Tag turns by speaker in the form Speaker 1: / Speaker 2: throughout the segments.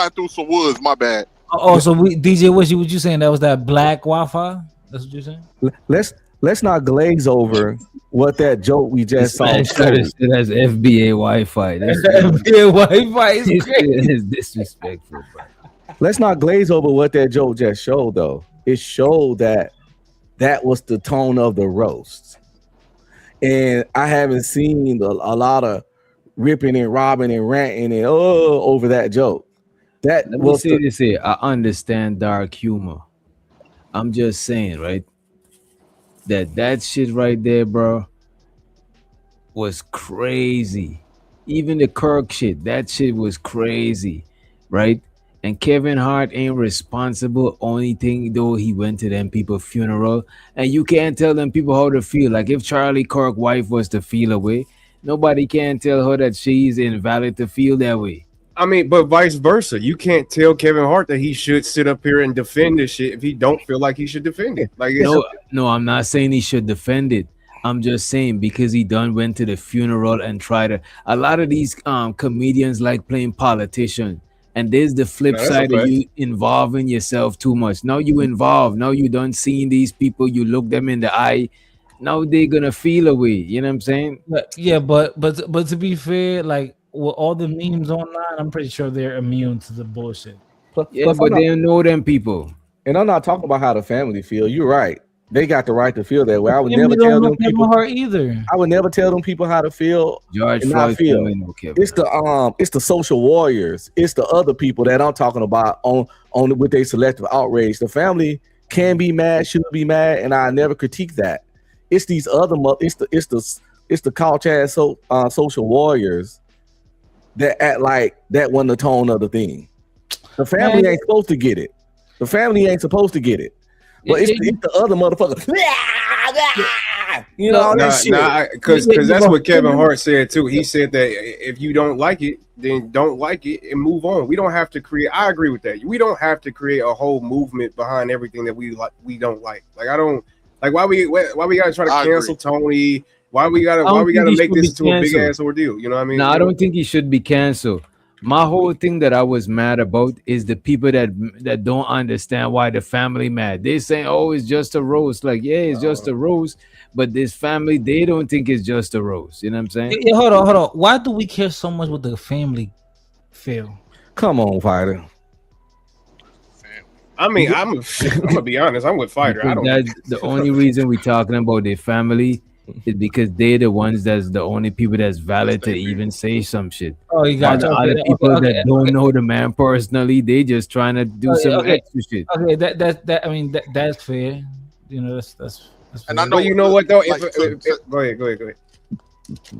Speaker 1: flying through some woods. My bad.
Speaker 2: Oh, so DJ, what you saying? That was that black Wi-Fi? That's what you're saying?
Speaker 3: Let's not glaze over what that joke we just
Speaker 4: This
Speaker 3: saw
Speaker 4: man started
Speaker 3: showed.
Speaker 4: shit as FBA Wi-Fi. That's
Speaker 2: Yeah, Wi-Fi is
Speaker 4: this
Speaker 2: crazy.
Speaker 4: shit is disrespectful, bro.
Speaker 3: Let's not glaze over what that joke just showed, though. It showed that that was the tone of the roast, and I haven't seen a lot of ripping and robbing and ranting and over that joke. That
Speaker 4: Let me
Speaker 3: was
Speaker 4: say this here. I understand dark humor. I'm just saying, right? That shit right there, bro, was crazy. Even the Kirk shit, that shit was crazy, right? And Kevin Hart ain't responsible. Only thing though, he went to them people funeral, and you can't tell them people how to feel. Like if Charlie Kirk wife was to feel away, nobody can tell her that she's invalid to feel that way.
Speaker 5: I mean, but vice versa. You can't tell Kevin Hart that he should sit up here and defend this shit if he don't feel like he should defend it. Like,
Speaker 4: No, I'm not saying he should defend it. I'm just saying because he done went to the funeral and tried to. A lot of these comedians like playing politician, and there's the flip
Speaker 5: that's a
Speaker 4: side of
Speaker 5: fact.
Speaker 4: you involving yourself too much. Now you involved. Now you done seeing these people. You look them in the eye. Now they gonna feel away. You know what I'm saying?
Speaker 2: Yeah, but to be fair, like with all the memes online, I'm pretty sure they're immune to the bullshit.
Speaker 4: Yeah,
Speaker 3: plus,
Speaker 4: but they don't know them people.
Speaker 3: and I'm not talking about how the family feel. You're right. They got the right to feel that way. I would
Speaker 2: Maybe
Speaker 3: never
Speaker 2: they don't
Speaker 3: tell
Speaker 2: know
Speaker 3: them
Speaker 2: Kevin
Speaker 3: people.
Speaker 2: Hart either.
Speaker 3: I would never tell them people how to feel
Speaker 4: George
Speaker 3: and not
Speaker 4: Floyd
Speaker 3: feel.
Speaker 4: family know Kevin.
Speaker 3: It's the social warriors. It's the other people that I'm talking about on with their selective outrage. The family can be mad, should be mad, and I never critique that. It's these other it's the couch ass social warriors that act like that wasn't the tone of the thing. The family ain't supposed to get it. The family ain't supposed to get it. But it's the other motherfucker. You know all that shit.
Speaker 5: Because that's what Kevin Hart said too. He said that if you don't like it, then don't like it and move on. We don't have to create. I agree with that. We don't have to create a whole movement behind everything that we like. We don't like. Like I don't like why we gotta try to cancel Tony. Why we gotta make this into a big ass ordeal? You know what I mean?
Speaker 4: No, I don't think he should be canceled. My whole thing that I was mad about is the people that don't understand why the family mad. They saying, "Oh, it's just a roast." Like, yeah, it's just a roast, but this family they don't think it's just a roast. You know what I'm saying?
Speaker 2: Yeah, hold on. Why do we care so much what the family feel?
Speaker 3: Come on, fighter.
Speaker 5: I mean, I'm gonna be honest. I'm with Fighter. I don't.
Speaker 4: That's the only reason we're talking about their family is because they're the ones that's the only people that's valid to even say some shit.
Speaker 2: Oh, you got
Speaker 4: the other people that don't know the man personally, they just trying to do some extra shit.
Speaker 2: Okay, that I mean that's fair. You know, that's
Speaker 1: And I know
Speaker 5: you know what though.
Speaker 1: like,
Speaker 5: Go ahead.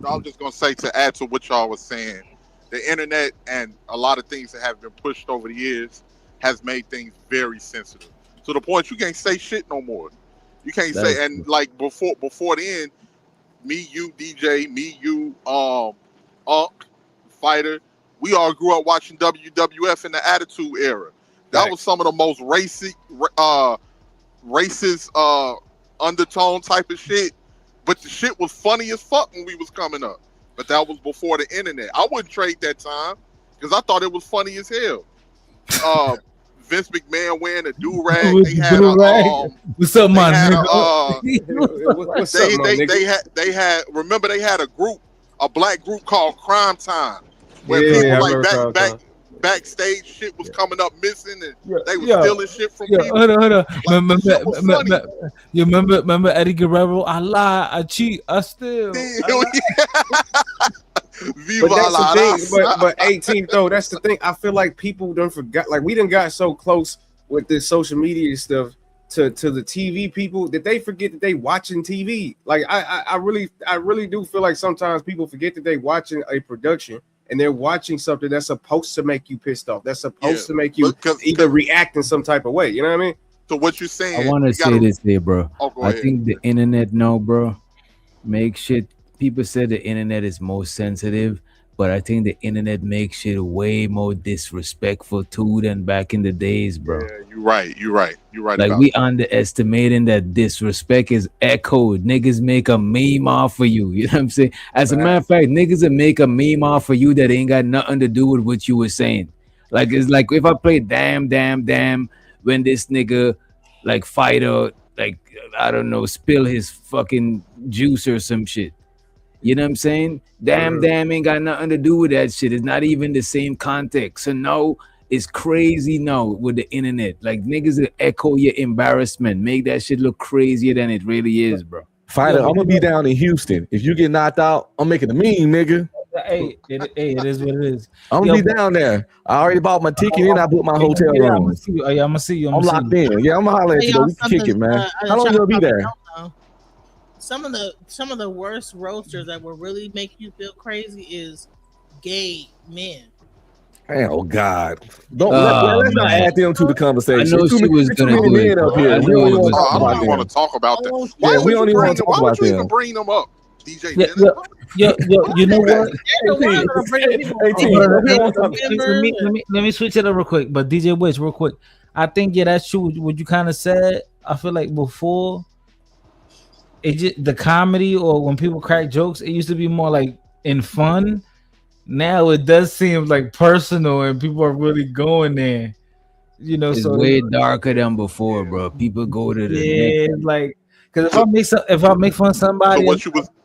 Speaker 1: I was just gonna say to add to what y'all was saying, the internet and a lot of things that have been pushed over the years has made things very sensitive to the point you can't say shit no more. You can't say, and like before then, me, you, DJ, me, you, Fighter, we all grew up watching WWF in the Attitude Era. That was some of the most racist undertone type of shit. But the shit was funny as fuck when we was coming up. But that was before the internet. I wouldn't trade that time because I thought it was funny as hell. Vince McMahon wearing a do-rag. They had
Speaker 2: what's up, my nigga?
Speaker 1: They had remember they had a black group called Crime Time where people like backstage shit was coming up missing and they were stealing shit from people.
Speaker 2: Hold on. You remember Eddie Guerrero? I lie, I cheat, I steal.
Speaker 5: But that's the thing. But 18th though, that's the thing. I feel like people don't forget. Like we done got so close with this social media stuff to the TV people that they forget that they watching TV. Like I really do feel like sometimes people forget that they watching a production and they're watching something that's supposed to make you pissed off. That's supposed to make you either react in some type of way. You know what I mean?
Speaker 1: So what you're saying?
Speaker 4: I want to say this here, bro. I
Speaker 1: ahead.
Speaker 4: think the internet now, bro, makes shit. People say the internet is more sensitive, but I think the internet makes shit way more disrespectful too than back in the days, bro.
Speaker 1: Yeah, you're right.
Speaker 4: Like we underestimating that disrespect is echoed. Niggas make a meme off of you. You know what I'm saying? As a matter of fact, niggas will make a meme off of you that ain't got nothing to do with what you were saying. Like it's like if I play damn when this nigga like fighter like I don't know spill his fucking juice or some shit. You know what I'm saying? Damn ain't got nothing to do with that shit. It's not even the same context. So no, it's crazy now with the internet. Like niggas will echo your embarrassment, make that shit look crazier than it really is, bro.
Speaker 3: Fighter, I'm gonna be down in Houston. If you get knocked out, I'm making a meme, nigga.
Speaker 2: Hey, it is what it is.
Speaker 3: I'm gonna be down there. I already bought my ticket and I booked my hotel
Speaker 2: I'm
Speaker 3: room.
Speaker 2: gonna see you. I'm gonna see you.
Speaker 3: I'm locked in. Yeah, I'm gonna holler at you. Though. We can kick it, man. How long you gonna be there?
Speaker 6: Some of the worst roasters that will really make you feel crazy is gay men.
Speaker 3: Oh God! Let's not add them to the conversation.
Speaker 4: I know she was gonna do it.
Speaker 3: Up here.
Speaker 1: I don't even want to talk about that. Why
Speaker 3: we don't even want to talk about them.
Speaker 1: Even bring them up, DJ?
Speaker 2: You know what? Let me switch it up real quick. But DJ Witch, real quick. I think that's true. What you kind of said. I feel like before, it just the comedy or when people crack jokes, it used to be more like in fun. Now it does seem like personal, and people are really going there. You know,
Speaker 4: it's
Speaker 2: so
Speaker 4: way darker than before, bro. People go to the
Speaker 2: like because if I make fun of somebody,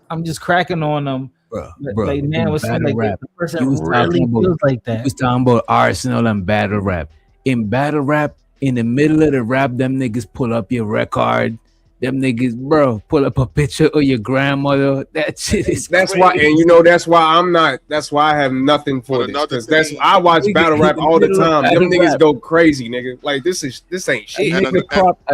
Speaker 2: I'm just cracking on them.
Speaker 4: Bro,
Speaker 2: like now it's like
Speaker 4: rap.
Speaker 2: the person really feels like that.
Speaker 4: He was talking about Arsenal and battle rap. In battle rap, in the middle of the rap, them niggas pull up your record. Them niggas, bro, pull up a picture of your grandmother. That shit is
Speaker 5: that's
Speaker 4: crazy.
Speaker 5: why, and you know that's why I'm not. That's why I have nothing for this because that's I watch battle rap all the time. Them niggas go crazy, nigga. Like this ain't shit.
Speaker 4: A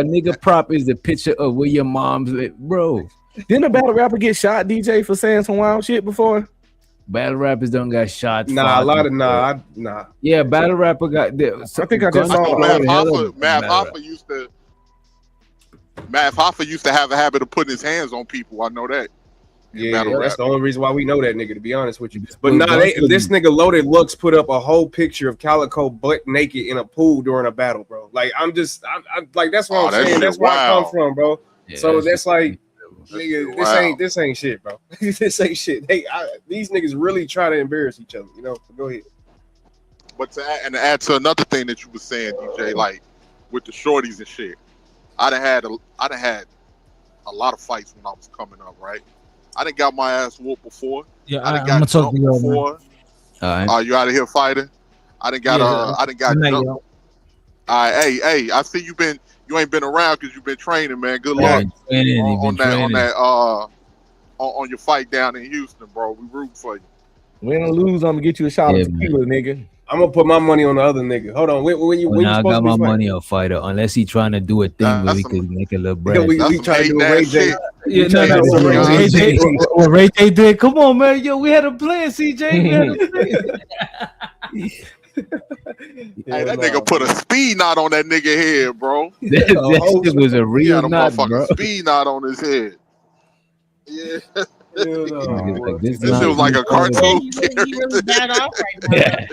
Speaker 4: nigga prop is the picture of where your mom's live, bro.
Speaker 3: Didn't a battle rapper get shot, DJ, for saying some wild shit before?
Speaker 4: Battle rappers don't got shot.
Speaker 5: Nah, a lot of nah.
Speaker 4: Yeah, battle rapper got.
Speaker 3: I think I just saw
Speaker 1: Matt Hoffa used to have a habit of putting his hands on people. I know that.
Speaker 5: Yeah, that's the only reason why we know that nigga, to be honest with you. But this nigga Loaded Looks put up a whole picture of Calico butt naked in a pool during a battle, bro. Like I'm like that's what I'm saying. That's where I come from, bro. Yeah, so that's like, nigga, this ain't shit, bro. This ain't shit. These niggas really try to embarrass each other, you know. So go ahead.
Speaker 1: But to add to another thing that you were saying, DJ, like with the shorties and shit. I'd have had a lot of fights when I was coming up, right? I done got my ass whooped before.
Speaker 2: Yeah, I'm gonna talk to you before.
Speaker 1: You out of here fighting? I done got jumped. All right, hey, I see you ain't been around because you've been training, man. Good luck on your fight down in Houston, bro. We root for you.
Speaker 3: Win or lose, I'm gonna get you a shot of tequila, nigga.
Speaker 5: I'm gonna put my money on the other nigga. Hold on, when you
Speaker 4: I got my money on fighter, unless he trying to do a thing where we could make a little bread.
Speaker 5: We trying to do a Ray J.
Speaker 2: What Ray J did? Come on, man. Yo, we had a plan, CJ. We had a plan.
Speaker 1: Hey, that nigga put a speed knot on that nigga head, bro.
Speaker 4: That shit was a real knot, bro.
Speaker 1: Speed knot on his head. Yeah. This shit was like a cartoon.
Speaker 6: He really bad off right now. Yeah.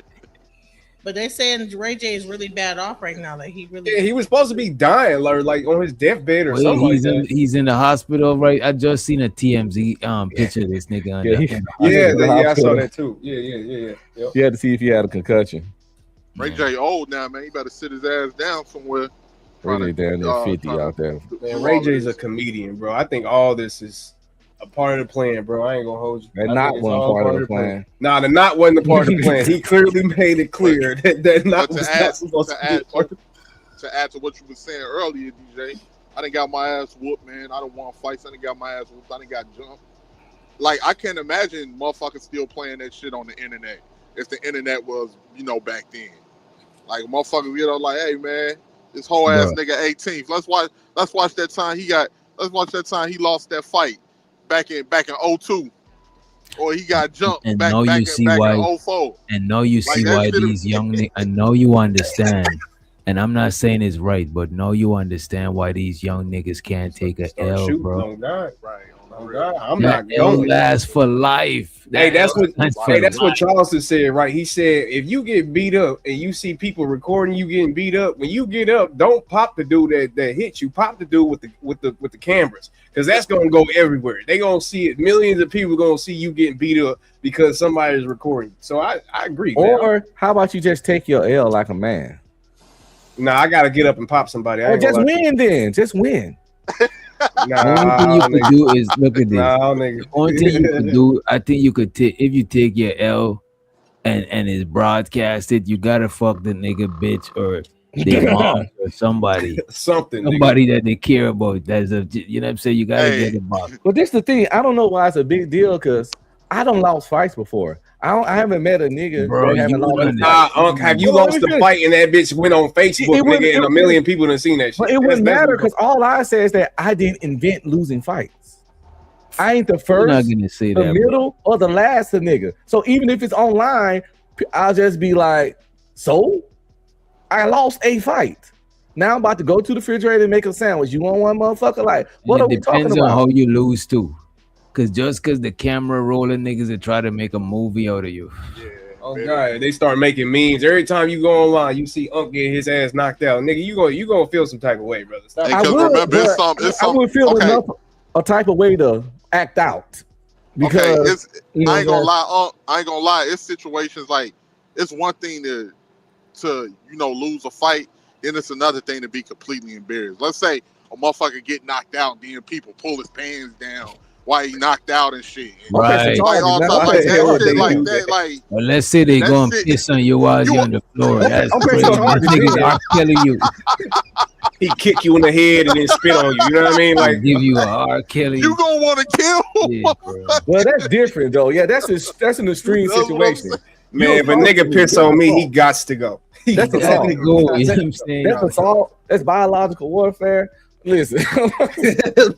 Speaker 6: But they're saying Ray J is really bad off right now. Like he
Speaker 5: was supposed to be dying, like on his deathbed or something.
Speaker 4: He's in the hospital, right? I just seen a TMZ picture of this nigga.
Speaker 5: I saw that too. Yeah. Yep.
Speaker 3: You had to see if he had a concussion.
Speaker 1: Ray J old now, man. He better sit his ass down somewhere.
Speaker 3: Ray J down there 50 out there.
Speaker 5: Man, Ray J's a comedian, bro. I think all this is a part of the plan, bro. I ain't gonna hold you.
Speaker 3: That not one part of the plan.
Speaker 5: Nah, the not wasn't the part of the plan. He clearly made it clear that not was not supposed to be part of
Speaker 1: to add to what you were saying earlier, DJ. I done got my ass whooped, man. I done won fights. I done got my ass whooped. I done got jumped. Like, I can't imagine motherfuckers still playing that shit on the internet if the internet was, back then. Like, motherfuckers, like, hey, man, this whole ass nigga 18th. Let's watch that time he lost that fight. Back in 02, or he got jumped
Speaker 4: and
Speaker 1: back
Speaker 4: in
Speaker 1: 04.
Speaker 4: And now you see why these young niggas, I know you understand, and I'm not saying it's right, but now you understand why these young niggas can't take a L, bro.
Speaker 5: On God.
Speaker 1: Right.
Speaker 5: Oh, God, I'm
Speaker 4: That
Speaker 5: not
Speaker 4: L
Speaker 5: going.
Speaker 4: lasts for life.
Speaker 5: Hey, that's what
Speaker 4: lasts for
Speaker 5: that's what
Speaker 4: life.
Speaker 5: Charleston said, right? He said if you get beat up and you see people recording you getting beat up, when you get up, don't pop the dude that hit you. Pop the dude with the cameras, because that's gonna go everywhere. They gonna see it. Millions of people gonna see you getting beat up because somebody is recording. So I agree.
Speaker 3: Or how about you just take your L like a man?
Speaker 5: Nah, I gotta get up and pop somebody. I
Speaker 3: Or
Speaker 5: ain't gonna
Speaker 3: just
Speaker 5: lie to
Speaker 3: win then. Just win.
Speaker 5: you.
Speaker 4: The only thing you could
Speaker 5: nigga.
Speaker 4: do is look at this.
Speaker 5: Nah, nigga.
Speaker 4: The only thing you could do, I think you could take if you take your L and it's broadcasted, you gotta fuck the nigga bitch or their mom or somebody
Speaker 5: Something.
Speaker 4: that they care about. That's a, you know what I'm saying? You gotta
Speaker 1: Hey.
Speaker 4: get it box.
Speaker 3: But this the thing. I don't know why it's a big deal because I don't lost fights before. I haven't met a nigga
Speaker 4: Bro,
Speaker 3: that haven't
Speaker 4: you
Speaker 3: lost.
Speaker 4: wouldn't.
Speaker 5: Unc, have you
Speaker 3: Hold on,
Speaker 5: lost
Speaker 3: let me
Speaker 5: the
Speaker 3: finish.
Speaker 5: fight and that bitch went on Facebook, nigga, and a million people done seen that shit?
Speaker 3: But it wouldn't
Speaker 5: That's
Speaker 3: matter
Speaker 5: what-
Speaker 3: because all I say is that I didn't invent losing fights. I ain't the
Speaker 4: You're not
Speaker 3: first,
Speaker 4: gonna say
Speaker 3: the
Speaker 4: that,
Speaker 3: middle, or the last of nigga. So even if it's online, I'll just be like, so I lost a fight. Now I'm about to go to the refrigerator and make a sandwich. You want one, motherfucker? Like, what are we talking
Speaker 4: depends on
Speaker 3: about?
Speaker 4: how you lose too. Cause just cause the camera rolling niggas that try to make a movie out of you.
Speaker 1: Yeah,
Speaker 5: Oh
Speaker 1: man.
Speaker 5: God, they start making memes. Every time you go online, you see Unc get his ass knocked out. Nigga, you gonna feel some type of way, brother. Stop.
Speaker 1: Hey,
Speaker 3: I
Speaker 1: 'cause
Speaker 3: would,
Speaker 1: remember, it's
Speaker 3: but
Speaker 1: some-
Speaker 3: I would feel
Speaker 1: okay.
Speaker 3: enough a type of way to act out because you know,
Speaker 1: I ain't gonna lie. I ain't gonna lie. It's situations like it's one thing to lose a fight, then it's another thing to be completely embarrassed. Let's say a motherfucker get knocked out, then people pull his pants down while he knocked out and shit.
Speaker 4: Right.
Speaker 1: Like all
Speaker 3: Now,
Speaker 1: stuff
Speaker 3: what
Speaker 1: like
Speaker 3: the hell
Speaker 1: that,
Speaker 3: would
Speaker 1: shit
Speaker 3: they
Speaker 1: like
Speaker 3: do?
Speaker 1: that, like
Speaker 4: Well, let's say they
Speaker 1: That
Speaker 4: go and
Speaker 1: shit-
Speaker 4: piss on you while you're on the floor. That's
Speaker 3: okay,
Speaker 4: crazy.
Speaker 3: so it's hard to
Speaker 4: Niggas
Speaker 3: do.
Speaker 4: are killing you.
Speaker 5: He kick you in the head and then spit on you. You know what I mean?
Speaker 4: Like
Speaker 5: Like,
Speaker 4: give you a hard killing.
Speaker 1: you gonna want to kill.
Speaker 4: Yeah, bro.
Speaker 3: Well, that's different though. Yeah, that's an extreme
Speaker 1: That's what I'm
Speaker 3: situation.
Speaker 5: man, if a nigga piss on me, he gots to go.
Speaker 3: That's
Speaker 4: You
Speaker 3: the
Speaker 4: gotta
Speaker 3: song.
Speaker 4: go. You know what I'm saying?
Speaker 3: That's assault. That's biological warfare. Listen,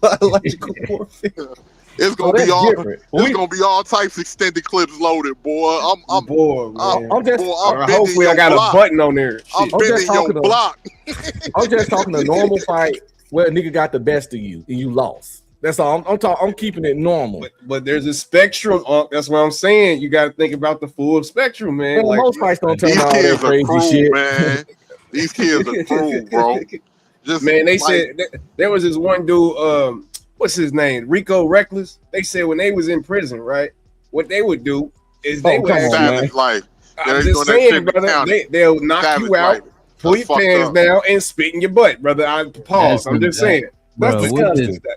Speaker 5: Biological warfare.
Speaker 1: It's gonna
Speaker 3: that's
Speaker 1: be all.
Speaker 3: different.
Speaker 1: It's gonna be all types of extended clips loaded, boy. I'm
Speaker 5: bored, man.
Speaker 3: I'm just,
Speaker 1: boy, I'm bending
Speaker 5: Hopefully, I
Speaker 1: your
Speaker 5: got
Speaker 1: block.
Speaker 5: a button on there.
Speaker 1: I'm
Speaker 5: Shit.
Speaker 3: I'm just
Speaker 1: bending your
Speaker 3: talking to-
Speaker 1: block.
Speaker 3: I'm just talking a normal fight where a nigga got the best of you and you lost. That's all. I'm keeping it normal.
Speaker 5: But there's a spectrum. That's what I'm saying. You got to think about the full spectrum, man.
Speaker 3: Man,
Speaker 5: Like,
Speaker 3: most fights don't turn
Speaker 1: These
Speaker 3: out all that
Speaker 1: kids are
Speaker 3: crazy
Speaker 1: cruel,
Speaker 3: shit.
Speaker 1: man. These kids are cruel, bro. Just
Speaker 5: man, they
Speaker 1: like,
Speaker 5: said there was this one dude. What's his name? Rico Reckless. They said when they was in prison, right? What they would do is they would.
Speaker 3: come on,
Speaker 1: savage life. Yeah,
Speaker 5: I'm
Speaker 1: they
Speaker 5: just
Speaker 1: doing that shit
Speaker 5: saying,
Speaker 1: in the
Speaker 5: brother.
Speaker 1: county.
Speaker 5: They'll knock
Speaker 1: Savage
Speaker 5: you out,
Speaker 1: life.
Speaker 5: pull
Speaker 1: That's
Speaker 5: your
Speaker 1: fucked
Speaker 5: pants
Speaker 1: up.
Speaker 5: down, and spit in your butt, brother. I pause. I'm just saying.
Speaker 4: Bro,
Speaker 3: That's
Speaker 4: what
Speaker 3: disgusting.
Speaker 4: the fuck?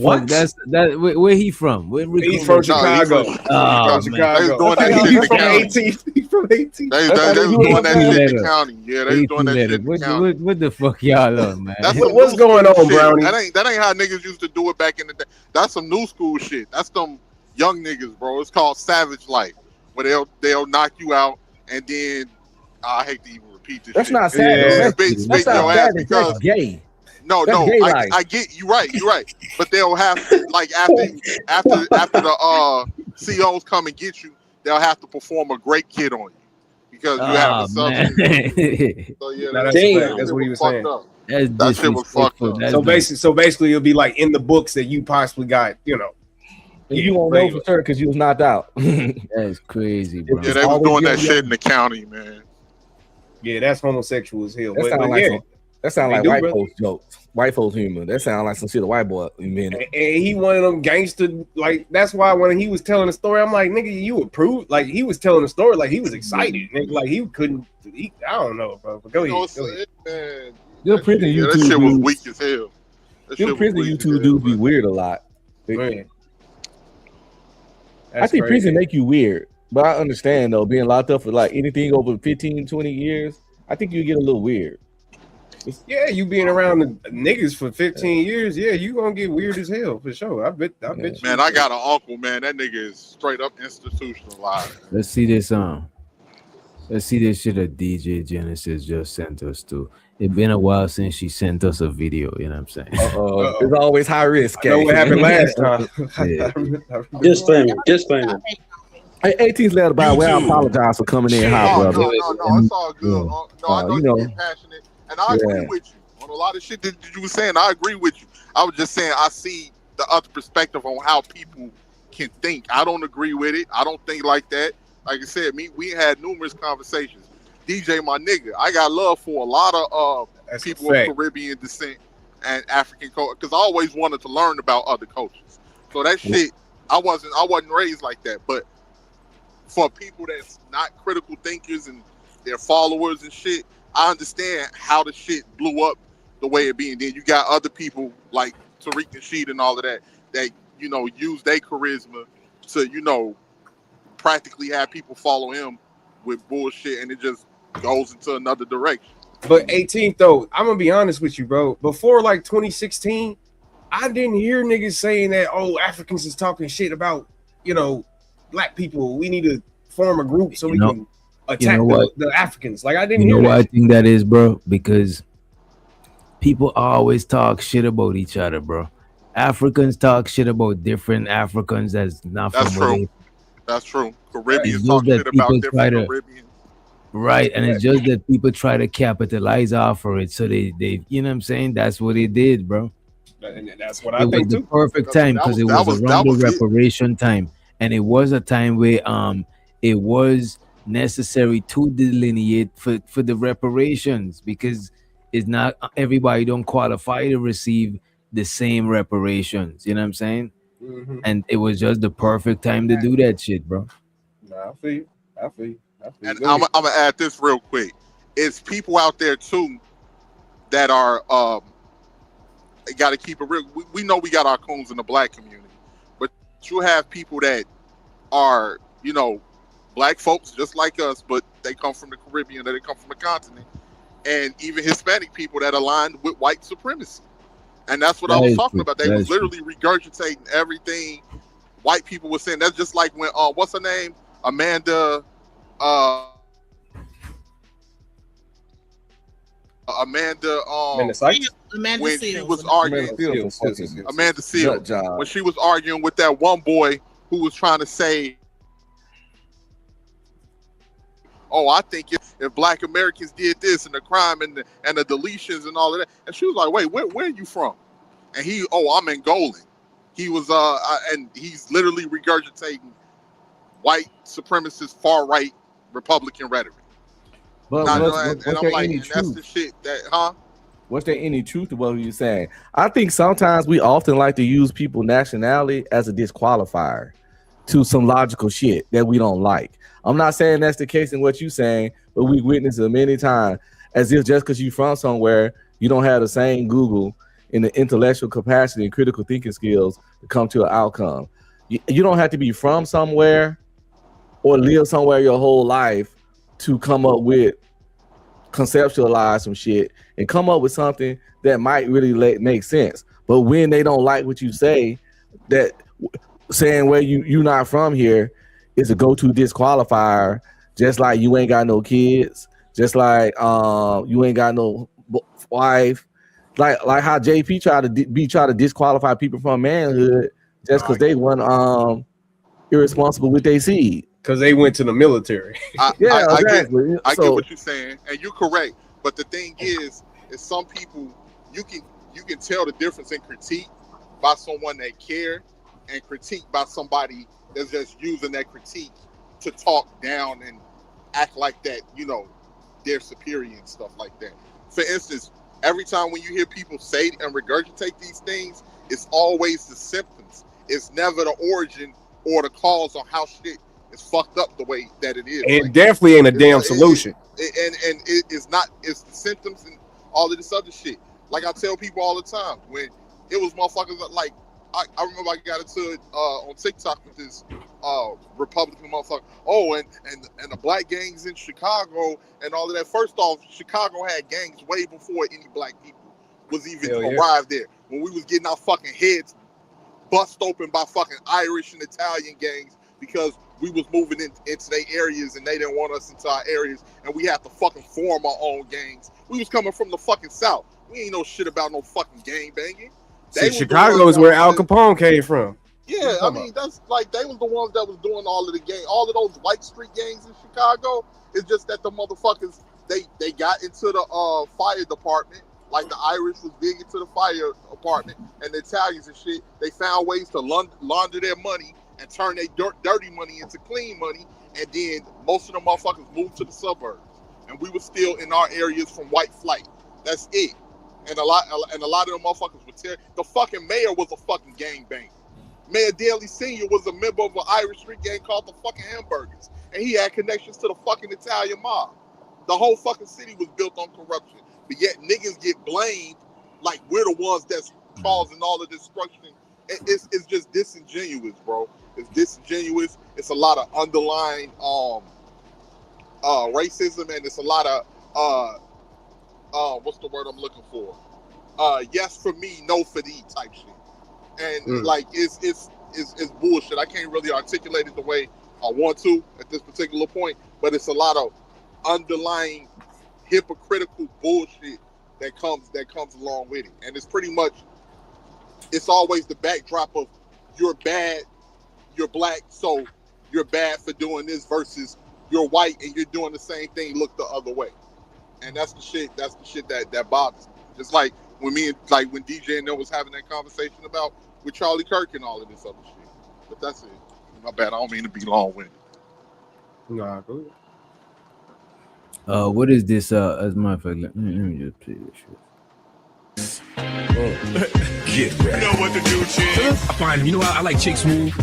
Speaker 3: What?
Speaker 4: That's that. Where he from? Where Rico
Speaker 5: He's from
Speaker 4: Rico?
Speaker 5: Chicago.
Speaker 1: No,
Speaker 4: Oh,
Speaker 5: From
Speaker 4: man.
Speaker 1: They was
Speaker 5: Chicago.
Speaker 1: doing that
Speaker 3: That's
Speaker 1: shit in
Speaker 5: He's
Speaker 1: the
Speaker 5: from
Speaker 1: county.
Speaker 5: 18. He's from 18.
Speaker 1: They
Speaker 3: That's how
Speaker 1: was
Speaker 3: they do
Speaker 1: doing
Speaker 3: it.
Speaker 1: that shit in the
Speaker 4: Letter.
Speaker 1: county. Yeah, they was doing that shit in the county.
Speaker 4: What the fuck y'all on, man?
Speaker 1: That's
Speaker 5: What-
Speaker 1: some
Speaker 5: what's
Speaker 1: new
Speaker 5: going
Speaker 1: school
Speaker 5: on,
Speaker 1: shit.
Speaker 5: Brownie?
Speaker 1: That ain't how niggas used to do it back in the day. That's some new school shit. That's them young niggas, bro. It's called savage life, where they'll knock you out, and then I hate to even repeat this.
Speaker 3: That's
Speaker 1: shit.
Speaker 3: not savage.
Speaker 5: Yeah.
Speaker 3: That's
Speaker 1: Spit
Speaker 3: not
Speaker 1: your ass
Speaker 3: savage.
Speaker 1: because
Speaker 3: That's gay.
Speaker 1: no,
Speaker 3: That's gay life.
Speaker 1: I get you right. You're right. But they'll have like after the COs come and get you, they'll have to perform a great kid on you because you have
Speaker 4: Oh,
Speaker 1: a substance.
Speaker 4: man.
Speaker 1: So yeah,
Speaker 5: Nah,
Speaker 1: that
Speaker 5: that's
Speaker 1: shit
Speaker 5: a fact. That's what he was
Speaker 1: fucked
Speaker 5: saying.
Speaker 1: up.
Speaker 4: That's
Speaker 1: That shit was fucked
Speaker 4: disrespectful.
Speaker 1: up.
Speaker 4: That's
Speaker 5: So basically, it'll be like in the books that you possibly got,
Speaker 3: And you won't know for sure because you was knocked out.
Speaker 4: that's crazy, bro.
Speaker 1: Yeah, they was
Speaker 3: always
Speaker 1: doing that
Speaker 3: young,
Speaker 1: shit
Speaker 3: young.
Speaker 1: in the county, man.
Speaker 5: Yeah, that's homosexual as hell.
Speaker 3: That
Speaker 5: But
Speaker 3: sound like
Speaker 5: yeah,
Speaker 3: some, that sound
Speaker 5: They
Speaker 3: like
Speaker 5: do,
Speaker 3: white
Speaker 5: bro.
Speaker 3: folks jokes, white folks humor. That sound like some shit a white boy invented.
Speaker 5: and he one of them gangster. Like that's why when he was telling the story, I'm like, nigga, you approved. Like he was telling the story, like he was excited. Nigga, like he couldn't. I don't know, bro. But go
Speaker 1: You know,
Speaker 5: ahead. Go ahead.
Speaker 1: man,
Speaker 3: Your prison
Speaker 1: yeah, that
Speaker 3: YouTube
Speaker 1: shit was
Speaker 3: dudes,
Speaker 1: weak as hell. That shit
Speaker 3: your
Speaker 1: was
Speaker 3: prison
Speaker 1: weak as
Speaker 3: YouTube
Speaker 1: hell,
Speaker 3: dudes be
Speaker 1: man.
Speaker 3: weird a lot.
Speaker 5: Man.
Speaker 3: I
Speaker 5: That's
Speaker 3: think
Speaker 5: crazy.
Speaker 3: prison make you weird, but I understand though being locked up for like anything over 15, 20 years. I think you get a little weird.
Speaker 5: Yeah, you being around the niggas for 15 years, yeah, you gonna get weird as hell for sure. I bet you.
Speaker 1: Man, I got an uncle, man. That nigga is straight up institutionalized.
Speaker 4: Let's see this let's see this shit that DJ Genesis just sent us to. It's been a while since she sent us a video, you know what I'm saying?
Speaker 3: It's always high risk.
Speaker 5: I know what happened last time.
Speaker 4: Yeah.
Speaker 7: Disclaimer.
Speaker 3: Hey, 18's letter by way. I apologize for coming in hot,
Speaker 1: Oh,
Speaker 3: brother.
Speaker 1: no, it's all good.
Speaker 3: Yeah.
Speaker 1: No, I know
Speaker 3: you
Speaker 1: you
Speaker 3: know.
Speaker 1: get passionate, and I agree
Speaker 3: Yeah.
Speaker 1: with you on a lot of shit that you were saying. I agree with you. I was just saying I see the other perspective on how people can think. I don't agree with it. I don't think like that. Like I said, we had numerous conversations. DJ, my nigga, I got love for a lot of people of Caribbean descent and African culture because I always wanted to learn about other cultures. So that shit, I wasn't raised like that. But for people that's not critical thinkers and their followers and shit, I understand how the shit blew up the way it being. Then you got other people like Tariq Nasheed and all of that use their charisma to practically have people follow him with bullshit, and it just goes into another direction.
Speaker 5: But 18th though, I'm gonna be honest with you, bro. Before like 2016, I didn't hear niggas saying that Africans is talking shit about black people. We need to form a group so we can attack the Africans. Like I didn't hear.
Speaker 4: Why I think that is, bro? Because people always talk shit about each other, bro. Africans talk shit about different Africans that's not from where they.
Speaker 1: That's true. Caribbeans talk shit about different Caribbeans.
Speaker 4: Right, and it's just that people try to capitalize off of it. So they you know what I'm saying? That's what they did, bro.
Speaker 5: And that's what I think
Speaker 4: was
Speaker 5: too.
Speaker 4: The perfect time because it was around the reparation time. And it was a time where it was necessary to delineate for the reparations because it's not everybody don't qualify to receive the same reparations. You know what I'm saying?
Speaker 5: Mm-hmm.
Speaker 4: And it was just the perfect time to do that shit, bro.
Speaker 5: Nah, I feel you.
Speaker 1: And I'm gonna add this real quick. It's people out there too that are got to keep it real. We know we got our coons in the black community, but you have people that are black folks just like us, but they come from the Caribbean, or they come from the continent, and even Hispanic people that aligned with white supremacy. And that's what I was talking about. They was literally regurgitating everything white people were saying. That's just like when what's her name? Amanda when she was arguing Amanda Seals when she was arguing with that one boy who was trying to say, I think if black Americans did this and the crime and the deletions and all of that, and she was like, wait, where are you from? And he, I'm Angolan. He was and he's literally regurgitating white supremacist far right Republican rhetoric.
Speaker 3: But
Speaker 1: and I'm like, that's the shit that,
Speaker 3: Was there any truth to what you're saying? I think sometimes we often like to use people's nationality as a disqualifier to some logical shit that we don't like. I'm not saying that's the case in what you're saying, but we witnessed it many times as if just because you're from somewhere, you don't have the same Google in the intellectual capacity and critical thinking skills to come to an outcome. You don't have to be from somewhere or live somewhere your whole life to come up with, conceptualize some shit and come up with something that might really make sense. But when they don't like what you say, that saying where you're not from here is a go-to disqualifier, just like you ain't got no kids, just like you ain't got no wife, like how JP try to disqualify people from manhood just because they weren't irresponsible with their seed.
Speaker 5: Because they went to the military.
Speaker 1: I get what you're saying, and you're correct. But the thing is some people you can tell the difference in critique by someone that care and critique by somebody that's just using that critique to talk down and act like that, they're superior and stuff like that. For instance, every time when you hear people say and regurgitate these things, it's always the symptoms. It's never the origin or the cause on how shit is fucked up the way that it is.
Speaker 5: It definitely ain't a damn solution.
Speaker 1: It's not. It's the symptoms and all of this other shit. Like I tell people all the time, when it was motherfuckers like I remember I got into it on TikTok with this Republican motherfucker. And the black gangs in Chicago and all of that. First off, Chicago had gangs way before any black people was even arrived there. When we was getting our fucking heads bust open by fucking Irish and Italian gangs because we was moving into their areas and they didn't want us into our areas, and we had to fucking form our own gangs. We was coming from the fucking South. We ain't know shit about no fucking gang banging.
Speaker 5: Chicago is where Al Capone came from.
Speaker 1: Yeah, I mean, that's like they was the ones that was doing all of the gang, all of those white street gangs in Chicago. It's just that the motherfuckers they got into the fire department Like the Irish was big into the fire department, and the Italians and shit, they found ways to launder their money and turn their dirty money into clean money, and then most of the motherfuckers moved to the suburbs, and we were still in our areas from white flight. That's it. And a lot of them motherfuckers were the fucking mayor was a fucking gangbanger. Mayor Daley Sr. was a member of an Irish street gang called the fucking Hamburgers, and he had connections to the fucking Italian mob. The whole fucking city was built on corruption, but yet niggas get blamed like we're the ones that's causing all the destruction. It's just disingenuous, bro. It's disingenuous. It's a lot of underlying racism, and it's a lot of what's the word I'm looking for? Yes for me, no for thee type shit. And like it's bullshit. I can't really articulate it the way I want to at this particular point, but it's a lot of underlying hypocritical bullshit that comes along with it. And it's pretty much, it's always the backdrop of you're bad, you're black, so you're bad for doing this, versus you're white and you're doing the same thing, look the other way. And that's the shit that bothers me. Just like when when DJ and them was having that conversation about with Charlie Kirk and all of this other shit. But that's it. My bad. I don't mean to be long-winded.
Speaker 5: Nah, go
Speaker 4: ahead. What is this? As a matter of fact, let me just play this shit.
Speaker 8: You know what to do, chick. I find, I like Chick Smooth.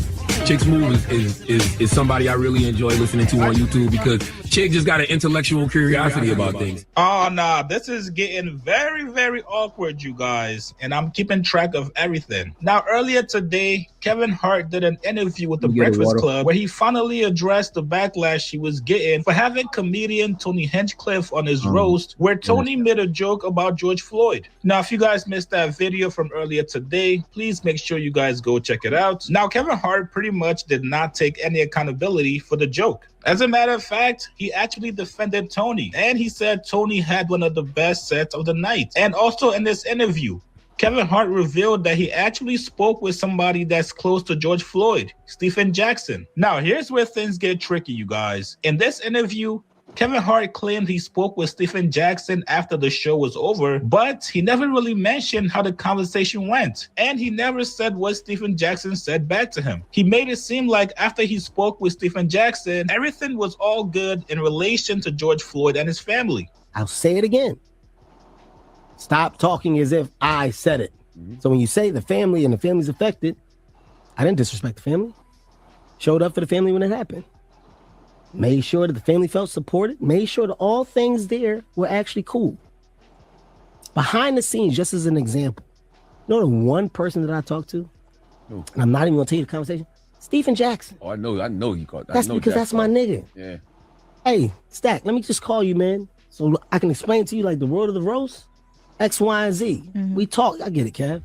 Speaker 8: Chick Smooth is somebody I really enjoy listening to on YouTube, because Chick just got an intellectual curiosity about things.
Speaker 9: Oh, nah, this is getting very, very awkward, you guys. And I'm keeping track of everything. Now, earlier today, Kevin Hart did an interview with The Breakfast Club where he finally addressed the backlash he was getting for having comedian Tony Hinchcliffe on his roast, where Tony made a joke about George Floyd. Now, if you guys missed that video from earlier today, please make sure you guys go check it out. Now, Kevin Hart pretty much did not take any accountability for the joke. As a matter of fact, he actually defended Tony, and he said Tony had one of the best sets of the night. And also in this interview, Kevin Hart revealed that he actually spoke with somebody that's close to George Floyd, Stephen Jackson. Now, here's where things get tricky, you guys. In this interview, Kevin Hart claimed he spoke with Stephen Jackson after the show was over, but he never really mentioned how the conversation went, and he never said what Stephen Jackson said back to him. He made it seem like after he spoke with Stephen Jackson, everything was all good in relation to George Floyd and his family.
Speaker 10: I'll say it again. Stop talking as if I said it. So when you say the family and the family's affected, I didn't disrespect the family. Showed up for the family when it happened. Made sure that the family felt supported. Made sure that all things there were actually cool. Behind the scenes, just as an example, you know the one person that I talked to, and I'm not even gonna tell you the conversation, Stephen Jackson.
Speaker 11: Oh, I know you caught that.
Speaker 10: That's because that's my nigga.
Speaker 11: Yeah.
Speaker 10: Hey, Stack, let me just call you, man, so I can explain to you like the world of the roast, X, Y, and Z. We talked. I get it, Kev.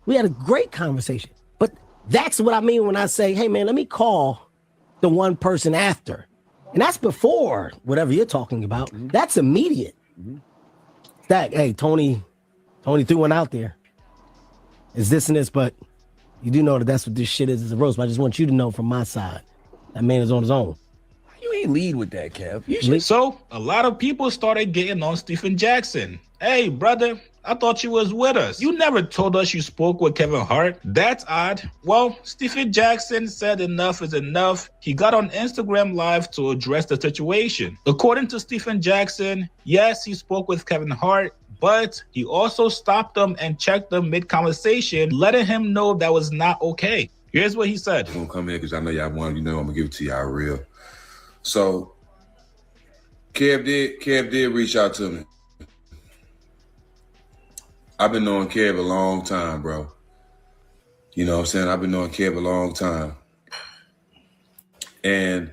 Speaker 10: We had a great conversation. But that's what I mean when I say, hey, man, let me call the one person after. And that's before whatever you're talking about. That's immediate. Stack, hey, Tony threw one out there. It's this and this, but you do know that that's what this shit is a roast. But I just want you to know from my side, that man is on his own.
Speaker 11: You ain't lead with that, Kev.
Speaker 9: So a lot of people started getting on Stephen Jackson. Hey, brother, I thought you was with us. You never told us you spoke with Kevin Hart. That's odd. Well, Stephen Jackson said enough is enough. He got on Instagram Live to address the situation. According to Stephen Jackson, yes, he spoke with Kevin Hart, but he also stopped him and checked him mid-conversation, letting him know that was not okay. Here's what he said.
Speaker 12: I'm gonna come in because I know y'all want, I'm gonna give it to y'all real. So, Kev did reach out to me. I've been knowing Kev a long time, bro. You know what I'm saying? I've been knowing Kev a long time. And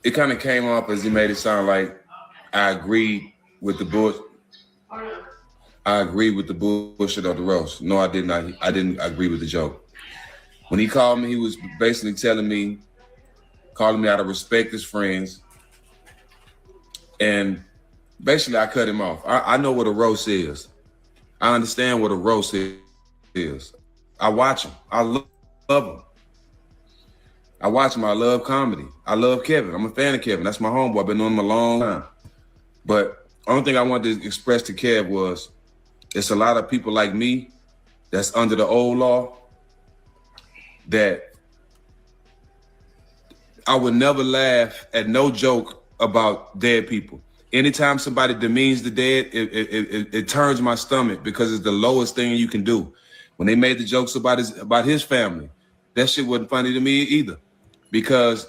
Speaker 12: it kind of came off as he made it sound like I agreed with the bullshit. I agreed with the bullshit of the roast. No, I did not. I didn't agree with the joke. When he called me, he was basically calling me out of respect as friends. And basically, I cut him off. I know what a roast is. I understand what a roast is. I watch him. I love him. I watch him. I love comedy. I love Kevin. I'm a fan of Kevin. That's my homeboy. I've been knowing him a long time. But Only thing I wanted to express to Kev was, it's a lot of people like me that's under the old law that I would never laugh at no joke about dead people. Anytime somebody demeans the dead, it turns my stomach because it's the lowest thing you can do. When they made the jokes about his family, that shit wasn't funny to me either, because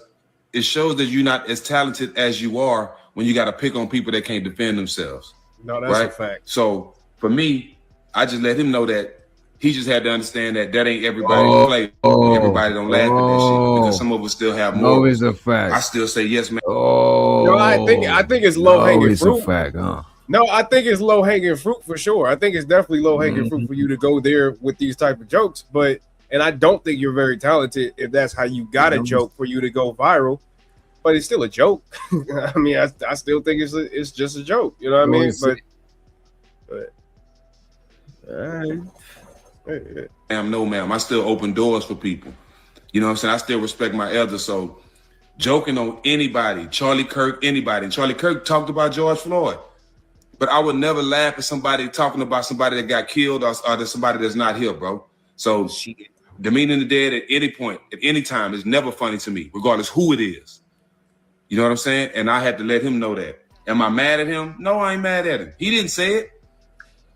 Speaker 12: it shows that you're not as talented as you are when you got to pick on people that can't defend themselves.
Speaker 5: No, that's a fact.
Speaker 12: So for me, I just let him know that he just had to understand that ain't everybody play. Everybody don't laugh at that shit because some of us still have more.
Speaker 4: No, it's a fact.
Speaker 12: I still say yes, man.
Speaker 5: No, I think it's low hanging fruit.
Speaker 4: It's a fact, huh?
Speaker 5: No, I think it's low hanging fruit for sure. I think it's definitely low hanging fruit for you to go there with these type of jokes. And I don't think you're very talented if that's how you got a joke for you to go viral. But it's still a joke. I mean, I still think it's just a joke. You know what I mean? But
Speaker 12: No, ma'am. I still open doors for people. You know what I'm saying? I still respect my elders. So joking on anybody, Charlie Kirk, anybody. And Charlie Kirk talked about George Floyd. But I would never laugh at somebody talking about somebody that got killed or somebody that's not here, bro. So demeaning the dead at any point, at any time, is never funny to me, regardless who it is. You know what I'm saying? And I had to let him know that. Am I mad at him? No, I ain't mad at him. He didn't say it.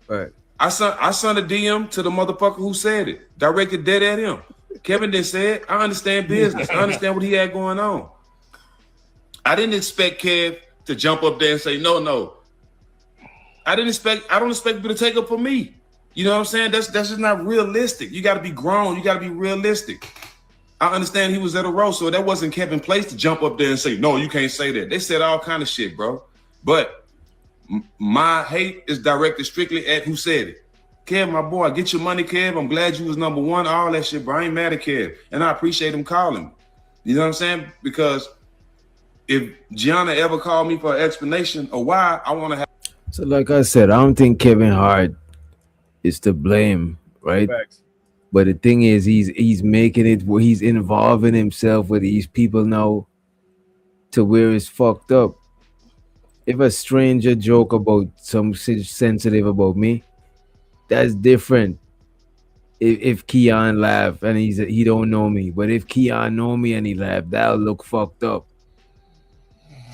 Speaker 5: Right.
Speaker 12: I sent a DM to the motherfucker who said it, directed dead at him. Kevin didn't say it. I understand business. I understand what he had going on. I didn't expect Kev to jump up there and say, no. I don't expect people to take up for me. You know what I'm saying? That's just not realistic. You got to be grown. You got to be realistic. I understand he was at a roast, so that wasn't Kevin's place to jump up there and say, no, you can't say that. They said all kind of shit, bro. But my hate is directed strictly at who said it. Kev, my boy, get your money, Kev. I'm glad you was number one, all that shit, bro. I ain't mad at Kev. And I appreciate him calling me. You know what I'm saying? Because if Gianna ever called me for an explanation of why, I want to have.
Speaker 4: So like I said, I don't think Kevin Hart is to blame, right?
Speaker 5: Facts.
Speaker 4: But the thing is, he's making it where he's involving himself with these people now to where it's fucked up. If a stranger joke about something sensitive about me, that's different. If Keon laugh and he don't know me, but if Keon know me and he laugh, that'll look fucked up.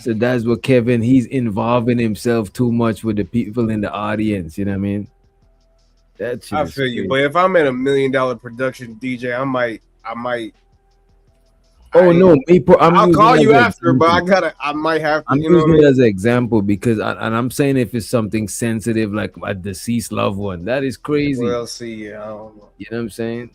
Speaker 4: So that's what Kevin, he's involving himself too much with the people in the audience. You know what I mean?
Speaker 5: I feel you, but if I'm at $1 million production, DJ, I might.
Speaker 4: Oh no,
Speaker 5: I'll call you after, but I might have to.
Speaker 4: I'm using it as an example because, and I'm saying if it's something sensitive like a deceased loved one, that is crazy.
Speaker 5: Well, see, yeah, I don't know.
Speaker 4: You know what I'm saying?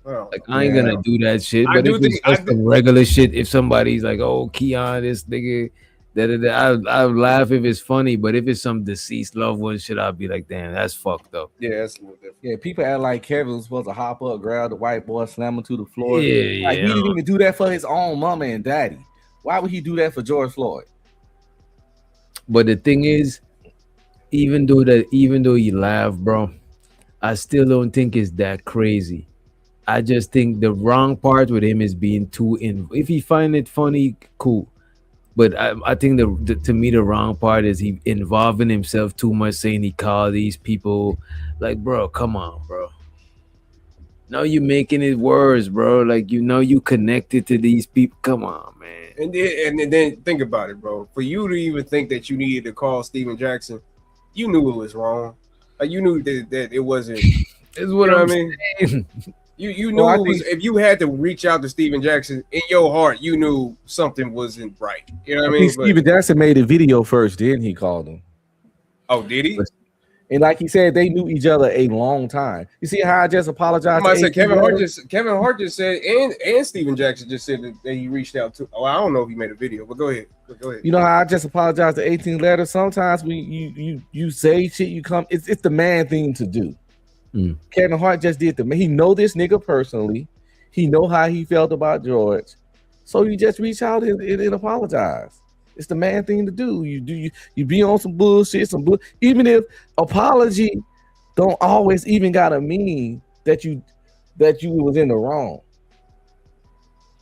Speaker 5: Well,
Speaker 4: like I ain't gonna do that shit. But if it's just some regular shit, if somebody's like, "Oh, Keon, this nigga," I'll laugh if it's funny. But if it's some deceased loved one shit, I'll be like, "Damn, that's fucked up."
Speaker 5: Yeah, that's a little different.
Speaker 3: Yeah, people act like Kevin was supposed to hop up, grab the white boy, slam him to the floor.
Speaker 4: Yeah,
Speaker 3: like he didn't even do that for his own mama and daddy. Why would he do that for George Floyd?
Speaker 4: But the thing is, even though you laugh, bro, I still don't think it's that crazy. I just think the wrong part with him is being too if he find it funny, cool. But I think to me the wrong part is he involving himself too much, saying he called these people. Like, bro, come on, bro. Now you're making it worse, bro. Like, you connected to these people. Come on, man.
Speaker 5: And then think about it, bro. For you to even think that you needed to call Steven Jackson, you knew it was wrong. Like, you knew that it wasn't.
Speaker 4: Is what I mean.
Speaker 5: Saying? You knew it was, if you had to reach out to Steven Jackson in your heart, you knew something wasn't right. You know what I mean?
Speaker 3: Steven Jackson made a video first, then he called him.
Speaker 5: Oh, did he?
Speaker 3: And like he said, they knew each other a long time. You see how I just apologized?
Speaker 5: I said Kevin Hart just said, and Steven Jackson just said that he reached out to. Oh, I don't know if he made a video, but go ahead.
Speaker 3: You know how I just apologized to 18 letters. Sometimes when you say shit, you come. It's the man thing to do. Kevin Hart just did he know this nigga personally. He know how he felt about George. So you just reach out and apologize. It's the man thing to do. You be on some bullshit, even if apology don't always even gotta mean that you was in the wrong.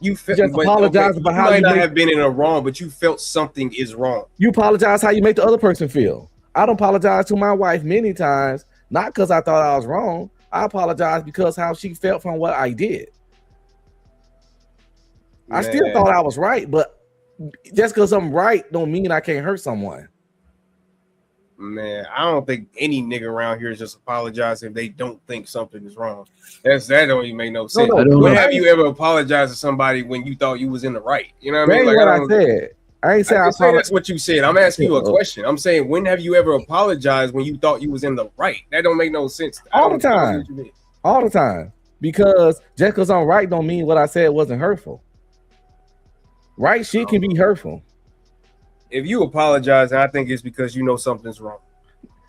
Speaker 5: You felt,
Speaker 3: just apologize about how
Speaker 5: you might
Speaker 3: you
Speaker 5: not have been in a wrong, but you felt something is wrong.
Speaker 3: You apologize how you make the other person feel. I don't apologize to my wife many times, not because I thought I was wrong. I apologize because how she felt from what I did. Man. I still thought I was right, but just because I'm right don't mean I can't hurt someone.
Speaker 5: Man, I don't think any nigga around here is just apologizing if they don't think something is wrong. That don't even make no sense. When have you ever apologized to somebody when you thought you was in the right? You know what I mean? Like,
Speaker 3: what I said. I ain't saying
Speaker 5: that's what you said. I'm asking you a question. I'm saying, when have you ever apologized when you thought you was in the right? That don't make no sense.
Speaker 3: All the time. All the time. Because just because I'm right don't mean what I said wasn't hurtful. Right shit can be hurtful.
Speaker 5: If you apologize, I think it's because you know something's wrong.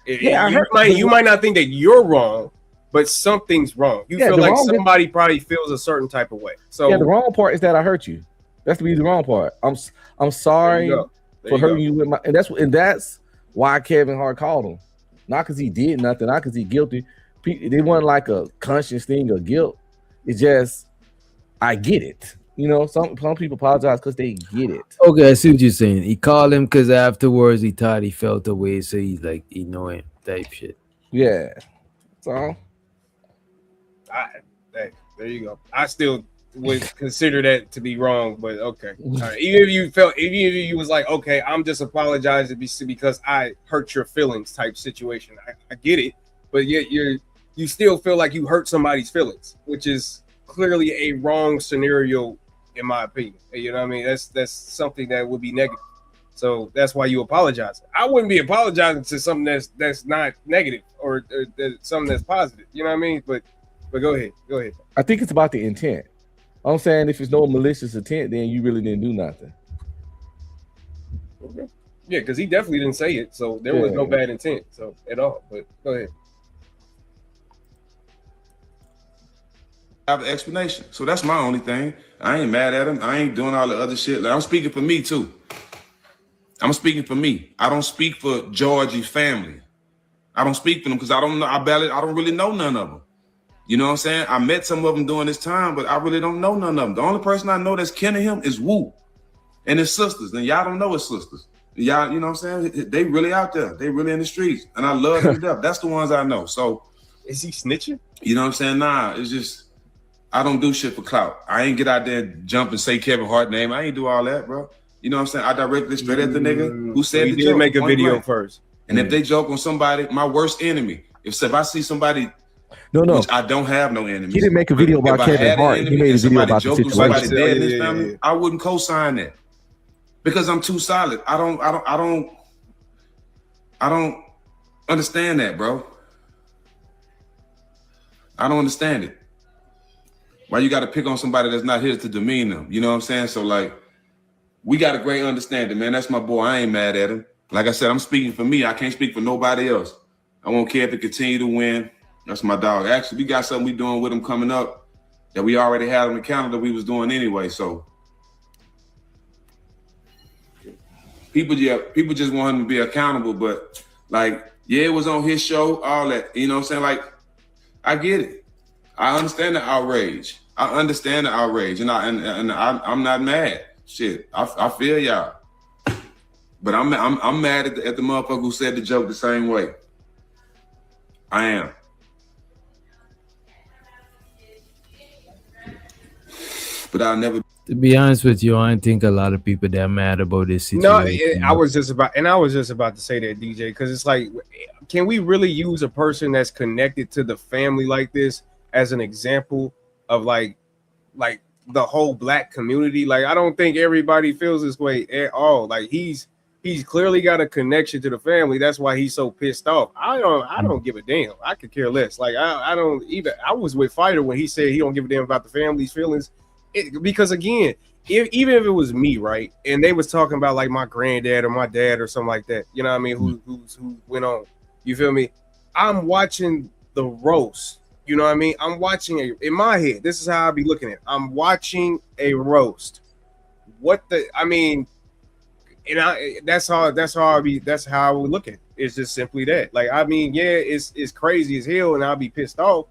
Speaker 5: You might not think that you're wrong, but something's wrong. You feel like somebody probably feels a certain type of way. So
Speaker 3: the wrong part is that I hurt you. That's to be the wrong part. I'm sorry for hurting you with my, and that's why Kevin Hart called him. Not because he did nothing, not because he's guilty. It wasn't like a conscious thing or guilt. It's just I get it. You know, some people apologize because they get it.
Speaker 4: Okay, I see what you're saying. He called him because afterwards he thought he felt the way, so he's like, you know him type shit.
Speaker 3: Yeah. So,
Speaker 5: there you go. I still would consider that to be wrong, but okay. All right. Even if you was like, okay, I'm just apologizing because I hurt your feelings type situation. I get it, but yet you still feel like you hurt somebody's feelings, which is clearly a wrong scenario. In my opinion, you know what I mean? That's something that would be negative. So that's why you apologize. I wouldn't be apologizing to something that's not negative or something that's positive. You know what I mean? But go ahead.
Speaker 3: I think it's about the intent. I'm saying if it's no malicious intent, then you really didn't do nothing.
Speaker 5: Okay. Yeah, because he definitely didn't say it, so there was no bad intent, so at all. But go ahead.
Speaker 12: I have an explanation. So that's my only thing. I ain't mad at him. I ain't doing all the other shit. Like, I'm speaking for me too. I'm speaking for me. I don't speak for Georgie's family. I don't speak for them because I don't know. I don't really know none of them. You know what I'm saying? I met some of them during this time, but I really don't know none of them. The only person I know that's kin to him is Wu and his sisters. And y'all don't know his sisters. Y'all, you know what I'm saying? They really out there. They really in the streets. And I love them to death. That's the ones I know. So
Speaker 5: is he snitching?
Speaker 12: You know what I'm saying? Nah, it's just I don't do shit for clout. I ain't get out there and jump and say Kevin Hart name. I ain't do all that, bro. You know what I'm saying? I directed straight at the nigga who said the joke.
Speaker 5: Make a video first.
Speaker 12: And if they joke on somebody, my worst enemy, if I see somebody, which I don't have no enemies.
Speaker 3: He didn't make a video about Kevin Hart. He made a video about the situation.
Speaker 12: Somebody dead in his family, I wouldn't co-sign that because I'm too solid. I don't understand that, bro. I don't understand it. Why you got to pick on somebody that's not here to demean them? You know what I'm saying? So like, we got a great understanding, man. That's my boy. I ain't mad at him. Like I said, I'm speaking for me. I can't speak for nobody else. I won't care if it continue to win. That's my dog. Actually, we got something we doing with him coming up that we already had on the calendar we was doing anyway. So people just want him to be accountable. But like, yeah, it was on his show, all that. You know what I'm saying? Like, I get it. I understand the outrage. And I'm not mad. Shit, I feel y'all. But I'm mad at the motherfucker who said the joke the same way. I am. But I'll never.
Speaker 4: To be honest with you, I think a lot of people that are mad about this situation.
Speaker 5: No, I was just about to say that, DJ, because it's like, can we really use a person that's connected to the family like this as an example of like the whole black community? Like, I don't think everybody feels this way at all. Like, he's clearly got a connection to the family. That's why he's so pissed off. I don't give a damn. I could care less. Like, I don't even. I was with Fighter when he said he don't give a damn about the family's feelings. Because again, even if it was me, right, and they was talking about like my granddad or my dad or something like that, you know what I mean, who went on, you feel me? I'm watching the roast, you know what I mean? I'm watching in my head, this is how I be looking at it. I'm watching a roast. That's how I would look at it. It's just simply that. Like, I mean, yeah, it's crazy as hell and I'll be pissed off,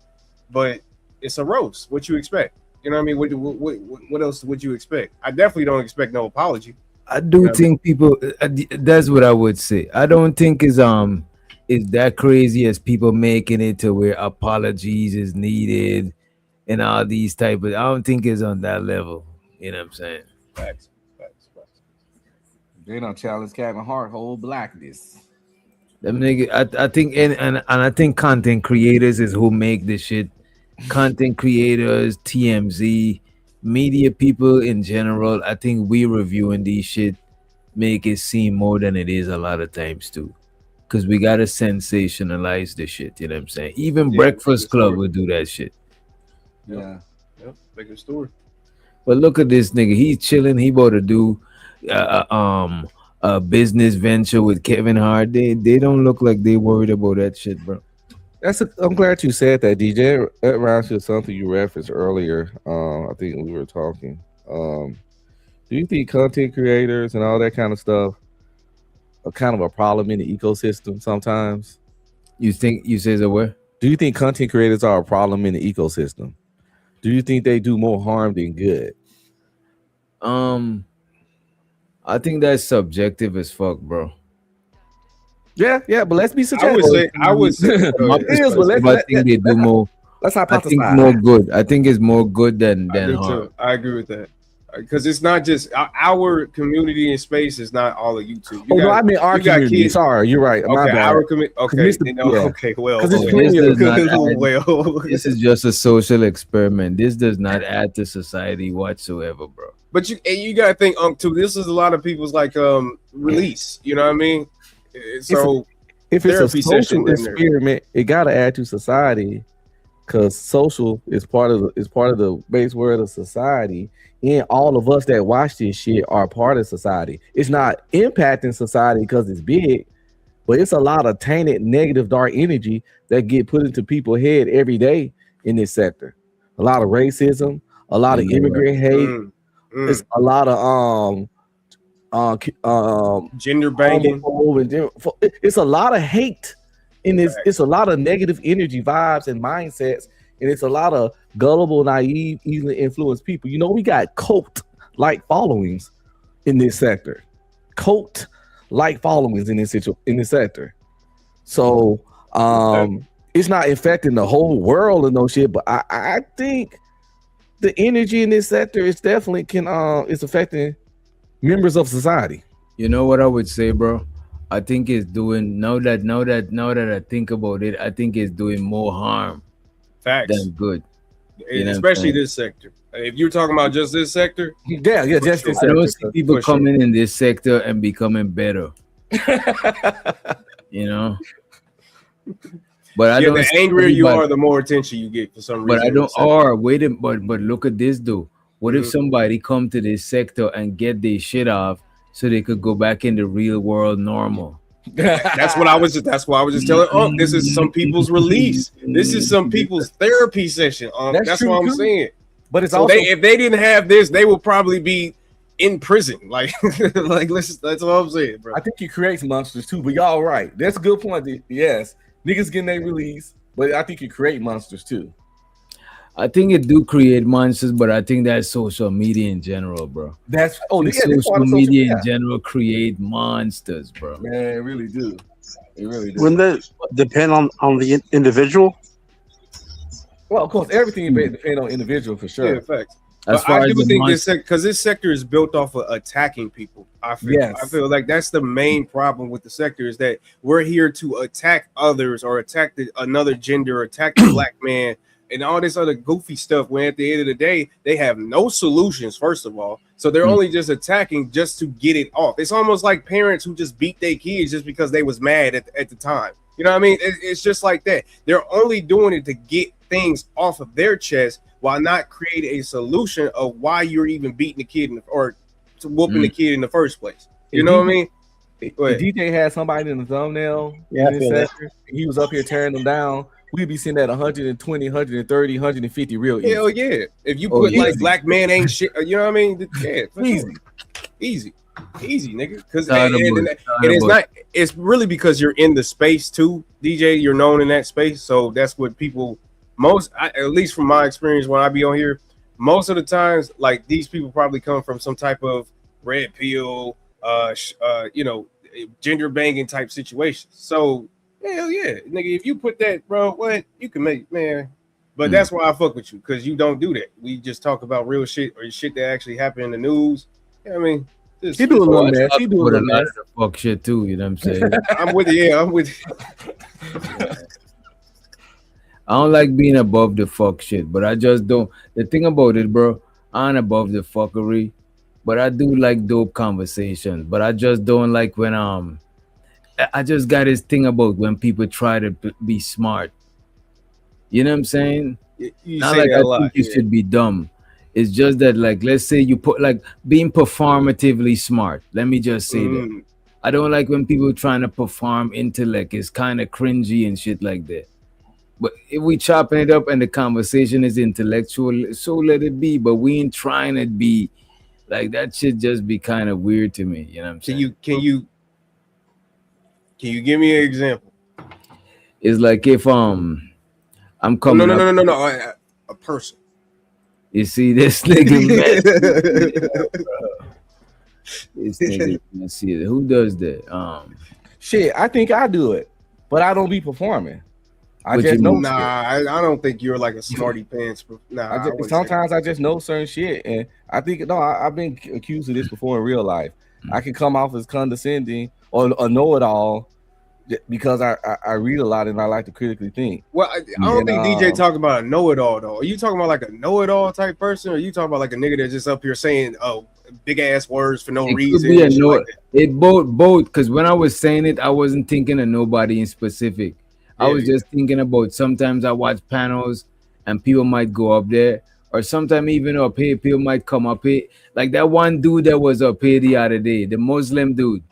Speaker 5: but it's a roast. What you expect? You know what I mean? What else would you expect? I definitely don't expect no apology.
Speaker 4: I do think people. That's what I would say. I don't think is that crazy as people making it to where apologies is needed and all these type of. I don't think it's on that level. You know what I'm saying?
Speaker 5: Facts.
Speaker 3: They don't challenge Kevin Hart whole blackness.
Speaker 4: Them nigga, I think and I think content creators is who make this shit. Content creators, TMZ, media people in general. I think we reviewing these shit make it seem more than it is a lot of times too. Cause we gotta sensationalize the shit. You know what I'm saying? Even Breakfast Club would do that shit.
Speaker 5: Yep, make a story.
Speaker 4: But look at this nigga. He's chilling. He about to do a business venture with Kevin Hart. They don't look like they worried about that shit, bro.
Speaker 3: I'm glad you said that, DJ. That reminds me of something you referenced earlier. I think we were talking. Do you think content creators and all that kind of stuff are kind of a problem in the ecosystem sometimes?
Speaker 4: You think you say that where?
Speaker 3: Do you think content creators are a problem in the ecosystem? Do you think they do more harm than good?
Speaker 4: I think that's subjective as fuck, bro.
Speaker 3: Yeah, but let's be subjective.
Speaker 5: I would say
Speaker 4: I think they do more.
Speaker 3: Let's hypothesize.
Speaker 4: I think more good. I think it's more good than harm.
Speaker 5: I agree with that. Because it's not just our community and space is not all of YouTube.
Speaker 3: I mean our community. Sorry, you're right.
Speaker 5: Okay,
Speaker 3: My bad.
Speaker 5: our community. Okay, okay, well,
Speaker 4: This is just a social experiment. This does not add to society whatsoever, bro.
Speaker 5: But you gotta think, too. This is a lot of people's release. You know what I mean? So
Speaker 3: if it's a social experiment, it gotta add to society, because social is part of the base word of society. And all of us that watch this shit are part of society. It's not impacting society because it's big, but it's a lot of tainted, negative, dark energy that get put into people's head every day in this sector. A lot of racism, a lot of immigrant hate. It's a lot of
Speaker 5: gender banging.
Speaker 3: It's a lot of hate in this. It's a lot of negative energy, vibes, and mindsets. And it's a lot of gullible, naive, easily influenced people. You know, we got cult-like followings in this sector. Cult-like followings in this sector. So it's not affecting the whole world and no shit, but I think the energy in this sector is definitely it's affecting members of society.
Speaker 4: You know what I would say, bro? I think it's doing now that I think about it, I think it's doing more harm.
Speaker 5: Facts.
Speaker 4: Than good.
Speaker 5: Especially this sector. If you're talking about just this sector,
Speaker 3: just this sector.
Speaker 4: I don't see people coming in this sector and becoming better. You know? But I don't.
Speaker 5: The angrier you are, the more attention you get for some reason.
Speaker 4: But I don't. But look at this though. What if somebody come to this sector and get their shit off so they could go back in the real world normal?
Speaker 5: That's why I was just telling. This is some people's release. This is some people's therapy session. That's what I'm saying.
Speaker 3: But it's
Speaker 5: so
Speaker 3: also
Speaker 5: if they didn't have this, they would probably be in prison. That's what I'm saying, bro.
Speaker 3: I think he creates monsters too. But y'all right. That's a good point. Yes, niggas getting their release, but I think you create monsters too.
Speaker 4: I think it do create monsters, but I think that's social media in general, bro. Social media in general create monsters, bro.
Speaker 3: Man, it really do. It really do.
Speaker 7: Wouldn't that depend on the individual?
Speaker 3: Well, of course, everything depends on individual for sure.
Speaker 5: Yeah, facts. I do think this sector is built off of attacking people. I feel like that's the main problem with the sector is that we're here to attack others or attack another gender, attack the black man. And all this other goofy stuff, when at the end of the day, they have no solutions, first of all. So they're only just attacking just to get it off. It's almost like parents who just beat their kids just because they was mad at the time. You know what I mean? It's just like that. They're only doing it to get things off of their chest while not creating a solution of why you're even beating the kid or to whooping the kid in the first place. You know what I mean?
Speaker 3: DJ had somebody in the thumbnail.
Speaker 7: Yeah,
Speaker 3: he was up here tearing them down. We'd be seeing that 120, 130, 150 real easy.
Speaker 5: Hell yeah. If you put black man ain't shit, you know what I mean? Yeah, easy, nigga. Because it's really because you're in the space too, DJ. You're known in that space. So that's what people at least from my experience when I be on here, most of the times, like these people probably come from some type of red pill, gender banging type situation. So hell yeah, nigga, if you put that, bro, what you can make, man. But that's why I fuck with you, because you don't do that. We just talk about real shit or shit that actually happened in the news. I mean,
Speaker 3: he do a little mess. He do a little mess.
Speaker 4: Fuck shit too. You know what I'm saying?
Speaker 5: I'm with you. Yeah, I'm with you.
Speaker 4: I don't like being above the fuck shit, but I just don't. The thing about it, bro, I ain't above the fuckery, but I do like dope conversations. But I just don't like when I just got this thing about when people try to be smart. You know what I'm saying?
Speaker 5: You
Speaker 4: Not
Speaker 5: say
Speaker 4: like
Speaker 5: that
Speaker 4: I
Speaker 5: a lot,
Speaker 4: think you
Speaker 5: yeah.
Speaker 4: should be dumb. It's just that, like, let's say you put like being performatively smart. Let me just say that. I don't like when people trying to perform intellect. It's kind of cringy and shit like that. But if we chopping it up and the conversation is intellectual, so let it be. But we ain't trying to be like that. Shit just be kind of weird to me. You know what I'm saying?
Speaker 5: Can you give me an example?
Speaker 4: It's like if I'm coming.
Speaker 5: No. A person.
Speaker 4: You see this nigga, man. This nigga, let's see it. Who does that?
Speaker 3: Shit, I think I do it, but I don't be performing. I
Speaker 4: What
Speaker 3: just
Speaker 4: you
Speaker 3: know.
Speaker 4: mean?
Speaker 5: I don't think you're like a smarty pants. Nah,
Speaker 3: Sometimes I just know certain shit, and I think I've been accused of this before in real life. I can come off as condescending or a know-it-all because I read a lot and I like to critically think.
Speaker 5: Well, I don't think DJ talking about a know-it-all though. Are you talking about like a know-it-all type person, or are you talking about like a nigga that's just up here saying big ass words for no reason?
Speaker 4: Could be it both because when I was saying it, I wasn't thinking of nobody in specific. I was just thinking about sometimes I watch panels and people might go up there, or sometimes even up here, people might come up here. Like that one dude that was up here the other day, the Muslim dude.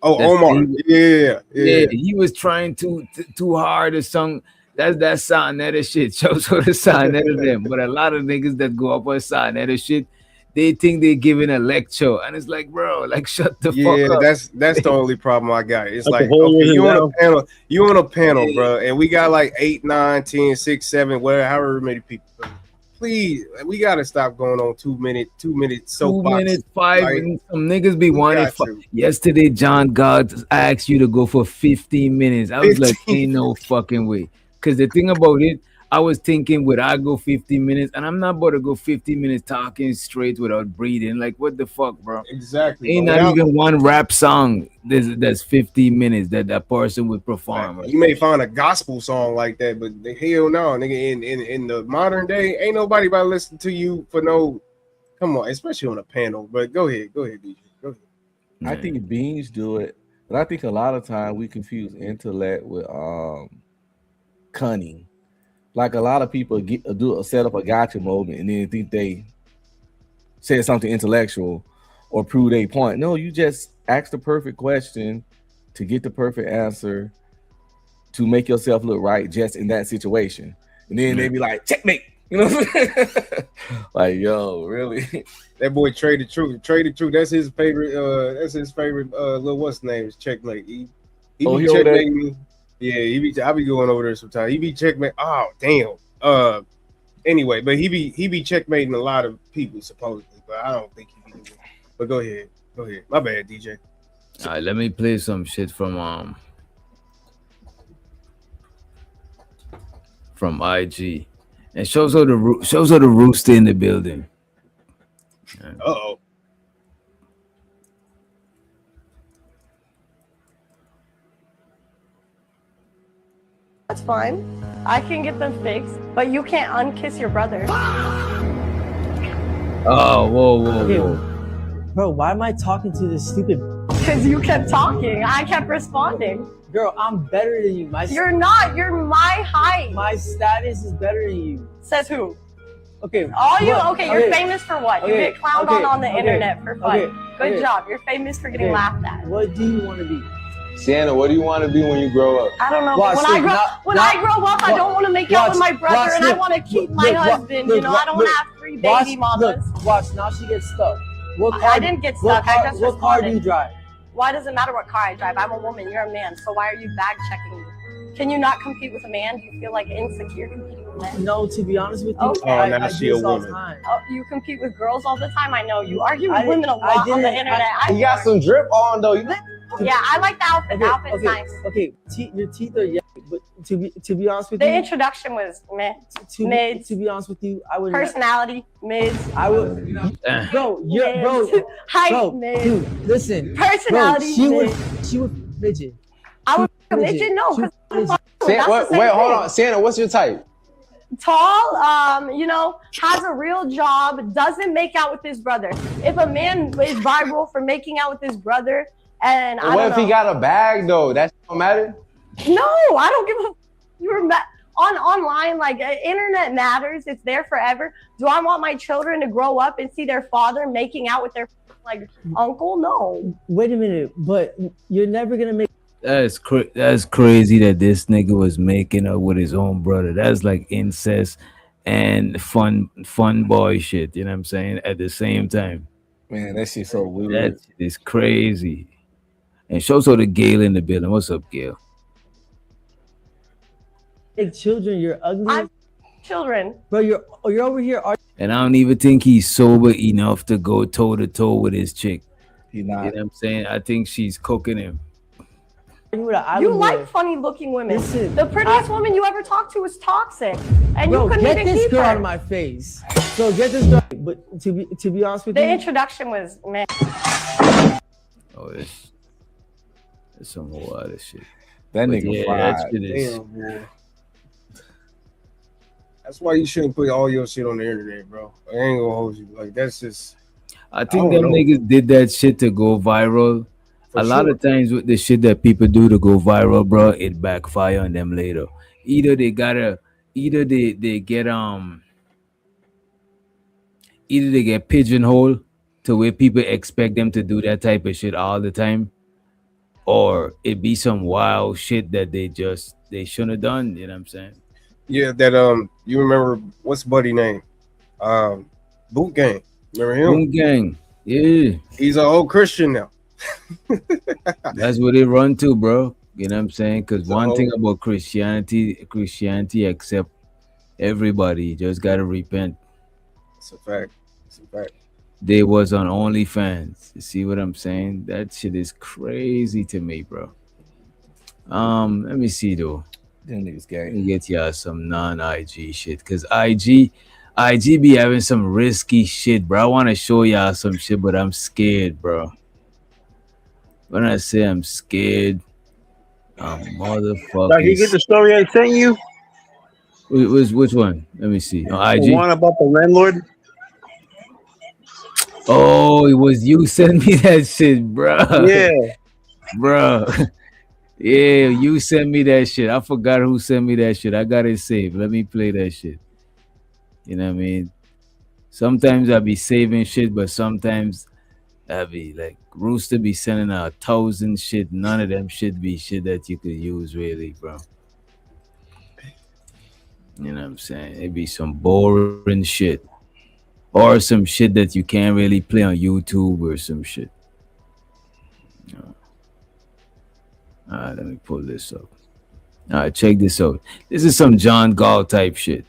Speaker 5: Oh, Omar. Yeah.
Speaker 4: He was trying too hard or something. That's Sarnetta shit. Shows for the Sarnetta them. But a lot of niggas that go up on Sarnetta shit, they think they're giving a lecture. And it's like, bro, like shut the fuck up.
Speaker 5: That's the only problem I got. It's
Speaker 7: Like
Speaker 5: like,
Speaker 7: the whole
Speaker 5: okay,
Speaker 7: reason
Speaker 5: you on a panel, bro, and we got like 8, 9, 10, 6, 7, whatever, however many people. Please, we gotta stop going on 2 minute soapbox.
Speaker 4: 2 minutes, 5
Speaker 5: Like,
Speaker 4: and some niggas be wanting.
Speaker 5: got to.
Speaker 4: Yesterday, John God asked you to go for 15 minutes. I was like,
Speaker 5: 15.
Speaker 4: ain't no fucking way. Because the thing about it, I was thinking, would I go 15 minutes? And I'm not about to go 15 minutes talking straight without breathing. Like, what the fuck, bro?
Speaker 5: Exactly.
Speaker 4: Ain't not even one rap song that's 15 minutes that person would perform.
Speaker 5: You may find a gospel song like that, but the hell no, nigga. In the modern day, ain't nobody about to listen to you for no. Come on, especially on a panel. But go ahead, DJ. Go ahead.
Speaker 3: I think beings do it, but I think a lot of time we confuse intellect with cunning. Like a lot of people set up a gotcha moment and then think they said something intellectual or prove a point. No, you just ask the perfect question to get the perfect answer to make yourself look right just in that situation. And then they be like, checkmate. You know what I'm saying? Like, yo, really?
Speaker 5: That boy Trey the Truth. That's his favorite. Little what's name is checkmate. He be checkmating me. Yeah, I be going over there sometimes. He be checkmate. Oh damn. Anyway, but he be checkmating a lot of people supposedly, but I don't think he be doing it. But go ahead. My bad, DJ.
Speaker 4: All right, let me play some shit from IG. And shows her the rooster in the building.
Speaker 5: Uh-oh.
Speaker 13: That's fine. I can get them fixed, but you can't unkiss your brother.
Speaker 4: Oh, whoa.
Speaker 14: Bro, why am I talking to this stupid?
Speaker 13: Because you kept talking. I kept responding.
Speaker 14: Girl, I'm better than you.
Speaker 13: You're not. You're my height.
Speaker 14: My status is better than you.
Speaker 13: Says who?
Speaker 14: Okay.
Speaker 13: You're famous for what? You get clowned on the internet for fun. Good job. You're famous for getting laughed at.
Speaker 14: What do you want to be?
Speaker 15: Sienna, what do you want to be when you grow up?
Speaker 13: I don't know. When I grow up, I don't want to make out with my brother, and I want to keep my husband. I don't want to have 3 baby mamas.
Speaker 14: Watch, now she gets stuck.
Speaker 13: I didn't get stuck. I just responded.
Speaker 14: What car do you drive?
Speaker 13: Why does it matter what car I drive? I'm a woman. You're a man. So why are you bag checking me? Can you not compete with a man? Do you feel like insecure competing with
Speaker 14: No, to be honest with you,
Speaker 5: Oh, now
Speaker 14: I
Speaker 5: she
Speaker 14: do
Speaker 5: a
Speaker 14: this all the
Speaker 5: woman.
Speaker 14: time.
Speaker 13: Oh, you compete with girls all the time. I know you argue with women a lot on the internet.
Speaker 15: You got some drip on though.
Speaker 13: Yeah, I like the outfit. The outfit's nice.
Speaker 14: Okay, your teeth are yeah, but to be honest with
Speaker 13: The
Speaker 14: you,
Speaker 13: introduction was meh. Mid.
Speaker 14: To be honest with you, I would
Speaker 13: Personality mid.
Speaker 14: I would, bro. You're bro.
Speaker 13: Height
Speaker 14: Bro,
Speaker 13: mid.
Speaker 14: dude, listen.
Speaker 13: Personality
Speaker 14: Bro, she would midget.
Speaker 13: I would a midget. No, because
Speaker 15: Wait, hold on. Santa, what's your type?
Speaker 13: tall, you know, has a real job, doesn't make out with his brother. If a man is viral for making out with his brother, and I
Speaker 15: What
Speaker 13: don't
Speaker 15: if
Speaker 13: know,
Speaker 15: he got a bag though? That don't matter.
Speaker 13: no, I don't give a. You're online, like internet matters. It's there forever. Do I want my children to grow up and see their father making out with their like uncle? No.
Speaker 14: Wait a minute, but you're never gonna make.
Speaker 4: That's crazy that this nigga was making up with his own brother. That's like incest and fun boy shit. You know what I'm saying? At the same time,
Speaker 3: Man, that shit's so weird.
Speaker 4: that shit is crazy. And show so the Gail in the building. What's up, Gail?
Speaker 14: Make children, you're ugly.
Speaker 13: I'm children.
Speaker 14: Bro, you're over here.
Speaker 4: And I don't even think he's sober enough to go toe to toe with his chick.
Speaker 3: He
Speaker 4: You know
Speaker 3: not.
Speaker 4: what I'm saying? I think she's cooking him.
Speaker 13: You like funny looking women.
Speaker 14: Listen,
Speaker 13: the prettiest woman you ever talked to was toxic, and
Speaker 14: Bro,
Speaker 13: you couldn't
Speaker 14: get
Speaker 13: even
Speaker 14: this
Speaker 13: keep
Speaker 14: girl
Speaker 13: her.
Speaker 14: out of my face. So get this girl. But to be honest with
Speaker 13: The
Speaker 14: you,
Speaker 13: introduction was man.
Speaker 4: Oh, that's some whole other shit.
Speaker 3: That
Speaker 4: But
Speaker 3: nigga
Speaker 4: yeah,
Speaker 3: fried.
Speaker 4: that shit is.
Speaker 5: Damn, boy. That's why you shouldn't put all your shit on the internet, bro. I ain't gonna hold you. Like that's just.
Speaker 4: I think
Speaker 5: don't
Speaker 4: them
Speaker 5: know.
Speaker 4: niggas did that shit to go viral.
Speaker 5: For
Speaker 4: A lot
Speaker 5: sure.
Speaker 4: of times with the shit that people do to go viral, bro, it backfire on them later. Either they get either they get pigeonholed to where people expect them to do that type of shit all the time, or it be some wild shit that they shouldn't have done. You know what I'm saying?
Speaker 5: Yeah, that you remember what's Buddy name? Boot Gang. Remember him?
Speaker 4: Boom gang. Yeah.
Speaker 5: He's an old Christian now.
Speaker 4: That's what they run to, bro. You know what I'm saying? Because
Speaker 5: It's a
Speaker 4: one thing
Speaker 5: whole-
Speaker 4: about Christianity accept everybody. You just gotta repent.
Speaker 5: It's a fact. It's a fact.
Speaker 4: They was on OnlyFans. You see what I'm saying? That shit is crazy to me, bro. Let me see though.
Speaker 3: Them niggas
Speaker 4: Let
Speaker 3: gay.
Speaker 4: me get y'all some non-IG shit. Cause IG be having some risky shit, bro. I want to show y'all some shit, but I'm scared, bro. When I say I'm scared, I'm motherfucking.
Speaker 7: Did you get the story I sent you?
Speaker 4: Which one? Let me see. On IG.
Speaker 7: The one about the landlord?
Speaker 4: Oh, it was you sent me that shit, bro.
Speaker 7: Yeah.
Speaker 4: Bro. Yeah, you sent me that shit. I forgot who sent me that shit. I got it saved. Let me play that shit. You know what I mean? Sometimes I be saving shit, but sometimes I be like Rooster be sending out 1,000 shit. None of them shit be shit that you could use really, bro. You know what I'm saying? It be some boring shit. Or some shit that you can't really play on YouTube or some shit. All right, let me pull this up. All right, check this out. This is some John Gall type shit.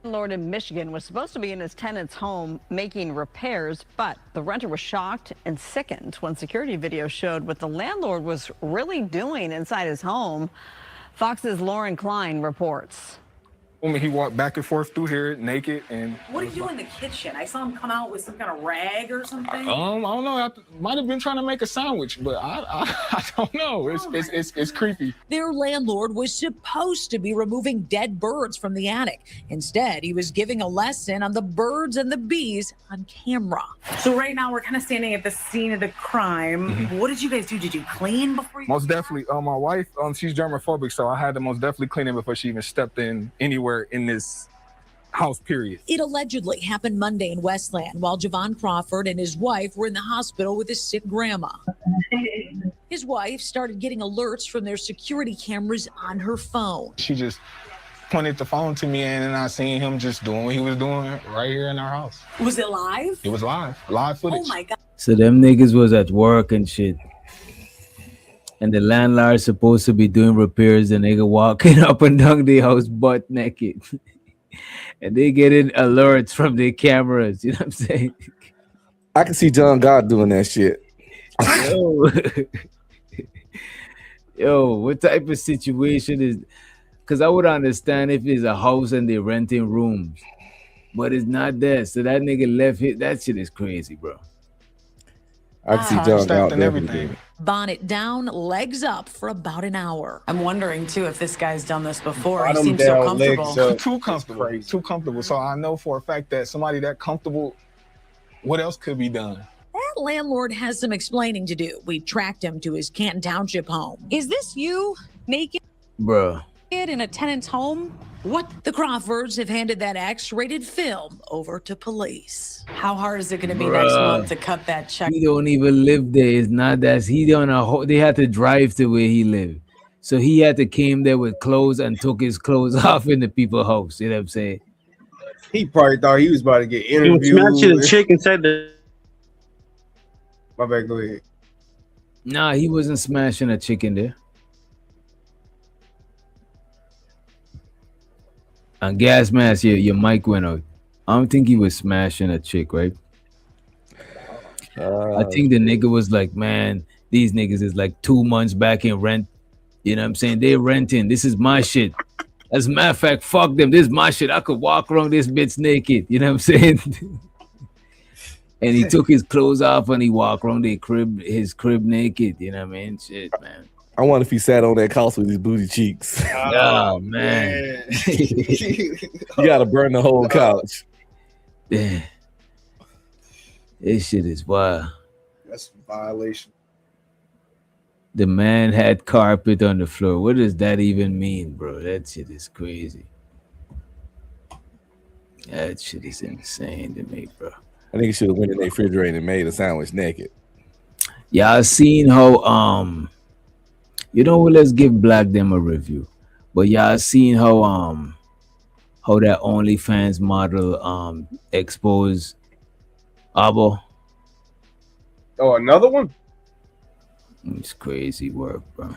Speaker 16: Landlord in Michigan was supposed to be in his tenant's home making repairs, but the renter was shocked and sickened when security video showed what the landlord was really doing inside his home. Fox's Lauren Klein reports.
Speaker 17: He walked back and forth through here naked and.
Speaker 18: What did you do in the kitchen? I saw him come out with some kind of rag or something.
Speaker 17: I don't know. I might have been trying to make a sandwich, but I don't know. It's creepy.
Speaker 18: Their landlord was supposed to be removing dead birds from the attic. Instead, he was giving a lesson on the birds and the bees on camera. So right now we're kind of standing at the scene of the crime.
Speaker 17: Mm-hmm.
Speaker 18: What did you guys do? Did you clean before you?
Speaker 17: Most definitely. My wife, she's germophobic, so I had to most definitely clean it before she even stepped in anywhere in this house, period.
Speaker 18: It allegedly happened Monday in Westland while Javon Crawford and his wife were in the hospital with his sick grandma. His wife started getting alerts from their security cameras on her phone.
Speaker 17: She just pointed the phone to me, and then I seen him just doing what he was doing right here in our house.
Speaker 18: Was it live?
Speaker 17: It was live footage.
Speaker 18: Oh my God.
Speaker 4: So them niggas was at work and shit. And the landlord's supposed to be doing repairs, and nigga walking up and down the house butt naked. and they getting alerts from their cameras. You know what I'm saying?
Speaker 3: I can see John God doing that shit.
Speaker 4: Yo, yo, what type of situation is? Because I would understand if it's a house and they're renting rooms, but it's not that. So that nigga left it. That shit is crazy, bro.
Speaker 3: I can see John God everything.
Speaker 18: Bonnet down, legs up for about an hour. I'm wondering too if this guy's done this before. He
Speaker 17: Bottom
Speaker 18: seems so
Speaker 17: down,
Speaker 18: comfortable.
Speaker 17: legs up. Too comfortable. Too comfortable. So I know for a fact that somebody that comfortable, what else could be done?
Speaker 18: That landlord has some explaining to do. We tracked him to his Canton Township home. Is this you, naked?
Speaker 4: Bro.
Speaker 18: In a tenant's home? What? The Crawfords have handed that X-rated film over to police. How hard is it going to be next month to cut that check?
Speaker 4: He don't even live there. It's not that he don't. They had to drive to where he lived, so he had to came there with clothes and took his clothes off in the people's house. You know what I'm saying?
Speaker 5: He probably thought he was about to get
Speaker 7: He was
Speaker 5: interviewed.
Speaker 7: smashing a chick inside the.
Speaker 5: My bad, go ahead.
Speaker 4: Nah, he wasn't smashing a chicken there. And gas mask, your mic went out. I don't think he was smashing a chick, right? I think the nigga was like, man, these niggas is like 2 months back in rent. You know what I'm saying? They're renting. This is my shit. As a matter of fact, fuck them. This is my shit. I could walk around this bitch naked. You know what I'm saying? And he took his clothes off and he walked around his crib naked. You know what I mean? Shit, man.
Speaker 3: I wonder if he sat on that couch with his booty cheeks.
Speaker 4: Oh, man.
Speaker 3: You gotta burn the whole couch.
Speaker 4: Yeah. This shit is wild.
Speaker 5: That's a violation.
Speaker 4: The man had carpet on the floor. What does that even mean, bro? That shit is crazy. That shit is insane to me, bro.
Speaker 3: I think he should have went in the refrigerator and made a sandwich naked.
Speaker 4: Yeah, I seen how you know what, let's give Black them a review. But yeah, I seen how that OnlyFans model exposed Abo.
Speaker 5: Oh, another one?
Speaker 4: It's crazy work, bro.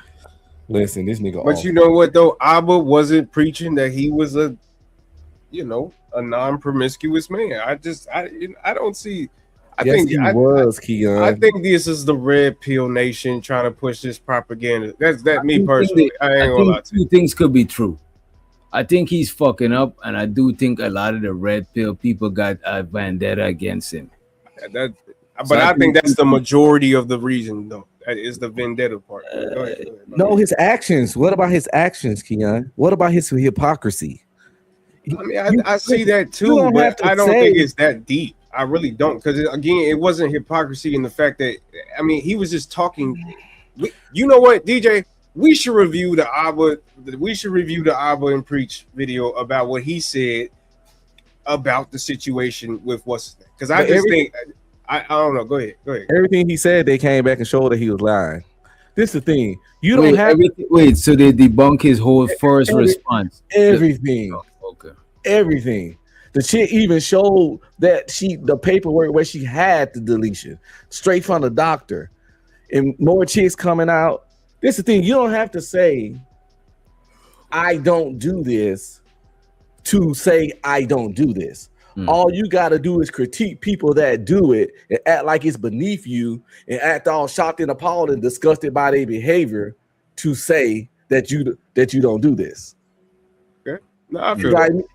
Speaker 3: Listen, this nigga.
Speaker 5: But you know what though? Abba wasn't preaching that he was a non-promiscuous man. I don't see. I think this is the red pill nation trying to push this propaganda. That's me personally. I ain't gonna lie to you.
Speaker 4: Two things could be true. I think he's fucking up, and I do think a lot of the red pill people got a vendetta against him.
Speaker 5: But I think that's the majority of the reason, though. That is the vendetta part. Go ahead.
Speaker 3: No, his actions. What about his actions, Keon? What about his hypocrisy?
Speaker 5: I mean, I see that too, but I don't think it's that deep. I really don't, because again, it wasn't hypocrisy in the fact that he was just talking. You know what, DJ? We should review the Abba. We should review the Abba and Preach video about what he said about the situation with what's because I just think I don't know. Go ahead.
Speaker 3: Everything he said, they came back and showed that he was lying. This is the thing. You don't have
Speaker 4: wait. So they debunk his whole first response.
Speaker 3: Everything.
Speaker 4: Oh, okay.
Speaker 3: Everything. The chick even showed that the paperwork where she had the deletion straight from the doctor, and more chicks coming out. This is the thing. You don't have to say, I don't do this to say I don't do this. All you got to do is critique people that do it and act like it's beneath you and act all shocked and appalled and disgusted by their behavior to say that you don't do this.
Speaker 5: Okay. No, I feel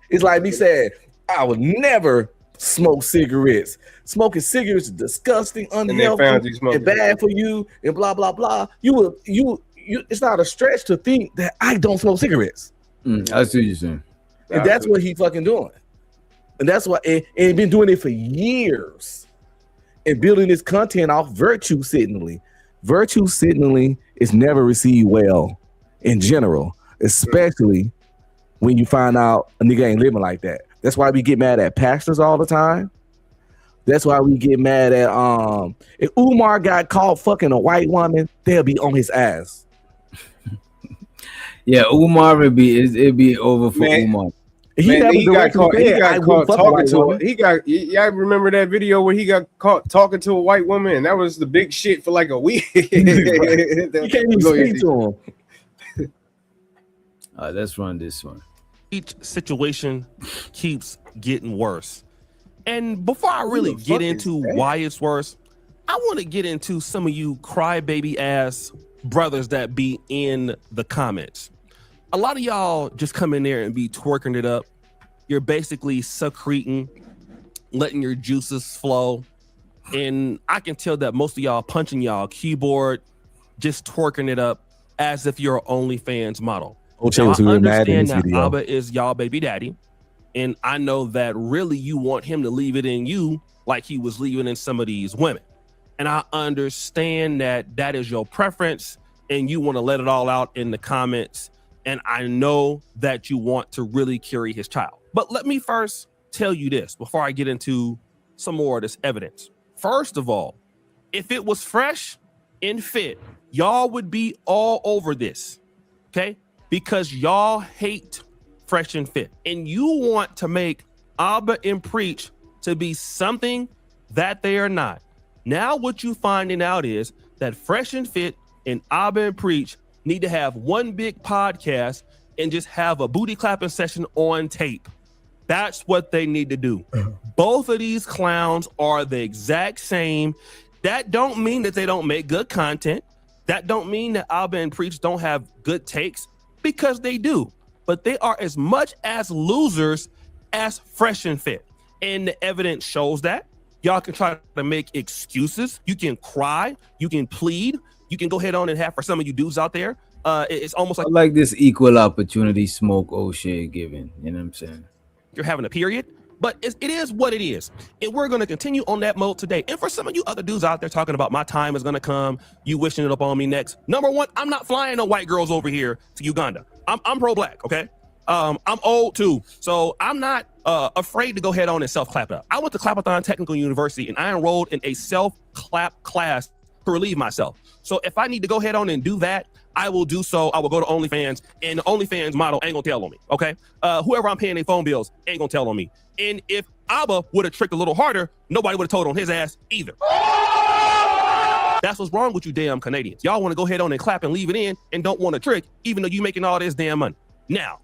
Speaker 3: it's like me saying, I would never smoke cigarettes. Smoking cigarettes is disgusting, unhealthy, and bad for you, and blah blah blah. You it's not a stretch to think that I don't smoke cigarettes.
Speaker 4: I see what you're saying.
Speaker 3: And that's what he fucking doing. And that's why and been doing it for years and building this content off virtue signaling. Virtue signaling is never received well in general, especially when you find out a nigga ain't living like that. That's why we get mad at pastors all the time. That's why we get mad at if Umar got caught fucking a white woman, they'll be on his ass.
Speaker 4: Yeah, Umar it'd be over for Umar.
Speaker 5: He got caught talking to her. Y'all remember that video where he got caught talking to a white woman, and that was the big shit for like a week. You
Speaker 3: can't even speak to him.
Speaker 4: Let's run this one.
Speaker 19: each situation keeps getting worse. And before I really get into why it's worse, I want to get into some of you crybaby ass brothers that be in the comments. A lot of y'all just come in there and be twerking it up. You're basically secreting, letting your juices flow. And I can tell that most of y'all punching y'all keyboard, just twerking it up as if you're an OnlyFans model.
Speaker 3: Now, I
Speaker 19: understand that Abba is y'all baby daddy. And I know that really you want him to leave it in you like he was leaving in some of these women. And I understand that that is your preference and you want to let it all out in the comments. And I know that you want to really carry his child. But let me first tell you this before I get into some more of this evidence. First of all, if it was fresh and fit, y'all would be all over this, okay? Because y'all hate fresh and fit. And you want to make Abba and Preach to be something that they are not. Now what you finding out is that Fresh and Fit and Abba and Preach need to have one big podcast and just have a booty clapping session on tape. That's what they need to do. Both of these clowns are the exact same. That don't mean that they don't make good content. That don't mean that Abba and Preach don't have good takes, because they do. But they are as much as losers as Fresh and Fit. And the evidence shows that. Y'all can try to make excuses. You can cry. You can plead. You can go ahead on and have, for some of you dudes out there, it's almost
Speaker 4: I like this equal opportunity smoke O'Shea giving. You know what I'm saying?
Speaker 19: You're having a period. But it is what it is. And we're going to continue on that mode today. And for some of you other dudes out there talking about my time is going to come, you wishing it up on me next. Number one, I'm not flying no white girls over here to Uganda. I'm pro-black, okay? I'm old too. So I'm not afraid to go head on and self-clap it up. I went to Clapathon Technical University and I enrolled in a self-clap class to relieve myself. So if I need to go head on and do that, I will do so. I will go to OnlyFans, and the OnlyFans model ain't gonna tell on me, okay? Whoever I'm paying their phone bills ain't gonna tell on me. And if Abba would have tricked a little harder, nobody would have told on his ass either. That's what's wrong with you damn Canadians. Y'all want to go ahead on and clap and leave it in and don't want to trick, even though you making all this damn money. Now,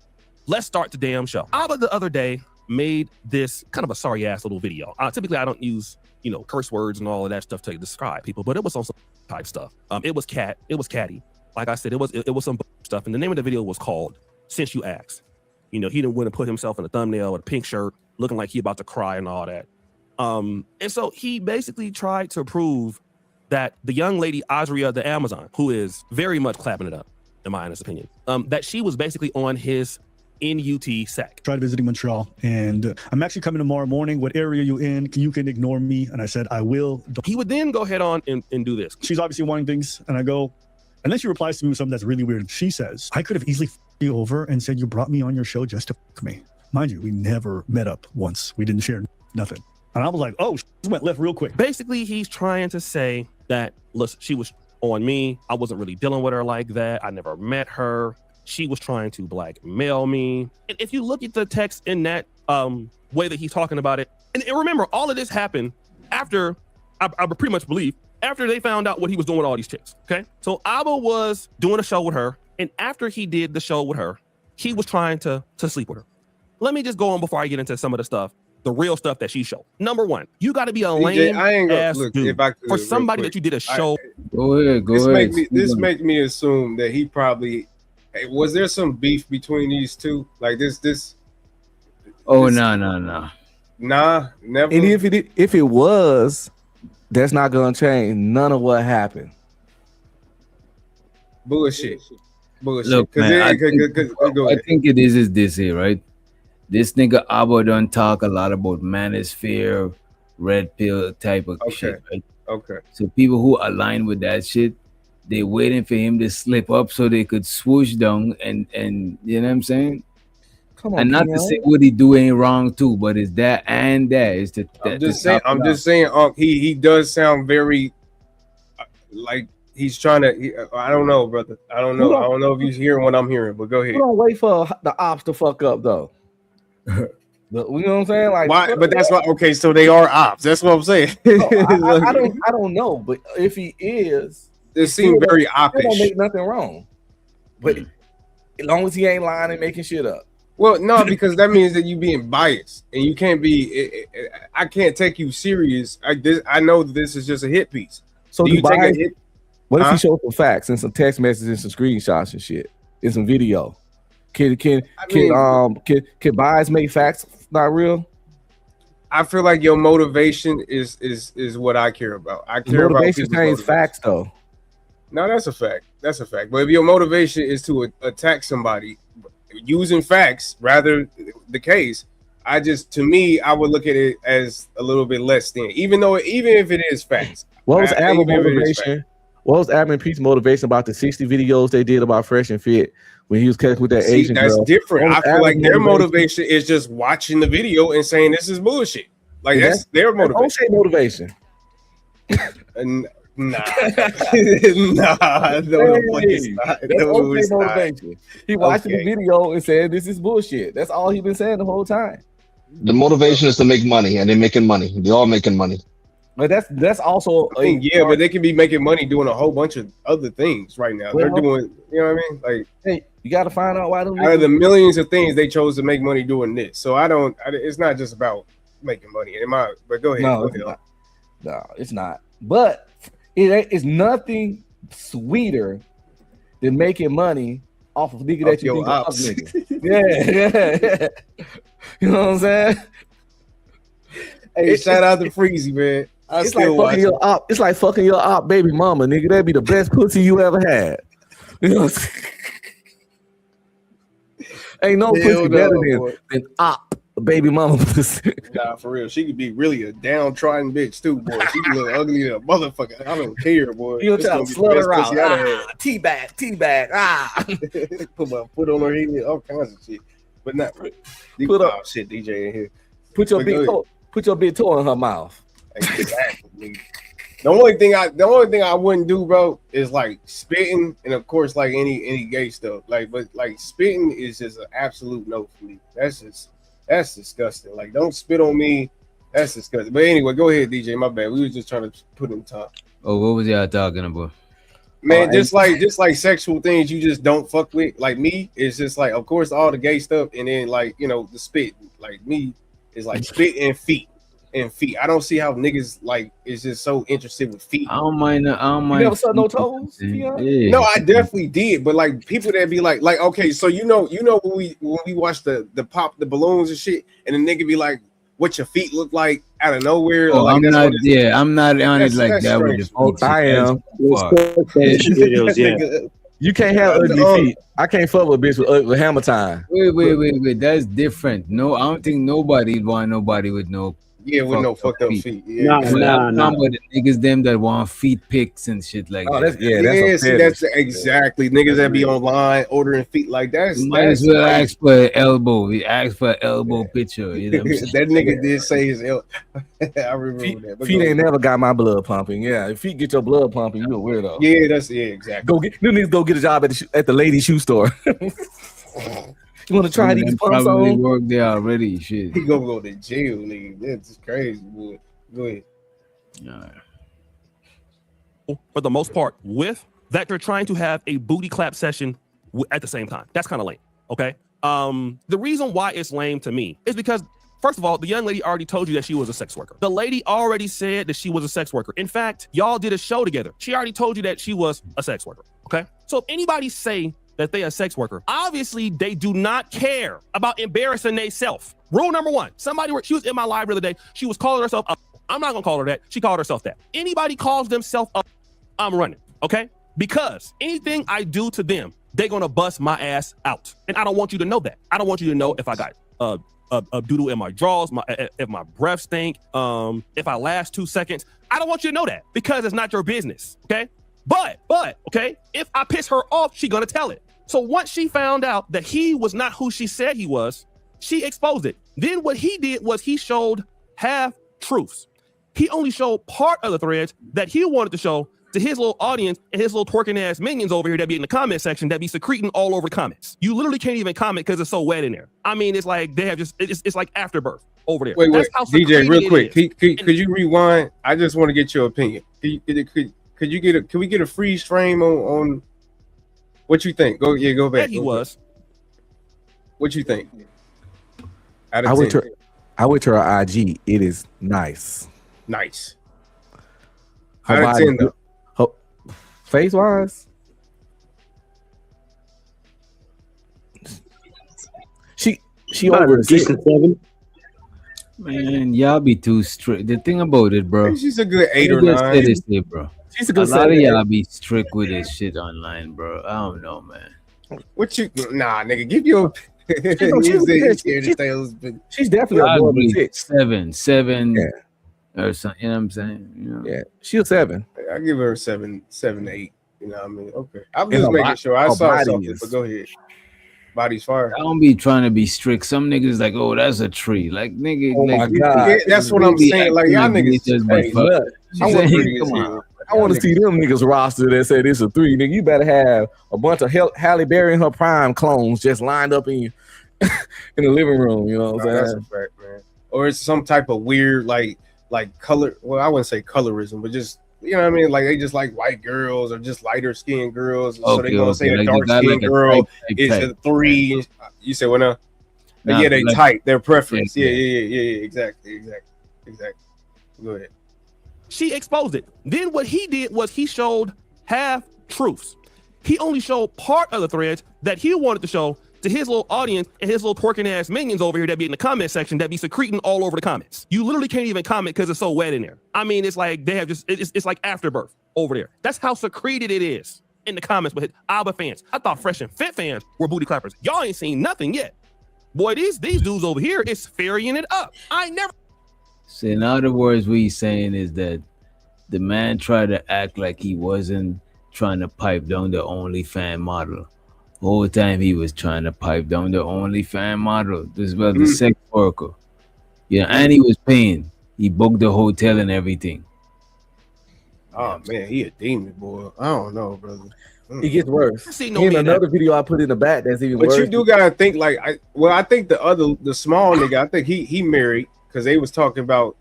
Speaker 19: let's start the damn show. Abba the other day made this kind of a sorry ass little video. Typically, I don't use, curse words and all of that stuff to describe people, but it was on some type stuff. It was catty. Like I said, it was some stuff. And the name of the video was called Since You Asked. He didn't want to put himself in a thumbnail with a pink shirt, looking like he about to cry and all that. And so he basically tried to prove that the young lady, Azria the Amazon, who is very much clapping it up, in my honest opinion, that she was basically on his NUT sack.
Speaker 20: Tried visiting Montreal, and I'm actually coming tomorrow morning. What area are you in? You can ignore me. And I said, I will.
Speaker 19: He would then go head on and do this.
Speaker 20: She's obviously wanting things, and I go, and then she replies to me with something that's really weird. She says, I could have easily f***ed you over and said you brought me on your show just to f*** me. Mind you, we never met up once. We didn't share nothing. And I was like, oh, went left real quick.
Speaker 19: Basically, he's trying to say that, listen, she was on me. I wasn't really dealing with her like that. I never met her. She was trying to blackmail me. And if you look at the text in that way that he's talking about it, and remember, all of this happened after, I pretty much believe, after they found out what he was doing with all these chicks, okay? So Abba was doing a show with her, and after he did the show with her, he was trying to sleep with her. Let me just go on before I get into some of the stuff, the real stuff that she showed. Number one, you got to be a lame ass dude for somebody that you did a show.
Speaker 4: Go ahead.
Speaker 5: This makes me assume that he probably, was there some beef between these two? Like this?
Speaker 4: Oh, no.
Speaker 5: Nah, never.
Speaker 3: And if it was, that's not gonna change none of what happened.
Speaker 5: Bullshit.
Speaker 4: Look, man, I think it is this here, right? This nigga Abba don't talk a lot about manosphere, red pill type of shit, right?
Speaker 5: Okay.
Speaker 4: So people who align with that shit, they waiting for him to slip up so they could swoosh down and you know what I'm saying?
Speaker 3: Come on,
Speaker 4: and not to say what he do ain't wrong too, but it's that and that. It's the,
Speaker 5: I'm just saying, he does sound very like he's trying to. I don't know, brother. I don't know. I don't know if he's hearing what I'm hearing, but go ahead.
Speaker 3: We don't wait for the ops to fuck up though. You know what I'm saying? Like,
Speaker 5: why? But that's why. Okay, so they are ops. That's what I'm saying.
Speaker 3: No, I don't know, but if he is,
Speaker 5: it seems very
Speaker 3: opish.
Speaker 5: oppish.
Speaker 3: Don't make nothing wrong, but as long as he ain't lying and making shit up.
Speaker 5: Well, no, because that means that you being biased, and you can't be. I can't take you serious. I know that this is just a hit piece.
Speaker 3: So
Speaker 5: do you take a hit?
Speaker 3: What if he shows some facts and some text messages and some screenshots and shit and some video? Can bias make facts not real?
Speaker 5: I feel like your motivation is what I care about. I care
Speaker 3: motivation
Speaker 5: about
Speaker 3: changes facts though.
Speaker 5: No, that's a fact. That's a fact. But if your motivation is to attack somebody using facts, rather the case, to me, I would look at it as a little bit less than, even if it is facts.
Speaker 3: What was Adam's motivation? What was Adam and Pete's motivation about the 60 videos they did about Fresh and Fit when he was catching with that Asian girl?
Speaker 5: That's different. I feel like their motivation is just watching the video and saying this is bullshit. Like that's their motivation.
Speaker 3: Don't say motivation.
Speaker 5: Nah, it's
Speaker 3: motivation. He watched the video and said this is bullshit. That's all he's been saying the whole time.
Speaker 21: The motivation is to make money, and they're making money. They're all making money.
Speaker 3: But that's also
Speaker 5: but they can be making money doing a whole bunch of other things right now. They're doing, you know what I mean? Like,
Speaker 3: hey, you got to find out why.
Speaker 5: Out of the millions of things they chose to make money doing this, so it's not just about making money. But go ahead.
Speaker 3: No, it's not. But it's nothing sweeter than making money off of nigga that you think of nigga. Yeah. You know what I'm saying?
Speaker 5: Hey, shout out to Freezy, man.
Speaker 3: It's like fucking your op baby mama, nigga. That'd be the best pussy you ever had. You know what I'm saying? Ain't no pussy better than op baby mama pussy.
Speaker 5: Nah, for real. She could be really a downtrodden bitch too, boy. She could look ugly to a motherfucker. I don't care, boy.
Speaker 3: You don't try to slut her out. Teabag.
Speaker 5: Put my foot on her head, all kinds of shit. But not shit, DJ in here.
Speaker 3: Put your big toe in her mouth.
Speaker 5: Exactly. The only thing I wouldn't do, bro, is like spitting, and of course, like any gay stuff. But spitting is just an absolute no for me. That's disgusting. Like, don't spit on me. That's disgusting. But anyway, go ahead, DJ. My bad. We were just trying to put in time.
Speaker 4: Oh, what was y'all talking about?
Speaker 5: Man, just like sexual things you just don't fuck with. Like me, it's just like, of course, all the gay stuff, and then like, you know, the spit. Like me is like spit and feet. I don't see how niggas like is just so interested with feet.
Speaker 4: I don't mind.
Speaker 3: You never saw no toes?
Speaker 4: Yeah.
Speaker 5: No, I definitely did, but like people that be like, okay, so you know when we watch the pop the balloons and shit, and the nigga be like, what your feet look like out of nowhere.
Speaker 4: Oh,
Speaker 5: like,
Speaker 4: I'm not on it like that with the feet.
Speaker 3: I am.
Speaker 7: Yeah.
Speaker 3: You can't have ugly feet. I can't fuck with a bitch with hammer time.
Speaker 4: Wait. That's different. No, I don't think nobody'd want nobody with no.
Speaker 5: Yeah, with no fucked up feet. Yeah,
Speaker 4: nah. But the niggas them that want feet pics and shit like that.
Speaker 5: That's exactly niggas that be online ordering feet like that.
Speaker 4: Might as well ask for an elbow. We asked for an elbow picture. You know
Speaker 5: that nigga did say his elbow. I remember that.
Speaker 3: Feet ain't never got my blood pumping. Yeah, if feet get your blood pumping, you a weirdo.
Speaker 5: Yeah, exactly.
Speaker 3: You need to go get a job at the lady shoe store. You want to try these pumps
Speaker 4: probably
Speaker 3: on?
Speaker 4: Work there already. Shit.
Speaker 5: He gonna go to jail, nigga. That's crazy, boy. Go ahead.
Speaker 19: For the most part, with that you're trying to have a booty clap session at the same time. That's kind of lame. Okay. The reason why it's lame to me is because, first of all, the young lady already told you that she was a sex worker. The lady already said that she was a sex worker. In fact, y'all did a show together. She already told you that she was a sex worker. Okay. So if anybody say that they a sex worker, obviously they do not care about embarrassing themselves. Rule number one, she was in my live the other day. She was calling herself up. I'm not gonna call her that. She called herself that. Anybody calls themselves up, I'm running, okay? Because anything I do to them, they're gonna bust my ass out. And I don't want you to know that. I don't want you to know if I got a doodle in my drawers, if my breath stink, if I last 2 seconds. I don't want you to know that because it's not your business, okay? But, okay, if I piss her off, she gonna tell it. So once she found out that he was not who she said he was, she exposed it. Then what he did was he showed half truths. He only showed part of the threads that he wanted to show to his little audience and his little twerking ass minions over here that be in the comment section that be secreting all over comments. You literally can't even comment because it's so wet in there. I mean, it's like they have just, it's like afterbirth over there.
Speaker 5: Wait, DJ, real quick, could you rewind? I just want to get your opinion. Can we get a freeze frame on what you think? Go back.
Speaker 19: He was.
Speaker 5: What you think?
Speaker 3: I went to her IG. It is nice.
Speaker 5: Nice.
Speaker 3: Her
Speaker 5: Out of 10 though.
Speaker 3: Face wise, she over a 6.
Speaker 4: Man, y'all be too strict. The thing about it, bro.
Speaker 5: She's a good 8 or 9.
Speaker 4: Say this shit, bro.
Speaker 3: She's a good.
Speaker 4: A lot of y'all be strict with this shit online, bro. I don't know, man.
Speaker 5: What you? Nah, nigga, give your.
Speaker 3: She's definitely a more than 6.
Speaker 4: 7, or something. You know what I'm saying? You know?
Speaker 3: Yeah, she's a 7.
Speaker 5: I give her 7, 8. You know what I mean? Okay, I'm just making sure. I saw something, but go ahead. Body's fire.
Speaker 4: I don't be trying to be strict. Some niggas like, oh, that's a tree. Like, nigga,
Speaker 3: oh
Speaker 4: like,
Speaker 3: my God.
Speaker 5: Yeah, that's what I'm saying. Like, y'all niggas just crazy.
Speaker 3: I want to see them niggas roster that say this a 3. Nigga, you better have a bunch of Halle Berry and her prime clones just lined up in the living room. You know what I'm saying?
Speaker 5: That's a fact, man. Or it's some type of weird like color. Well, I wouldn't say colorism, but just, you know what I mean? Like, they just like white girls or just lighter skinned girls. So they gonna say a dark skinned girl is a 3. You say what now?
Speaker 4: Nah,
Speaker 5: yeah, they
Speaker 4: like,
Speaker 5: type their preference.
Speaker 4: Yeah.
Speaker 5: Yeah. Exactly. Go ahead.
Speaker 19: She exposed it. Then what he did was he showed half truths. He only showed part of the threads that he wanted to show to his little audience and his little twerking ass minions over here that be in the comment section that be secreting all over the comments. You literally can't even comment because it's so wet in there. I mean, it's like they have just, it's like afterbirth over there. That's how secreted it is in the comments with Alba fans. I thought Fresh and Fit fans were booty clappers. Y'all ain't seen nothing yet. Boy, these dudes over here is ferrying it up. I ain't never.
Speaker 4: So in other words, what he's saying is that the man tried to act like he wasn't trying to pipe down the OnlyFans model. The whole time he was trying to pipe down the OnlyFans model. This was the sex worker. Yeah, and he was paying. He booked the hotel and everything.
Speaker 5: Oh man, he a demon, boy. I don't know, brother.
Speaker 3: It gets worse.
Speaker 19: See,
Speaker 3: In another video I put in the back that's even
Speaker 5: but
Speaker 3: worse.
Speaker 5: you do gotta think like I think the small nigga, I think he married because they was talking about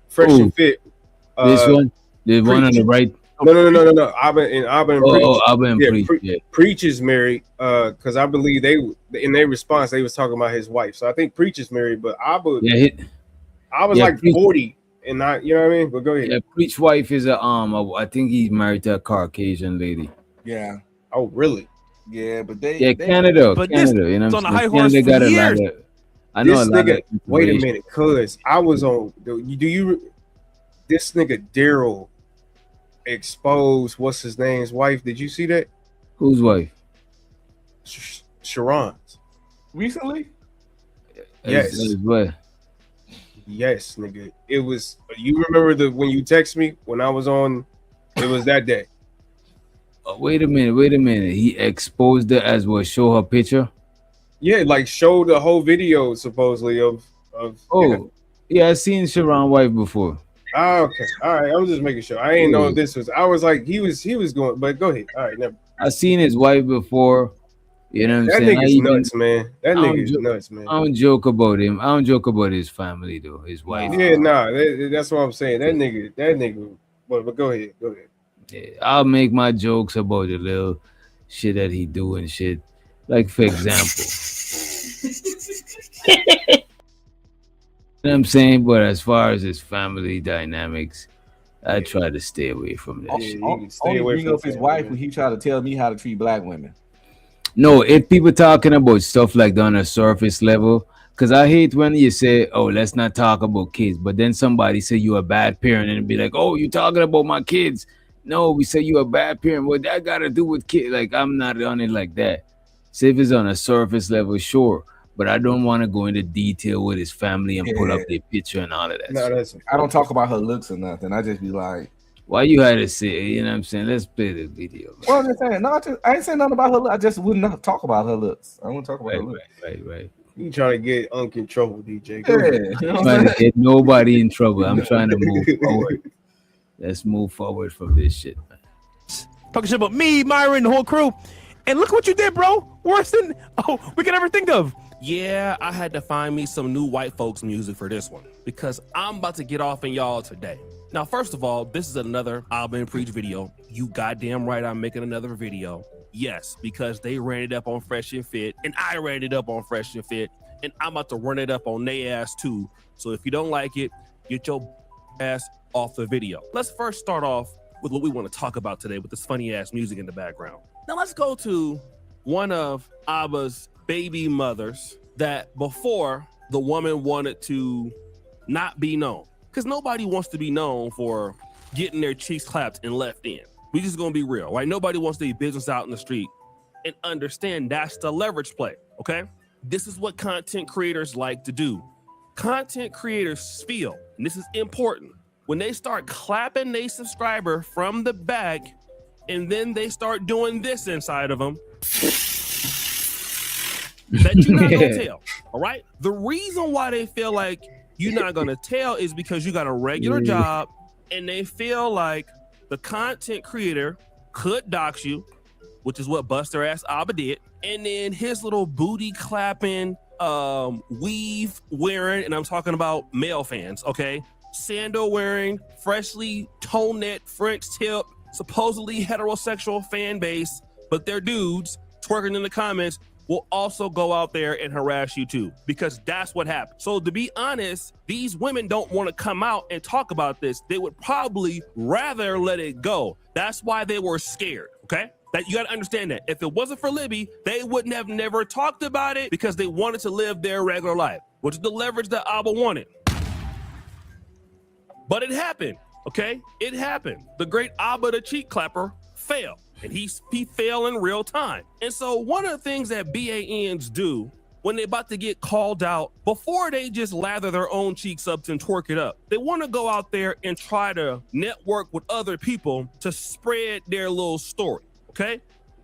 Speaker 5: Fresh and Fit.
Speaker 4: This one? The one on the right?
Speaker 5: No. Auburn
Speaker 4: and Preach.
Speaker 5: Preach is married because I believe they in their response they was talking about his wife. So I think Preach is married, but I was like
Speaker 4: Preach,
Speaker 5: 40 and not, you know what I mean? But go ahead.
Speaker 4: Yeah, Preach wife is I think he's married to a Caucasian lady.
Speaker 1: Yeah.
Speaker 5: Oh, really?
Speaker 1: Yeah, but they
Speaker 4: Canada,
Speaker 1: but
Speaker 4: Canada,
Speaker 1: this,
Speaker 4: you know,
Speaker 1: it's on the
Speaker 4: high
Speaker 1: high horse
Speaker 4: Canada
Speaker 1: for
Speaker 4: got a
Speaker 1: years.
Speaker 4: lot of, I know
Speaker 5: This
Speaker 4: a lot
Speaker 5: nigga,
Speaker 4: of
Speaker 5: wait a minute, cuz I was on. This nigga Daryl exposed what's his name's wife. Did you see that?
Speaker 4: Whose wife?
Speaker 5: Sharon's.
Speaker 1: Recently?
Speaker 5: Yes.
Speaker 4: What?
Speaker 5: Yes, nigga. It was. You remember when you text me when I was on? It was that day.
Speaker 4: Wait a minute. He exposed her as well. Show her picture.
Speaker 5: Yeah, like show the whole video supposedly of.
Speaker 4: Oh, yeah, I seen Sharon's wife before.
Speaker 5: Oh, okay, all right. I'm just making sure. I ain't know if this was. I was like, he was going, but go ahead. All right, never.
Speaker 4: I seen his wife before. You know what I'm saying?
Speaker 5: That nigga's nuts, man. That nigga's nuts, man.
Speaker 4: I don't joke about him. I don't joke about his family though. His wife.
Speaker 5: Yeah, nah. That's what I'm saying. That nigga. But go ahead.
Speaker 4: Yeah, I'll make my jokes about the little shit that he do and shit. Like for example. You know what I'm saying? But as far as his family dynamics, I try to stay away from that shit.
Speaker 3: Only bring up his wife when he tried to tell me how to treat black women.
Speaker 4: No, if people talking about stuff like that on a surface level, because I hate when you say, oh, let's not talk about kids, but then somebody say you a bad parent and be like, oh, you talking about my kids. No, we say you a bad parent. What that got to do with kids? Like, I'm not on it like that. So if it's on a surface level, sure. But I don't want to go into detail with his family and pull up their picture and all of that.
Speaker 3: No, I don't talk about her looks or nothing. I just be like,
Speaker 4: why you had to say, you know what I'm saying? Let's play the video. Man.
Speaker 3: Well, I'm just saying, I ain't saying nothing about her looks. I just wouldn't talk about her looks. I wouldn't talk about her looks.
Speaker 4: Right.
Speaker 5: You trying to get in trouble, DJ.
Speaker 3: Yeah.
Speaker 4: I'm trying to get nobody in trouble. I'm trying to move forward. Let's move forward from this shit, man.
Speaker 19: Talking shit about me, Myron, the whole crew. And look what you did, bro. Worse than we could ever think of. Yeah, I had to find me some new white folks music for this one because I'm about to get off on y'all today. Now, first of all, this is another Alba and Preach video. You goddamn right I'm making another video. Yes, because they ran it up on Fresh and Fit, and I ran it up on Fresh and Fit, and I'm about to run it up on they ass too. So if you don't like it, get your ass off the video. Let's first start off with what we want to talk about today with this funny ass music in the background. Now let's go to one of Abba's baby mothers that before the woman wanted to not be known, because nobody wants to be known for getting their cheeks clapped and left in. We just gonna be real, right? Nobody wants to be business out in the street, and understand that's the leverage play, okay? This is what content creators like to do. Content creators feel, and this is important, when they start clapping their subscriber from the back, and then they start doing this inside of them, that you're not gonna tell, all right? The reason why they feel like you're not gonna tell is because you got a regular job, and they feel like the content creator could dox you, which is what Buster ass Abba did, and then his little booty clapping, weave wearing, and I'm talking about male fans, okay? Sandal wearing, freshly toe net French tip, supposedly heterosexual fan base, but they're dudes twerking in the comments, will also go out there and harass you too, because that's what happened. So to be honest, these women don't want to come out and talk about this. They would probably rather let it go. That's why they were scared, okay? That you got to understand that. If it wasn't for Libby, they wouldn't have never talked about it because they wanted to live their regular life, which is the leverage that Abba wanted. But it happened, okay? It happened. The great Abba the cheek clapper failed. And he fell in real time. And so one of the things that BANs do when they're about to get called out, before they just lather their own cheeks up and twerk it up, they want to go out there and try to network with other people to spread their little story, okay?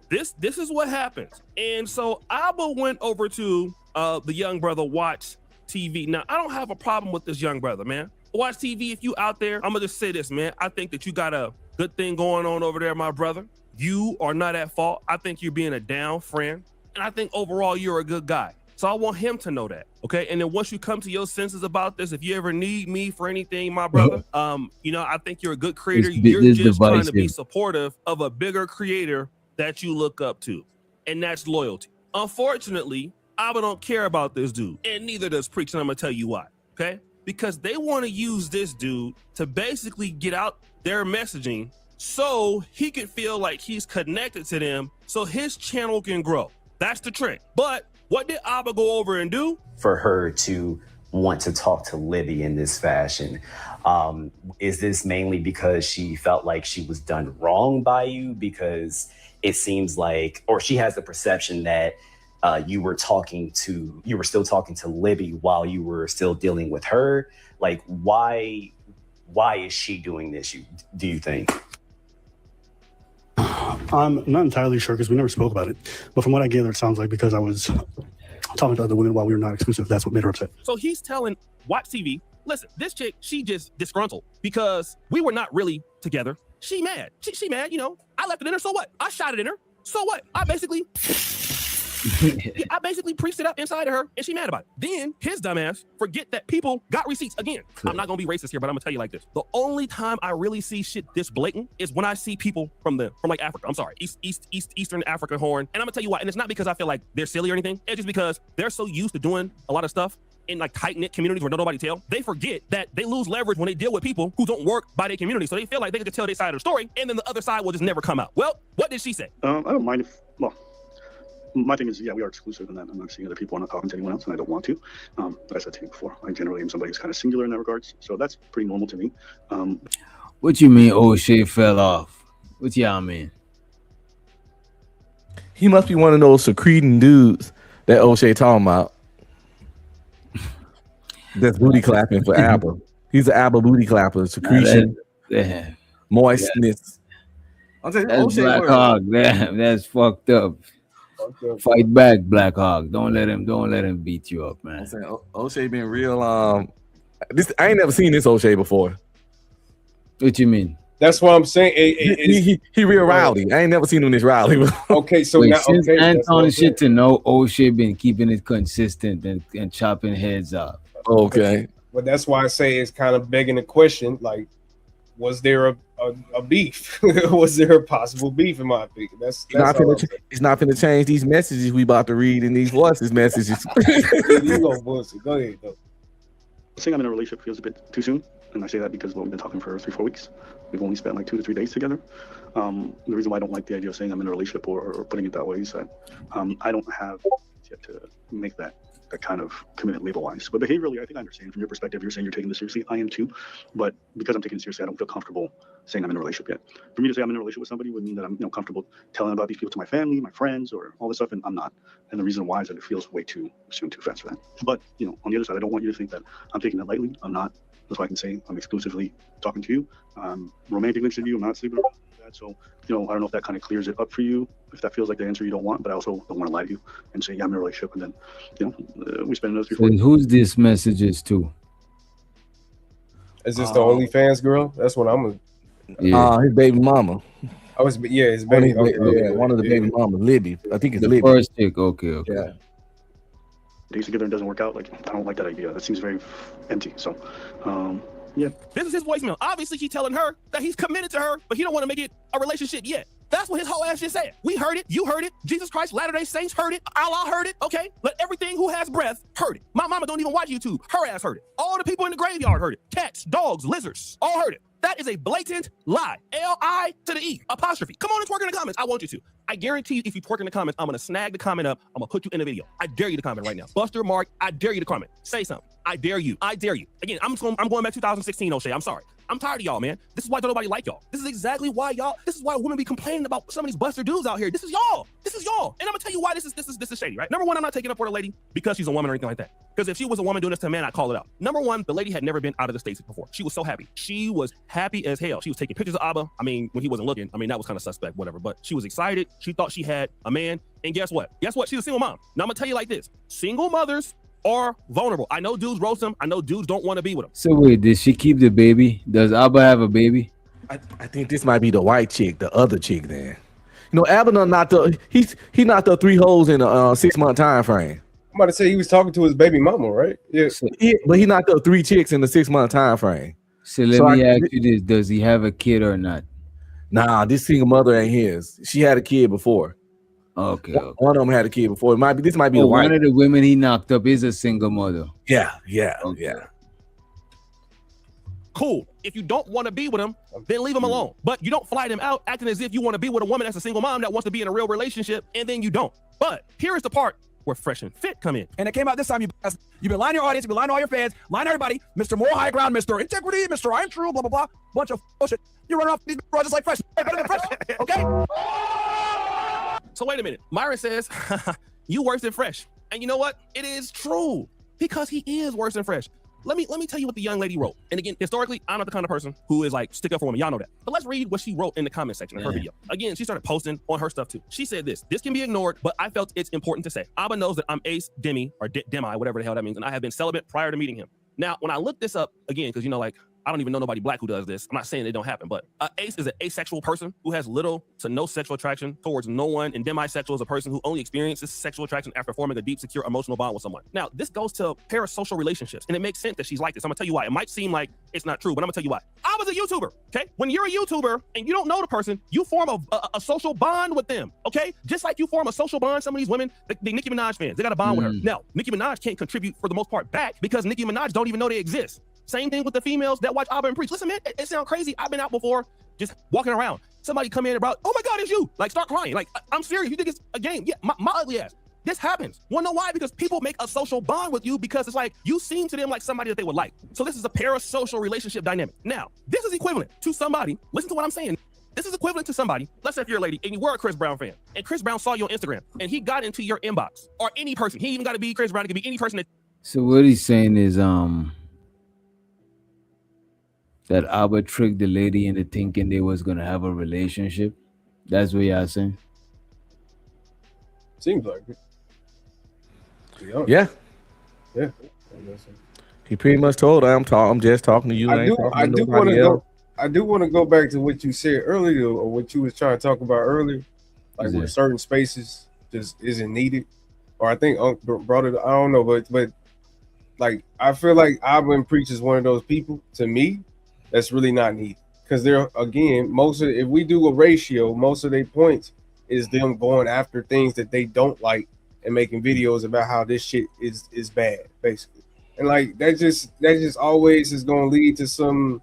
Speaker 19: This is what happens. And so Abba went over to the young brother Watch TV. Now, I don't have a problem with this young brother, man. Watch TV, if you out there, I'm gonna just say this, man. I think that you got a good thing going on over there, my brother. You are not at fault. I think you're being a down friend. And I think overall you're a good guy. So I want him to know that, okay? And then once you come to your senses about this, if you ever need me for anything, my brother, you know, I think you're a good creator. You're just trying to be supportive of a bigger creator that you look up to. And that's loyalty. Unfortunately, Abba don't care about this dude. And neither does Preach, and I'm gonna tell you why, okay? Because they want to use this dude to basically get out their messaging so he can feel like he's connected to them so his channel can grow. That's the trick. But what did Abba go over and do?
Speaker 2: For her to want to talk to Libby in this fashion, is this mainly because she felt like she was done wrong by you? Because it seems like, or she has the perception that you were still talking to Libby while you were still dealing with her. Like, why is she doing this, do you think?
Speaker 20: I'm not entirely sure because we never spoke about it. But from what I gather, it sounds like because I was talking to other women while we were not exclusive, that's what made her upset.
Speaker 19: So he's telling Watch TV, listen, this chick, she just disgruntled because we were not really together. She mad. She mad, you know. I left it in her, so what? I shot it in her. So what? I basically preached it up inside of her, and she mad about it. Then his dumbass forget that people got receipts. Again, I'm not gonna be racist here, but I'm gonna tell you like this. The only time I really see shit this blatant is when I see people from like Africa. I'm sorry, Eastern Africa horn. And I'm gonna tell you why. And it's not because I feel like they're silly or anything. It's just because they're so used to doing a lot of stuff in like tight-knit communities where nobody tell. They forget that they lose leverage when they deal with people who don't work by their community. So they feel like they can just tell their side of the story, and then the other side will just never come out. Well, what did she say?
Speaker 20: I don't mind if, well, my thing is, yeah, we are exclusive in that I'm not seeing other people. I'm not talking to anyone else, and I don't want to. But I said to you before, I generally am somebody who's kind of singular in that regards. So that's pretty normal to me.
Speaker 4: What you mean O'Shea fell off? What y'all mean?
Speaker 3: He must be one of those secreting dudes that O'Shea talking about. That's booty clapping for Abba. He's an Abba booty clapper. Secretion, moistness.
Speaker 4: That's Black Hawk. That's fucked up. Fight back, Black Hawk. Don't let him beat you up, man.
Speaker 3: O'Shea been real. I ain't never seen this O'Shea before.
Speaker 4: What you mean?
Speaker 5: That's what I'm saying.
Speaker 3: He real rowdy. I ain't never seen him this rowdy.
Speaker 5: Okay, so
Speaker 4: wait,
Speaker 5: now
Speaker 4: since Anton shit to know, O'Shea been keeping it consistent and chopping heads off.
Speaker 3: Okay.
Speaker 5: But that's why I say it's kind of begging the question, like, was there a a beef? Was there a possible beef? In my opinion, that's
Speaker 3: it's not finna change these messages we about to read in these voices messages.
Speaker 5: You go bullshit. Go ahead though.
Speaker 20: Saying I'm in a relationship feels a bit too soon, and I say that because we've been talking for 3-4 weeks. We've only spent like 2 to 3 days together. The reason why I don't like the idea of saying I'm in a relationship or putting it that way is that I don't have yet to make that kind of commitment label-wise. But behaviorally, I think I understand from your perspective. You're saying you're taking this seriously. I am too. But because I'm taking it seriously, I don't feel comfortable saying I'm in a relationship yet. For me to say I'm in a relationship with somebody would mean that I'm comfortable telling about these people to my family, my friends, or all this stuff, and I'm not. And the reason why is that it feels way too soon, too fast for that. But on the other side, I don't want you to think that I'm taking it lightly. I'm not. That's why I can say I'm exclusively talking to you. I'm romantically interested in you. I'm not sleeping around with that. So, I don't know if that kind of clears it up for you, if that feels like the answer you don't want, but I also don't want to lie to you and say, yeah, I'm in a relationship. And then, we spend another 3-4
Speaker 4: So who's this messages to?
Speaker 5: Is this the OnlyFans girl? That's what I'm
Speaker 3: his baby mama.
Speaker 5: I was, his baby.
Speaker 3: One of the baby mama, Libby. I think it's
Speaker 4: the
Speaker 3: Libby.
Speaker 4: first chick. Okay.
Speaker 3: Yeah.
Speaker 20: Days together and doesn't work out. Like, I don't like that idea. That seems very empty. So, yeah.
Speaker 19: This is his voicemail. Obviously, he's telling her that he's committed to her, but he don't want to make it a relationship yet. That's what his whole ass just said. We heard it. You heard it. Jesus Christ, Latter-day Saints heard it. Allah heard it. Okay? Let everything who has breath heard it. My mama don't even watch YouTube. Her ass heard it. All the people in the graveyard heard it. Cats, dogs, lizards, all heard it. That is a blatant lie. L-I to the E, apostrophe. Come on and twerk in the comments. I want you to. I guarantee you, if you twerk in the comments, I'm going to snag the comment up. I'm going to put you in a video. I dare you to comment right now. Buster, Mark, I dare you to comment. Say something. I dare you. I dare you. Again, I'm going back 2016, O'Shea. I'm sorry. I'm tired of y'all, man. This is why don't nobody like y'all. This is exactly why this is why women be complaining about some of these buster dudes out here. This is y'all. This is y'all. And I'm gonna tell you why this is shady, right? Number one, I'm not taking up for the lady because she's a woman or anything like that. Because if she was a woman doing this to a man, I'd call it out. Number one, the lady had never been out of the States before. She was so happy. She was happy as hell. She was taking pictures of Abba. I mean, when he wasn't looking, I mean, that was kind of suspect, whatever. But she was excited. She thought she had a man. And guess what? She's a single mom. Now I'm gonna tell you like this. Single mothers are vulnerable. I know dudes roast them. I know dudes don't want to be with them.
Speaker 4: So wait, did she keep the baby? Does Abba have a baby?
Speaker 3: I think this might be the white chick, the other chick then. Abba knocked up, he knocked up 3 holes in a 6-month time frame.
Speaker 5: I'm about to say he was talking to his baby mama, right? Yeah.
Speaker 3: But he knocked up 3 chicks in the 6-month time frame.
Speaker 4: So let me ask you this. Does he have a kid or not?
Speaker 3: Nah, this single mother ain't his. She had a kid before.
Speaker 4: Okay.
Speaker 3: One of them had a kid before. This might be the white.
Speaker 4: One of the women he knocked up is a single mother.
Speaker 3: Yeah.
Speaker 19: Cool. If you don't want to be with him, then leave him alone. But you don't fly them out acting as if you want to be with a woman that's a single mom that wants to be in a real relationship, and then you don't. But here is the part where Fresh and Fit come in.
Speaker 6: And it came out this time, you've been lying to your audience, you've been lying to all your fans, lying to everybody, Mr. More High Ground, Mr. Integrity, Mr. I'm True, blah, blah, blah. Bunch of bullshit. You run off these bros just like Fresh. Better than Fresh, okay?
Speaker 19: So wait a minute. Myron says, you worse than Fresh. And you know what? It is true because he is worse than Fresh. Let me tell you what the young lady wrote. And again, historically, I'm not the kind of person who is like stick up for women. Y'all know that. But let's read what she wrote in the comment section of her video. Again, she started posting on her stuff too. She said this can be ignored, but I felt it's important to say. Abba knows that I'm ace, demi, or demi, whatever the hell that means. And I have been celibate prior to meeting him. Now, when I looked this up again, because I don't even know nobody black who does this. I'm not saying it don't happen, but ace is an asexual person who has little to no sexual attraction towards no one, and demisexual is a person who only experiences sexual attraction after forming a deep, secure emotional bond with someone. Now, this goes to parasocial relationships, and it makes sense that she's like this. I'm gonna tell you why. It might seem like it's not true, but I'm gonna tell you why. I was a YouTuber, okay? When you're a YouTuber and you don't know the person, you form a social bond with them, okay? Just like you form a social bond, some of these women, the Nicki Minaj fans, they got a bond with her. Now, Nicki Minaj can't contribute for the most part back because Nicki Minaj don't even know they exist. Same thing with the females that watch Abba and preach. Listen, man, it sounds crazy. I've been out before, just walking around. Somebody come in and about, oh my God, it's you. Like, start crying. Like, I'm serious. You think it's a game? Yeah, my ugly ass. This happens. Wanna know why? Because people make a social bond with you because it's like, you seem to them like somebody that they would like. So this is a parasocial relationship dynamic. Now, this is equivalent to somebody, listen to what I'm saying. This is equivalent to somebody, let's say if you're a lady and you were a Chris Brown fan, and Chris Brown saw you on Instagram, and he got into your inbox, or any person. He ain't even gotta be Chris Brown, it could be any person that.
Speaker 4: So what he's saying is, that Abba tricked the lady into thinking they was gonna have a relationship. That's what y'all saying.
Speaker 5: Seems like it.
Speaker 3: Yeah. He pretty much told her, I'm just talking to you.
Speaker 5: I do want to go back to what you said earlier, or what you was trying to talk about earlier, like where certain spaces just isn't needed, or I think Unc brought it. I don't know, but like I feel like Abba and Preach is one of those people to me that's really not needed, because they're again if we do a ratio, most of their points is them going after things that they don't like and making videos about how this shit is bad, basically. And like that just always is gonna lead to some,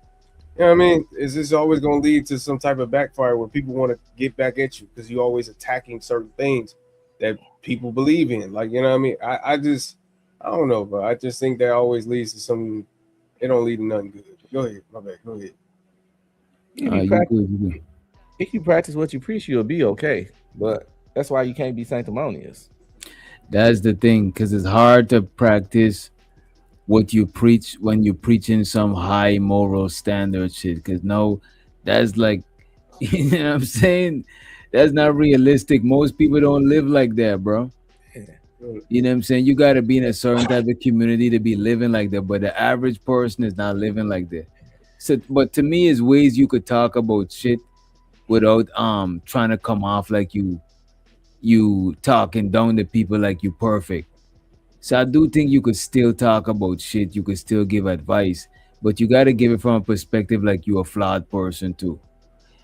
Speaker 5: you know what I mean? Is this always gonna lead to some type of backfire where people want to get back at you because you always attacking certain things that people believe in. Like, you know what I mean? I don't know, bro. I just think that always leads to some. It don't lead to nothing good. Go ahead, my bad. Go ahead.
Speaker 3: If you practice what you preach, you'll be okay. But that's why you can't be sanctimonious.
Speaker 4: That's the thing, because it's hard to practice what you preach when you're preaching some high moral standard shit. Because no, that's like, you know what I'm saying? That's not realistic. Most people don't live like that, bro. You know what I'm saying? You got to be in a certain type of community to be living like that. But the average person is not living like that. So, but to me, it's ways you could talk about shit without trying to come off like you talking down to people like you perfect. So I do think you could still talk about shit. You could still give advice, but you got to give it from a perspective like you're a flawed person too.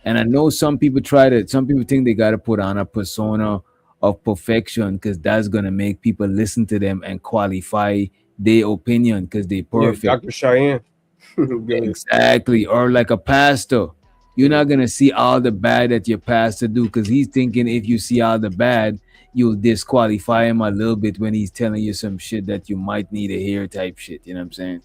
Speaker 4: And I know some people think they got to put on a persona of perfection because that's going to make people listen to them and qualify their opinion because they perfect.
Speaker 5: Yeah, Dr. Cheyenne.
Speaker 4: Exactly. Or like a pastor. You're not going to see all the bad that your pastor do because he's thinking if you see all the bad, you'll disqualify him a little bit when he's telling you some shit that you might need to hear type shit. You know what I'm saying?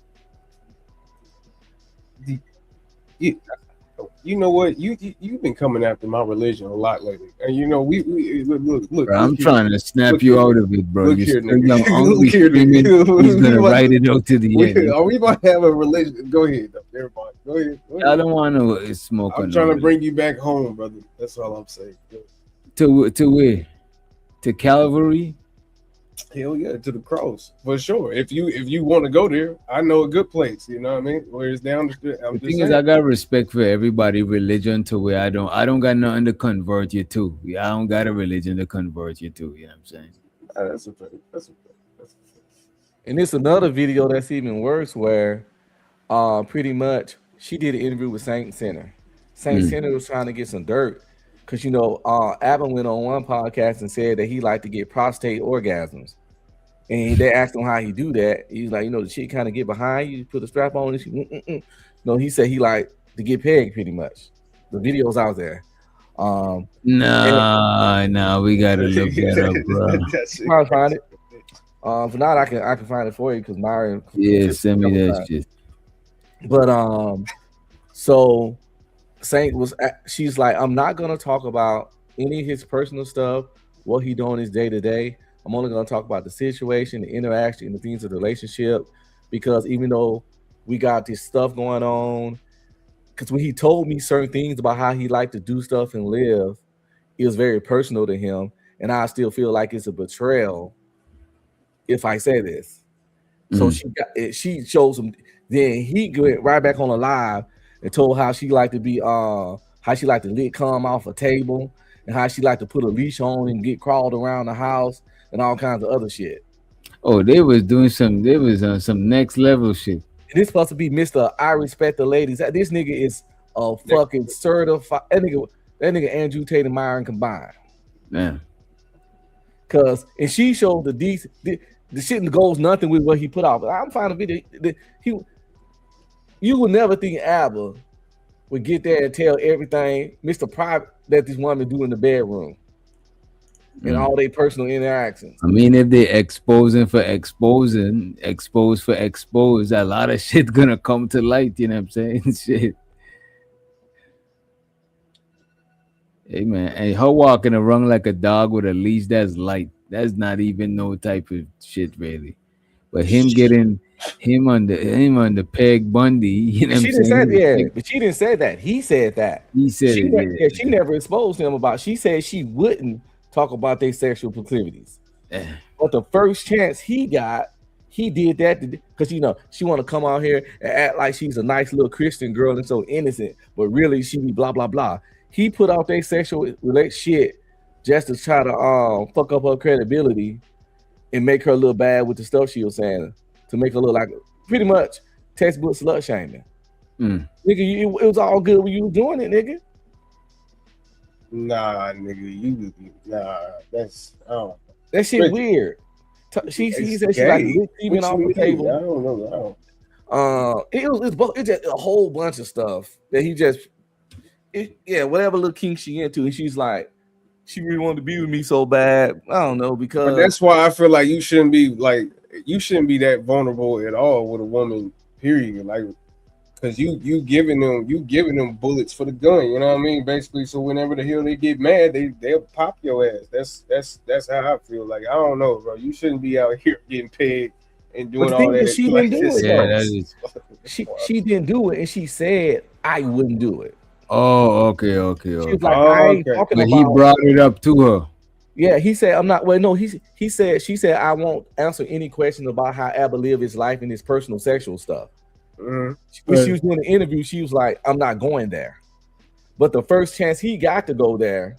Speaker 5: You know what? You've been coming after my religion a lot lately, and you know we look.
Speaker 4: Bro, I'm trying to snap you out of it, bro.
Speaker 5: Look
Speaker 4: You're
Speaker 5: here,
Speaker 4: still young,
Speaker 5: nigga.
Speaker 4: hungry,
Speaker 5: Look here,
Speaker 4: screaming.
Speaker 5: nigga.
Speaker 4: He's gonna write it out to the end.
Speaker 5: Are we about to have a religion? Go ahead, everybody. Go ahead.
Speaker 4: I don't want to smoke.
Speaker 5: I'm trying to bring you back home, brother. That's all I'm saying.
Speaker 4: To where? To Calvary?
Speaker 5: Hell yeah, to the cross for sure. If you want to go there, I know a good place. You know what I mean? Where it's down the street.
Speaker 4: The thing is, I got respect for everybody religion to where I don't got nothing to convert you to. I don't got a religion to convert you to. You know what I'm saying?
Speaker 5: That's a fact.
Speaker 3: And it's another video that's even worse where pretty much she did an interview with Saint Center. Saint Center was trying to get some dirt because Abba went on one podcast and said that he liked to get prostate orgasms. And they asked him how he do that. He's like, the shit kind of get behind you, put a strap on and she, No, he said he like to get pegged pretty much. The video's out there.
Speaker 4: No, we gotta look that up, bro.
Speaker 3: I'll find it. For now, I can find it for you because Myron.
Speaker 4: Yeah, send me that shit.
Speaker 3: But so Saint she's like, I'm not gonna talk about any of his personal stuff, what he doing his day to day. I'm only gonna talk about the situation, the interaction, the things of the relationship, because even though we got this stuff going on, because when he told me certain things about how he liked to do stuff and live, it was very personal to him, and I still feel like it's a betrayal if I say this. So she shows him. Then he went right back on the live and told how she liked to be how she liked to lick cum off a table and how she liked to put a leash on and get crawled around the house and all kinds of other shit.
Speaker 4: Oh, they was on some next level shit.
Speaker 3: This supposed to be Mr. I respect the ladies. This nigga is a fucking certified. That nigga Andrew Tate and Myron combined.
Speaker 4: Man.
Speaker 3: Cause and she showed the shit goes nothing with what he put out. But I'm finding a video. You would never think Abba would get there and tell everything, Mr. Private, that this woman do in the bedroom. And all their personal interactions.
Speaker 4: I mean, if they exposing for exposing, expose for expose, a lot of shit gonna come to light. You know what I'm saying? Shit. Hey man, hey, her walking around like a dog with a leash, that's light. That's not even no type of shit really. But him getting him on the Peg Bundy, you know what I'm saying?
Speaker 3: But she didn't say that. He said that.
Speaker 4: He said
Speaker 3: she never exposed him about. She said she wouldn't talk about their sexual proclivities. But the first chance he got, he did that because she want to come out here and act like she's a nice little Christian girl and so innocent, but really she be blah blah blah. He put out their sexual shit just to try to fuck up her credibility and make her look bad with the stuff she was saying, to make her look like pretty much textbook slut shaming. Nigga, it was all good when you was doing it, nigga.
Speaker 5: Nah, nigga, that's
Speaker 3: that shit weird. He said she like receiving off the table.
Speaker 5: I don't know.
Speaker 3: It's just a whole bunch of stuff that he just, whatever little kink she into, and she's like, she really wanted to be with me so bad. I don't know, because
Speaker 5: but that's why I feel like you shouldn't be that vulnerable at all with a woman. Period. Like, because you giving them bullets for the gun. You know what I mean? Basically, so whenever the hell they get mad, they'll pop your ass. That's how I feel. Like, I don't know, bro. You shouldn't be out here getting pegged and doing all that.
Speaker 3: She didn't do it. She didn't do it, and she said I wouldn't do it.
Speaker 4: Oh, okay.
Speaker 3: She was like,
Speaker 4: I ain't talking about. He brought it up to her.
Speaker 3: Yeah, he said, I'm not. Well, no, she said, I won't answer any questions about how Abba lived his life and his personal sexual stuff. When she was doing the interview, she was like, I'm not going there. But the first chance he got to go there,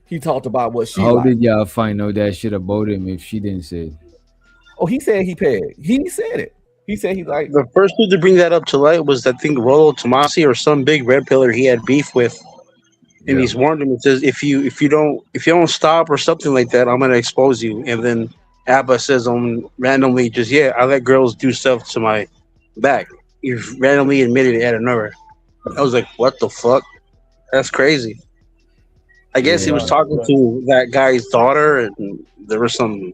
Speaker 3: he talked about what she.
Speaker 4: How did y'all find out that shit about him if she didn't say it?
Speaker 3: Oh, he said he pegged. He said it. He said he like
Speaker 7: the first dude to bring that up to light was, I think, Rollo Tomasi or some big red pillar he had beef with, and he's warned him. It says if you don't stop or something like that, I'm gonna expose you. And then Abba says randomly, just I let girls do stuff to my back. You've randomly admitted it out of nowhere. I was like, what the fuck? That's crazy. I guess he was talking to that guy's daughter, and there was some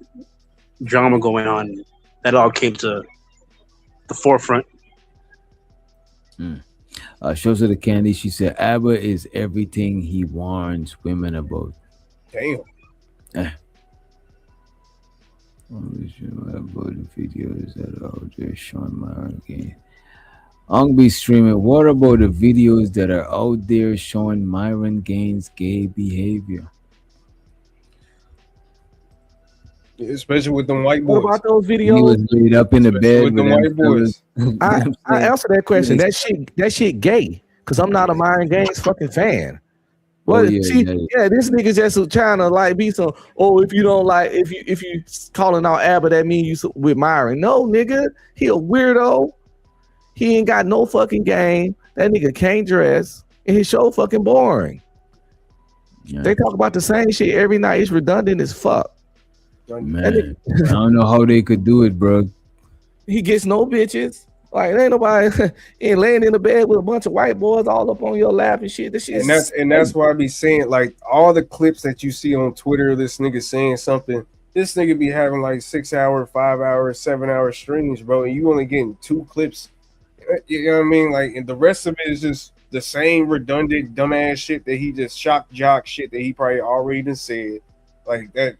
Speaker 7: drama going on. That all came to the forefront.
Speaker 4: Shows her the candy. She said, Abba is everything he warns women about.
Speaker 5: Damn.
Speaker 4: About the videos that are out there showing my game. Ong be streaming. What about the videos that are out there showing Myron Gaines' gay behavior?
Speaker 5: Especially with them white boys.
Speaker 3: What about those videos?
Speaker 4: He was laid up in the bed
Speaker 5: with them white boys.
Speaker 3: I answered that question. That shit gay. Because I'm not a Myron Gaines fucking fan. Well, this nigga just trying to like be some. Oh, if you don't like, if you calling out Abba, that means you with Myron. No, nigga, he a weirdo. He ain't got no fucking game. That nigga can't dress, and his show fucking boring. They talk about the same shit every night. It's redundant as fuck.
Speaker 4: Man, I don't know how they could do it, bro.
Speaker 3: He gets no bitches. Like, ain't nobody ain't laying in the bed with a bunch of white boys all up on your lap and shit. This shit,
Speaker 5: and that's why I be saying, like, all the clips that you see on Twitter, this nigga saying something. This nigga be having like 6 hour, 5 hour, 7 hour streams, bro, and you only getting 2 clips. You know what I mean? Like, and the rest of it is just the same redundant, dumbass shit that he just shock jock shit that he probably already done said. Like that,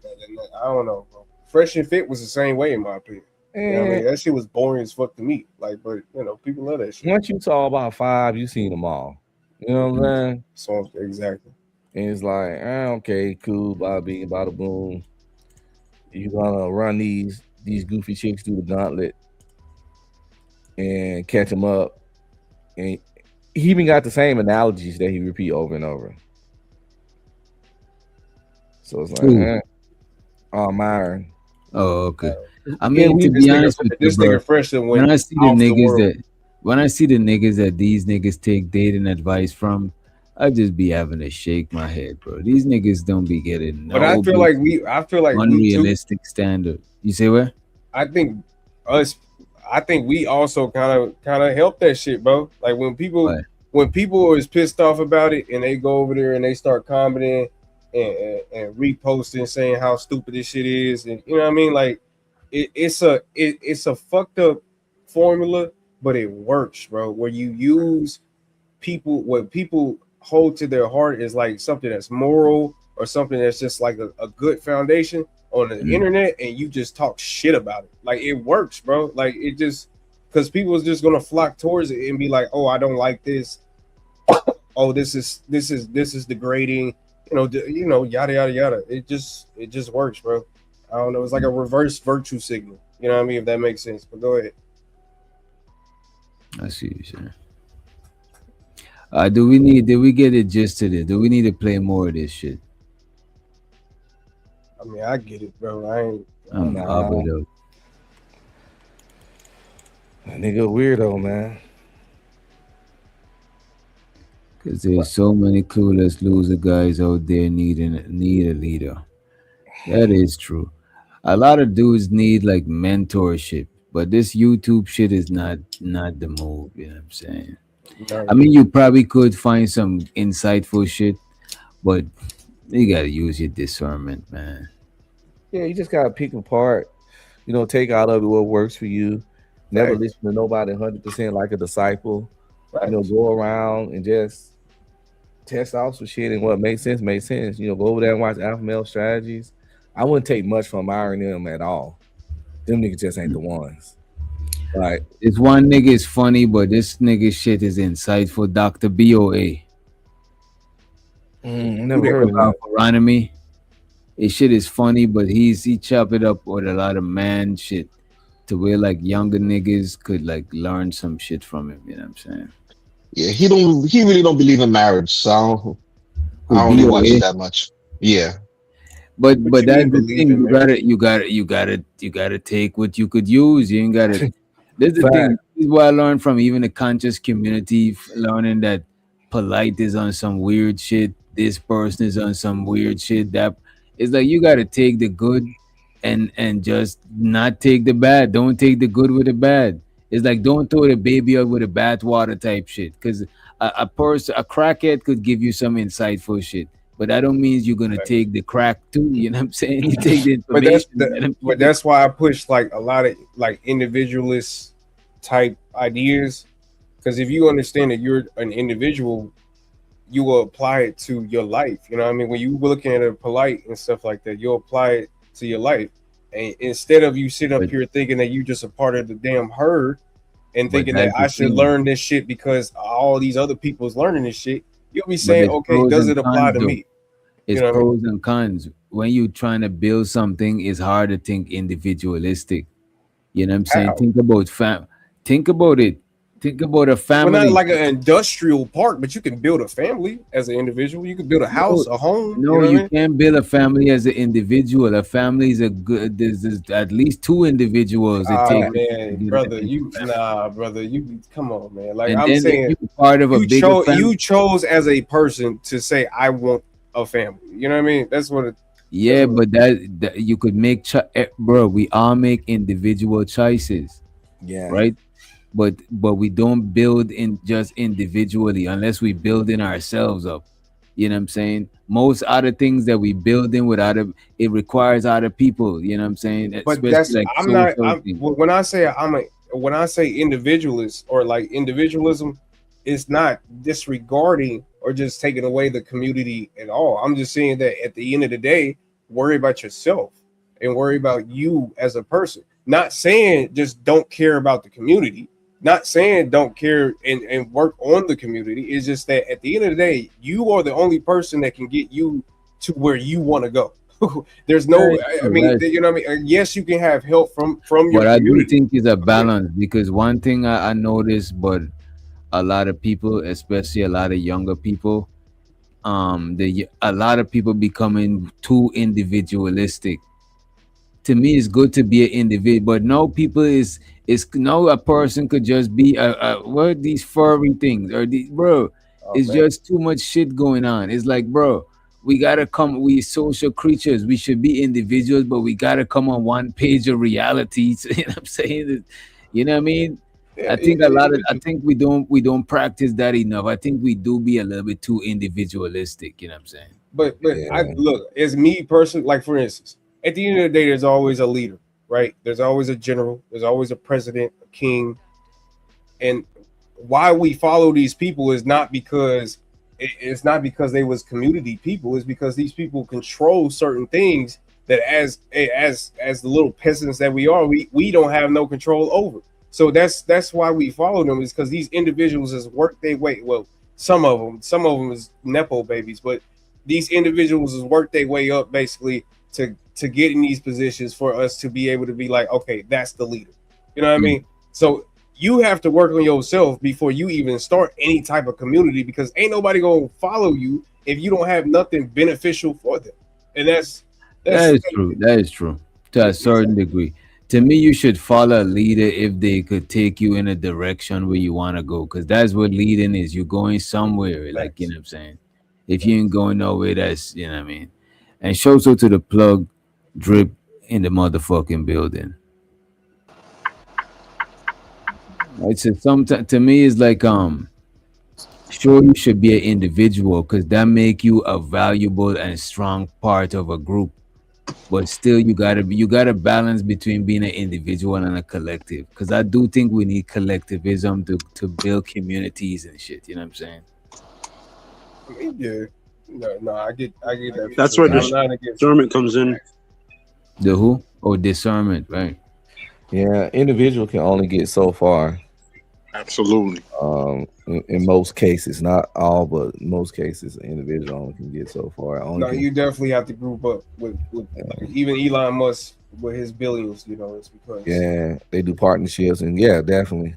Speaker 5: I don't know, bro. Fresh and Fit was the same way in my opinion. You know what I mean? That shit was boring as fuck to me. Like, but you know, people love that shit.
Speaker 3: Once you saw about 5, you seen them all. You know what I'm saying?
Speaker 5: So exactly.
Speaker 3: And it's like, okay, cool, bada bada boom. You gonna run these goofy chicks through the gauntlet and catch them up. And he even got the same analogies that he repeat over and over. So it's like, Myron.
Speaker 4: Oh, okay. I mean, to be honest with you, bro, when I see the niggas that these niggas take dating advice from, I just be having to shake my head, bro. These niggas don't be getting no.
Speaker 5: But I feel like
Speaker 4: unrealistic standard. You say what?
Speaker 5: I think we also kind of help that shit, bro. Like when people is pissed off about it and they go over there and they start commenting and reposting saying how stupid this shit is, and you know what I mean, like it's a fucked up formula, but it works, bro. Where you use what people hold to their heart is like something that's moral or something that's just like a good foundation on the internet, and you just talk shit about it. Like it works, bro. Like it just, because people is just gonna flock towards it and be like, oh, I don't like this. Oh, this is degrading. You know, yada yada yada. It just works, bro. I don't know. It's like a reverse virtue signal. You know what I mean? If that makes sense. But go ahead.
Speaker 4: I see what you're saying. Did we get it gist to this? Do we need to play more of this shit?
Speaker 5: I mean, I get it, bro.
Speaker 3: That nigga weirdo, man.
Speaker 4: Because there's so many clueless loser guys out there need a leader. That is true. A lot of dudes need like mentorship, but this YouTube shit is not the move. You know what I'm saying?
Speaker 5: No.
Speaker 4: I mean, you probably could find some insightful shit, but you gotta use your discernment, man.
Speaker 3: Yeah, you just gotta pick apart, take out of it what works for you. Never
Speaker 5: Right.
Speaker 3: listen to nobody 100% like a disciple.
Speaker 5: Right.
Speaker 3: Go around and just test out some shit, and what makes sense. Go over there and watch alpha male strategies. I wouldn't take much from Myron and them at all. Them niggas just ain't the ones. Like,
Speaker 4: This one nigga is funny, but this nigga shit is insightful. Dr. BOA.
Speaker 3: never heard of that.
Speaker 4: Agronomy. His shit is funny, but he chop it up with a lot of man shit to where like younger niggas could like learn some shit from him. You know what I'm saying?
Speaker 21: Yeah, he really don't believe in marriage, so I don't really watch it that much. Yeah.
Speaker 4: But
Speaker 5: you
Speaker 4: that's
Speaker 5: mean
Speaker 4: the
Speaker 5: believe
Speaker 4: thing.
Speaker 5: in marriage?
Speaker 4: You gotta take what you could use. You ain't gotta. That's the thing. This is what I learned from even the conscious community, learning that polite is on some weird shit. This person is on some weird shit. That it's like you gotta take the good and just not take the bad. Don't take the good with the bad. It's like don't throw the baby out with the bathwater type shit. Because a crackhead could give you some insightful shit. But that don't mean you're gonna take the crack too. You know what I'm saying? You take the information.
Speaker 5: But that's why I push like a lot of like individualist type ideas. Because if you understand that you're an individual, you will apply it to your life. You know what I mean? When you looking at it polite and stuff like that, you'll apply it to your life. And instead of you sitting up here thinking that you just a part of the damn herd and thinking that I should learn this shit because all these other people's learning this shit, you'll be saying, okay, does it apply to me?
Speaker 4: It's pros and cons. When you're trying to build something, it's hard to think individualistic. You know what I'm saying?
Speaker 5: How?
Speaker 4: Think about it. Think about a family.
Speaker 5: Well, not like an industrial park, but you can build a family as an individual. You can build a house, a home.
Speaker 4: No,
Speaker 5: you know what I
Speaker 4: you
Speaker 5: mean?
Speaker 4: can't build a family as an individual. A family is a good. There's at least two individuals.
Speaker 5: Man, brother, you come on, man. Like
Speaker 4: And
Speaker 5: I'm
Speaker 4: then
Speaker 5: saying,
Speaker 4: if you're part of a bigger family-
Speaker 5: you chose as a person to say I want a family. You know what I mean? That's what it.
Speaker 4: Yeah, but that you could make, bro. We all make individual choices.
Speaker 3: Yeah.
Speaker 4: Right. But we don't build in just individually unless we building ourselves up. You know what I'm saying? Most other things that we build in it requires other people. You know what I'm saying?
Speaker 5: But that's when I say individualist or like individualism, it's not disregarding or just taking away the community at all. I'm just saying that at the end of the day, worry about yourself and worry about you as a person. Not saying just don't care about the community. Not saying don't care and work on the community. It's just that at the end of the day, you are the only person that can get you to where you want to go. There's no, I mean, you know what I mean? Yes, you can have help from your
Speaker 4: But I do
Speaker 5: community.
Speaker 4: think it's a balance because one thing I noticed, but a lot of people, especially a lot of younger people, a lot of people becoming too individualistic. To me, it's good to be an individual, but no people is no a person could just be what are these furry things or these bro. It's
Speaker 5: man.
Speaker 4: just too much shit going on. It's like, bro, we gotta come. We social creatures. We should be individuals, but we gotta come on one page of reality. So, you know what I'm saying? You know what I mean? I think I think we don't practice that enough. I think we do be a little bit too individualistic. You know what I'm saying?
Speaker 5: But I look, as me personally, like for instance, at the end of the day, there's always a leader, right? There's always a general, there's always a president, a king. And why we follow these people is not because they was community people, it's because these people control certain things that as the little peasants that we are, we don't have no control over. So that's why we follow them, is because these individuals has worked their way. Well, some of them is nepo babies, but these individuals has worked their way up basically to get in these positions for us to be able to be like, okay, that's the leader. You know what I mean? So you have to work on yourself before you even start any type of community, because ain't nobody gonna follow you if you don't have nothing beneficial for them. And that is true.
Speaker 4: That is true to a certain degree. To me, you should follow a leader if they could take you in a direction where you want to go, because that's what leading is. You're going somewhere, like, you know what I'm saying? If you ain't going nowhere, that's, you know what I mean? And shout out to the plug drip in the motherfucking building. It's sometimes to me it's like sure, you should be an individual because that make you a valuable and strong part of a group, but still you gotta balance between being an individual and a collective, because I do think we need collectivism to build communities and shit, you know what I'm saying?
Speaker 5: I mean, yeah. No, I get that.
Speaker 7: That's where
Speaker 5: I'm not against
Speaker 7: discernment comes in.
Speaker 4: The who? Oh, discernment, right?
Speaker 3: Yeah, individual can only get so far.
Speaker 1: Absolutely.
Speaker 3: In most cases, not all, but in most cases, an individual only can get so far.
Speaker 5: No, you definitely have to group up with like, even Elon Musk with his billions. You know, it's because
Speaker 3: they do partnerships, and yeah, definitely.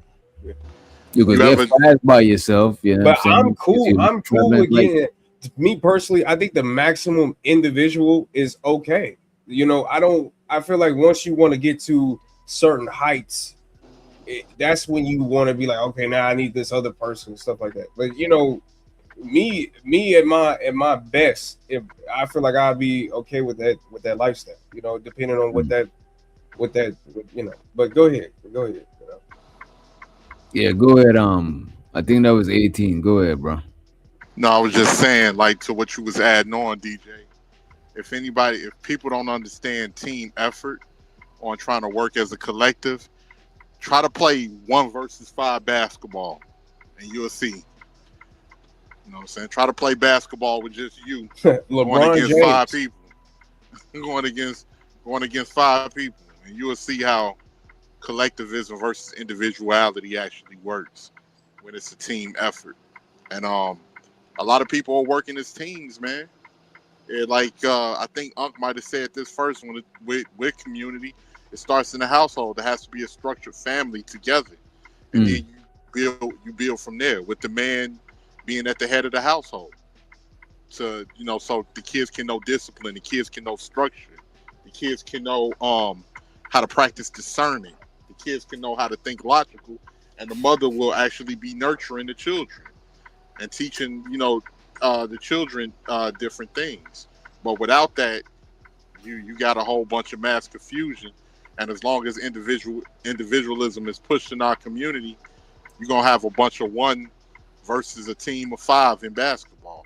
Speaker 4: You could get fast by yourself, you know.
Speaker 5: But
Speaker 4: what
Speaker 5: I'm cool. I'm cool with
Speaker 4: like,
Speaker 5: getting. Me personally, I think the maximum individual is okay. You know, I feel like once you want to get to certain heights, that's when you want to be like, okay, now I need this other person, stuff like that. But you know, me at my best, if I feel like I'd be okay with that lifestyle. You know, depending on what that you know. But go ahead. You know.
Speaker 4: Yeah, go ahead. I think that was 18. Go ahead, bro.
Speaker 1: No, I was just saying, like, to what you was adding on, DJ. If people don't understand team effort on trying to work as a collective, try to play 1 versus 5 basketball, and you'll see. You know what I'm saying? Try to play basketball with just you going against
Speaker 5: James.
Speaker 1: 5 people, going against 5 people, and you will see how collectivism versus individuality actually works when it's a team effort. And a lot of people are working as teams, man. I think Unc might have said this first one with community. It starts in the household. There has to be a structured family together, and then you build from there, with the man being at the head of the household. So the kids can know discipline, the kids can know structure, the kids can know how to practice discernment, the kids can know how to think logical, and the mother will actually be nurturing the children and teaching the children different things. But without that, you got a whole bunch of mass confusion. And as long as individualism is pushed in our community, you're gonna have a bunch of 1 versus a team of 5 in basketball.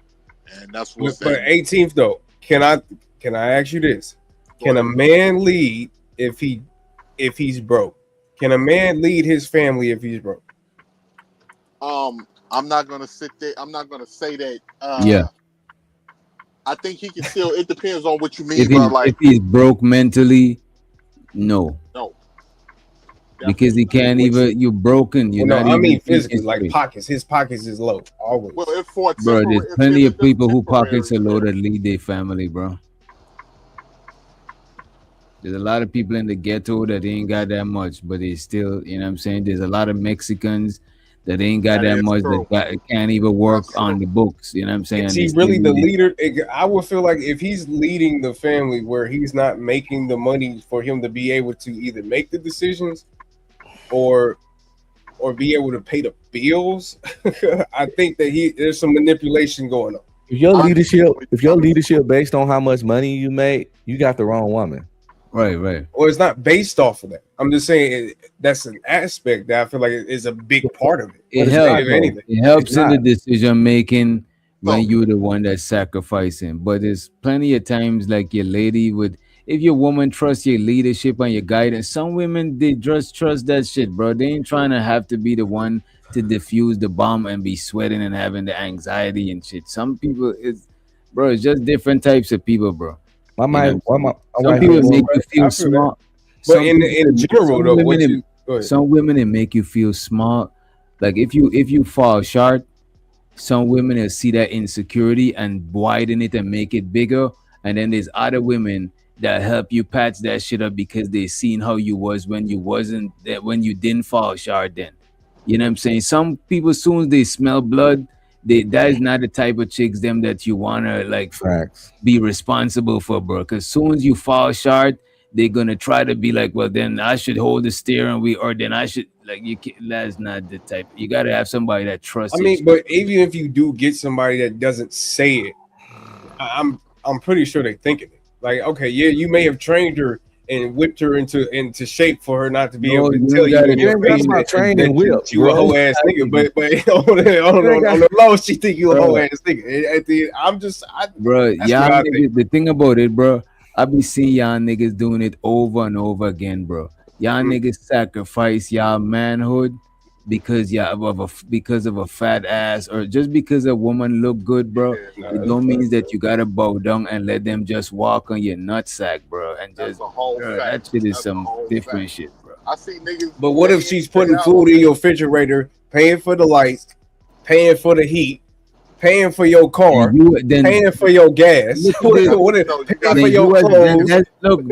Speaker 1: And that's what's
Speaker 5: But 18th though, can I ask you this? Can a man lead if he's broke? Can a man lead his family if he's broke?
Speaker 1: I'm not gonna sit there. I'm not gonna say that.
Speaker 4: Yeah.
Speaker 1: I think he can still. It depends on what you mean
Speaker 4: If he's broke mentally, no.
Speaker 1: No.
Speaker 4: Because he can't even. You're broken. You're not.
Speaker 5: I mean
Speaker 4: even
Speaker 5: physically, like pockets. His pockets is low always.
Speaker 1: Well,
Speaker 4: bro, there's plenty of people who pockets are low that lead their family, bro. There's a lot of people in the ghetto that ain't got that much, but they still, you know what I'm saying? There's a lot of Mexicans that ain't got that much that can't even work on the books, you know what I'm saying?
Speaker 5: Is he really the leader? I would feel like if he's leading the family where he's not making the money for him to be able to either make the decisions or be able to pay the bills, I think that there's some manipulation going on.
Speaker 3: If your leadership based on how much money you make, you got the wrong woman.
Speaker 4: Right.
Speaker 5: Or it's not based off of that. I'm just saying that's an aspect that I feel like is a big part of it.
Speaker 4: It helps in the decision making when you're the one that's sacrificing. But there's plenty of times like your lady would, if your woman trusts your leadership and your guidance, some women, they just trust that shit, bro. They ain't trying to have to be the one to defuse the bomb and be sweating and having the anxiety and shit. Some people, it's just different types of people, bro.
Speaker 3: Some
Speaker 4: people make you feel smart.
Speaker 5: But in general, though,
Speaker 4: some women it make you feel smart. Like if you fall short, some women will see that insecurity and widen it and make it bigger. And then there's other women that help you patch that shit up because they seen how you was when you wasn't that when you didn't fall short. Then, you know what I'm saying? Some people, as soon as they smell blood, that is not the type of chicks them that you wanna like be responsible for, bro. Because soon as you fall short, they're gonna try to be like, well, then I should hold the steering wheel, or then I should like you. That's not the type. You gotta have somebody that trusts.
Speaker 5: I mean, but even if you do get somebody that doesn't say it, I'm pretty sure they think it. Like, okay, yeah, you may have trained her and whipped her into shape for her not to be able to tell you in your face that you a whole ass nigga. But on the low, she think you a whole ass nigga. At the
Speaker 4: bro, y'all niggas, the thing about it, bro, I be seeing y'all niggas doing it over and over again, bro. Y'all niggas sacrifice y'all manhood because of a fat ass, or just because a woman look good, bro. It don't mean that you gotta bow down and let them just walk on your nutsack, bro. And just bro, that shit is some different shit, bro.
Speaker 1: I see niggas.
Speaker 5: But what if she's putting food in your refrigerator, paying for the lights, paying for the heat, paying for your car, paying for your gas, paying for your clothes?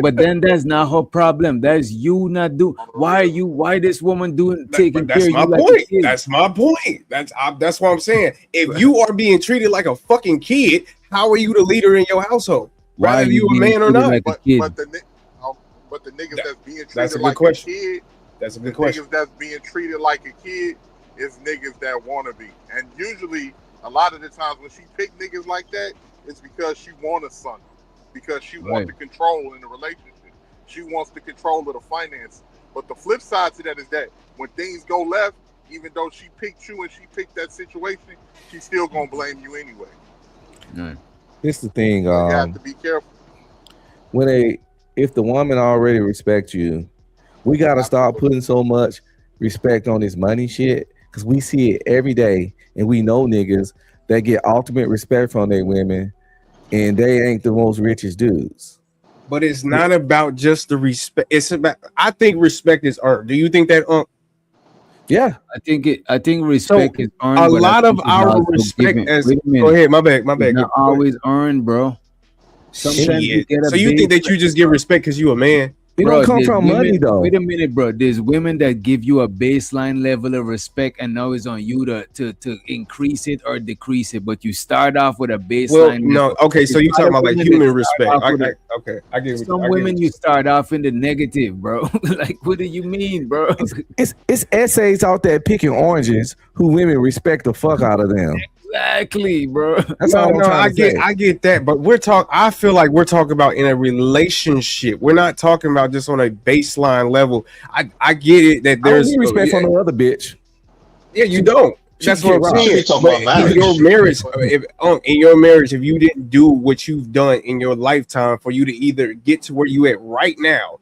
Speaker 4: But then that's not her problem. That's you not do. Why this woman taking care of you?
Speaker 5: That's my point. That's what I'm saying. If you are being treated like a fucking kid, how are you the leader in your household?
Speaker 4: Why
Speaker 5: Whether you a man or not?
Speaker 1: But the niggas that's being treated like a kid.
Speaker 5: That's a good question.
Speaker 1: Niggas that's being treated like a kid is niggas that want to be, and usually. A lot of the times when she pick niggas like that, it's because she want a son, because she wants the control in the relationship. She wants the control of the finance. But the flip side to that is that when things go left, even though she picked you and she picked that situation, she's still gonna blame you anyway.
Speaker 4: Right.
Speaker 3: This the thing.
Speaker 1: You have to be careful.
Speaker 3: If the woman already respects you, we gotta start putting so much respect on this money shit. Because we see it every day, and we know niggas that get ultimate respect from their women, and they ain't the most richest dudes.
Speaker 5: But it's not about just the respect. It's about, I think respect is earned. Do you think that?
Speaker 3: Yeah,
Speaker 4: I think respect is earned.
Speaker 5: A lot of our respect go ahead, my bad.
Speaker 4: Not always earned, bro. Sometimes you get
Speaker 5: so you think that you just get respect because you a man?
Speaker 3: It don't come from money though.
Speaker 4: Wait a minute, bro. There's women that give you a baseline level of respect, and now it's on you to increase it or decrease it. But you start off with a baseline.
Speaker 5: Well, no, okay. So you talking about like human respect? Okay, I get.
Speaker 4: Some women you start off in the negative, bro. Like, what do you mean, bro?
Speaker 3: It's essays out there picking oranges who women respect the fuck out of them.
Speaker 4: Exactly, bro.
Speaker 3: That's all I'm trying to say.
Speaker 5: I get that, but I feel like we're talking about in a relationship. We're not talking about just on a baseline level. I get it that there's
Speaker 3: I don't need respect from the other bitch.
Speaker 5: Yeah, you don't. That's what I'm saying. But in your marriage, if you didn't do what you've done in your lifetime for you to either get to where you at right now,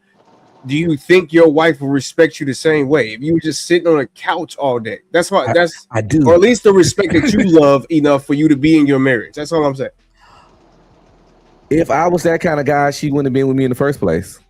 Speaker 5: do you think your wife will respect you the same way if you were just sitting on a couch all day? That's why
Speaker 3: I do,
Speaker 5: or at least the respect that you love enough for you to be in your marriage. That's all I'm saying.
Speaker 3: If I was that kind of guy, she wouldn't have been with me in the first place.